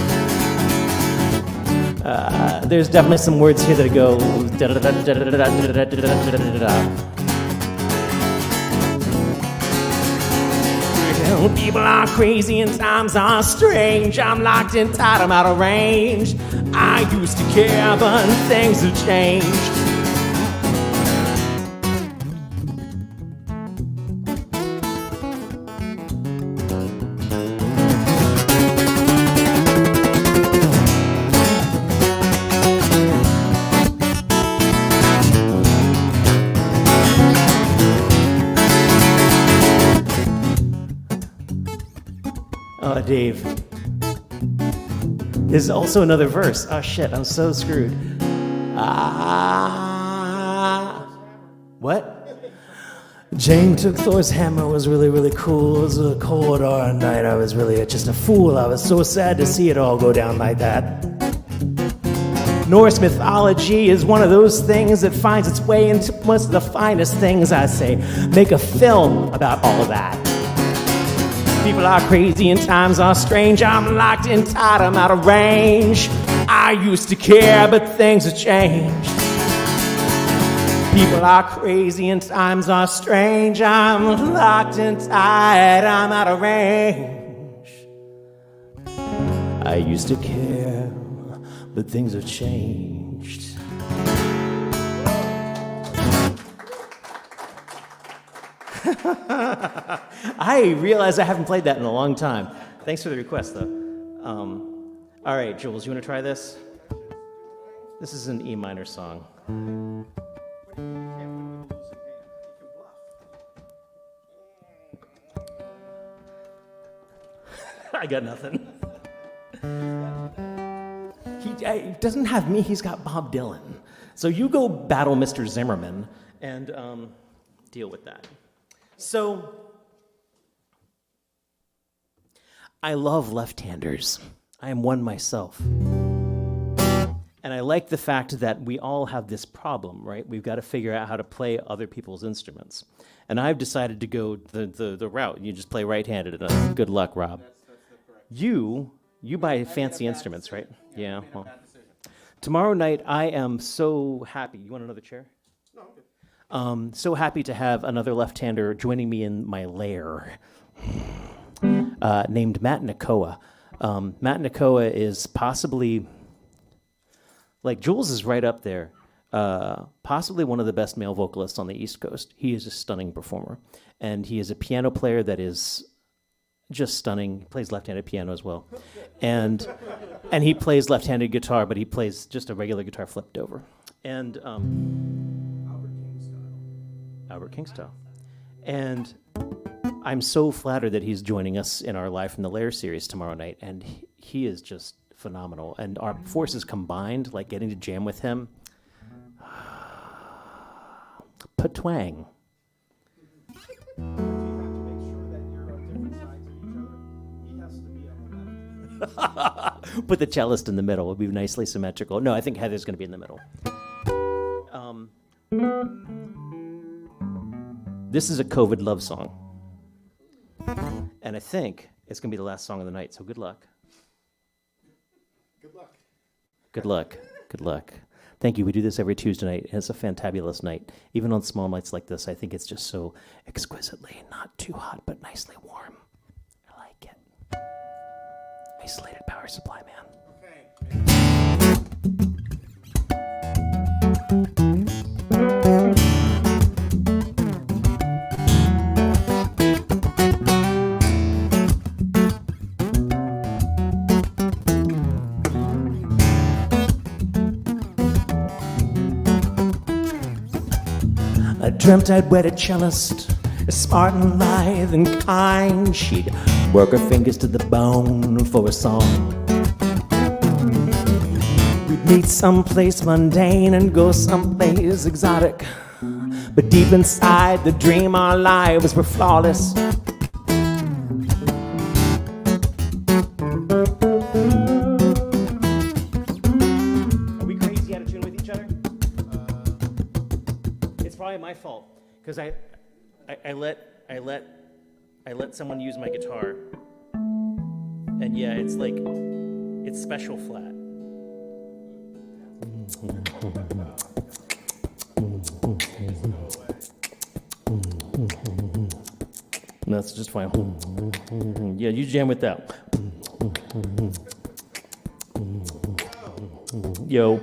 There's definitely some words here that go. People are crazy and times are strange. I'm locked in tight, I'm out of range. I used to care, but things have changed. Dave. There's also another verse. Oh shit, I'm so screwed. What? Jane took Thor's hammer, was really, really cool. It was a cold hard night. I was really just a fool. I was so sad to see it all go down like that. Norse mythology is one of those things that finds its way into most of the finest things, I say. Make a film about all of that. People are crazy and times are strange. I'm locked in tight, I'm out of range. I used to care, but things have changed. People are crazy and times are strange. I'm locked in tight, I'm out of range. I used to care, but things have changed. I realize I haven't played that in a long time. Thanks for the request, though. All right, Jules, you want to try this? This is an E minor song. I got nothing. He doesn't have me, he's got Bob Dylan. So you go battle Mr. Zimmerman and deal with that. So, I love left-handers. I am one myself. And I like the fact that we all have this problem, right? We've got to figure out how to play other people's instruments. And I've decided to go the route. You just play right-handed. Good luck, Rob. You buy fancy instruments, right? Yeah. Well, tomorrow night, I am so happy. You want another chair? So happy to have another left-hander joining me in my lair, named Matt Nakoa. Matt Nakoa is possibly, like Jules is right up there, possibly one of the best male vocalists on the East Coast. He is a stunning performer, and he is a piano player that is just stunning. He plays left-handed piano as well, and he plays left-handed guitar, but he plays just a regular guitar flipped over, and Albert King style. And I'm so flattered that he's joining us in our Live from the Lair series tomorrow night, and he is just phenomenal. And our forces combined, like getting to jam with him, patwang. Put the cellist in the middle. It would be nicely symmetrical. No, I think Heather's going to be in the middle. This is a COVID love song. And I think it's going to be the last song of the night, so good luck. Good luck. Good luck. Good luck. Thank you. We do this every Tuesday night. It's a fantabulous night. Even on small nights like this, I think it's just so exquisitely not too hot, but nicely warm. I like it. Isolated power supply, man. I dreamt I'd wed a cellist, smart and lithe and kind. She'd work her fingers to the bone for a song. We'd meet someplace mundane and go someplace exotic. But deep inside the dream, our lives were flawless. Are we crazy out of tune with each other? It's probably my fault because I let someone use my guitar, and yeah, it's like it's special flat. That's just fine. Yeah, you jam with that. Yo.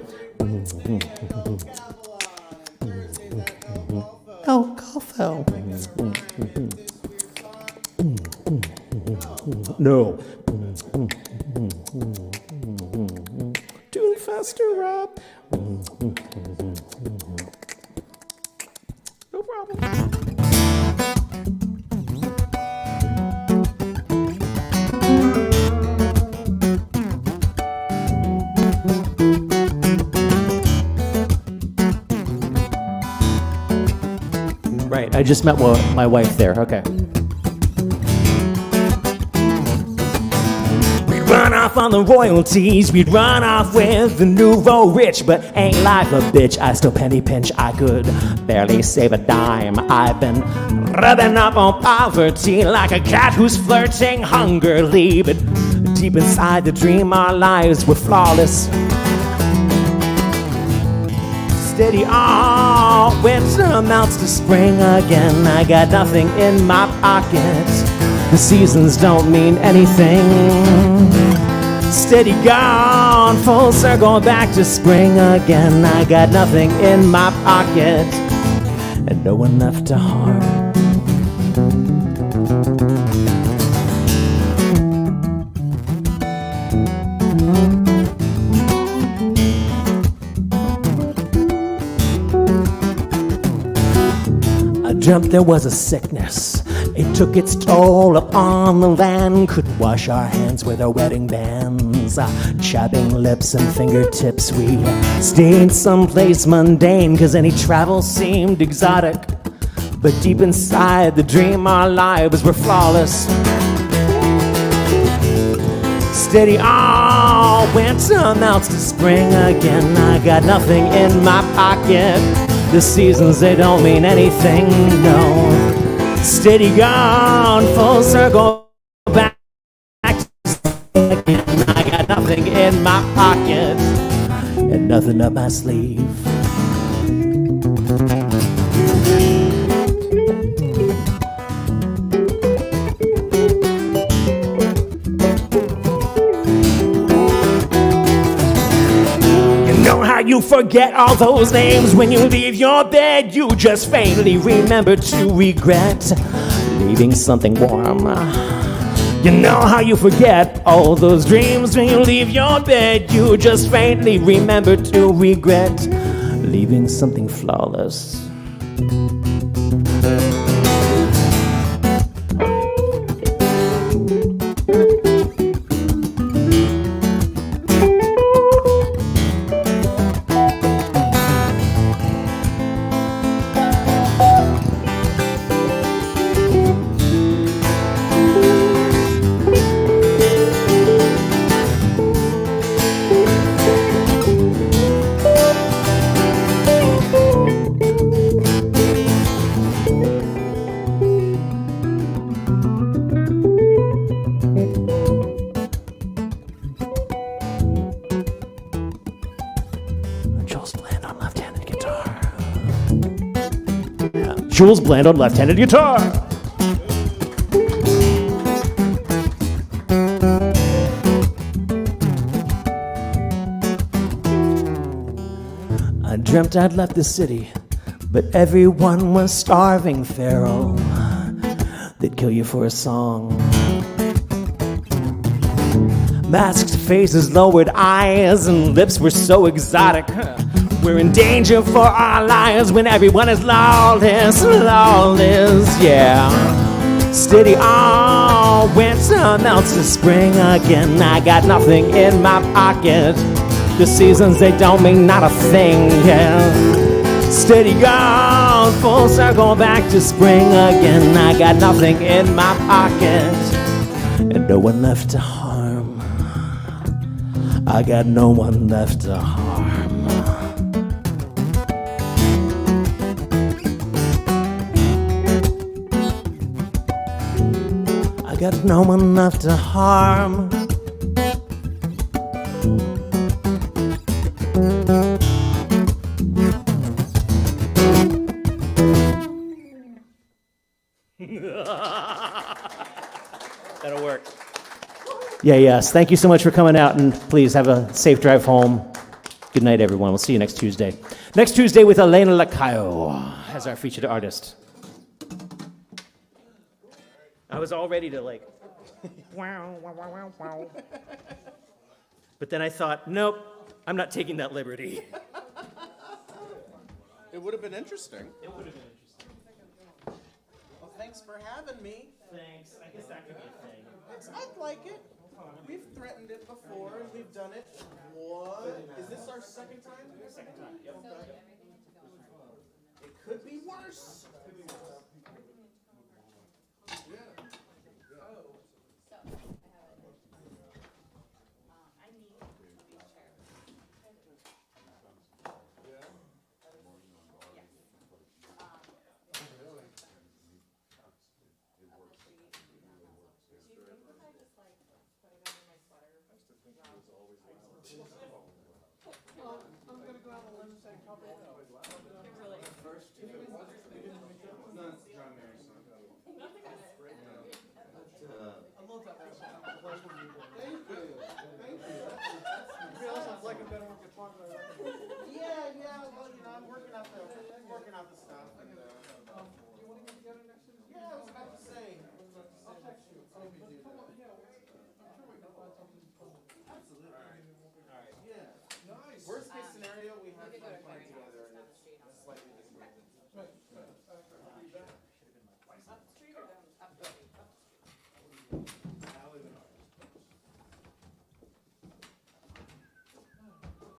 Oh, Golfo. No. Tune faster, Rob. No problem. Right, I just met my wife there. Okay. We'd run off on the royalties, we'd run off with the nouveau rich, but ain't life a bitch? I still penny pinch, I could barely save a dime. I've been rubbing up on poverty like a cat who's flirting hungrily, but deep inside the dream, our lives were flawless. Steady on, winter melts to spring again. I got nothing in my pocket. The seasons don't mean anything. Steady gone, full circle back to spring again. I got nothing in my pocket and no one left to harm. Dreamt there was a sickness. It took its toll upon the land. Couldn't wash our hands with our wedding bands. Chapping lips and fingertips. We stayed someplace mundane, cause any travel seemed exotic. But deep inside the dream, our lives were flawless. Steady on, winter melts to spring again. I got nothing in my pocket. The seasons, they don't mean anything, no. Steady gone, full circle back again. I got nothing in my pocket and nothing up my sleeve. You forget all those names when you leave your bed. You just faintly remember to regret leaving something warm. You know how you forget all those dreams when you leave your bed. You just faintly remember to regret leaving something flawless. Jules Bland on left-handed guitar. Yeah. Jules Bland on left-handed guitar. I dreamt I'd left the city, but everyone was starving, Pharaoh. They'd kill you for a song. Masked faces, lowered eyes, and lips were so exotic. We're in danger for our lives when everyone is lawless, lawless, yeah. Steady all winter melts to spring again. I got nothing in my pocket. The seasons, they don't mean not a thing, yeah. Steady gone, full circle back to spring again. I got nothing in my pocket, and no one left to harm. I got no one left to harm. I got no one left to harm. That'll work. Yeah, yes. Thank you so much for coming out, and please have a safe drive home. Good night, everyone. We'll see you next Tuesday. Next Tuesday with Elena Lacayo as our featured artist. I was all ready to like, wow, wow, wow, wow, wow. But then I thought, nope, I'm not taking that liberty. It would have been interesting. It would have been interesting. Well, thanks for having me. Thanks. I guess that could be a thing. I'd like it. We've threatened it before, and we've done it. What? Is this our second time? Second time, yep. It could be worse. I'm gonna go out on a limb and say a couple. First,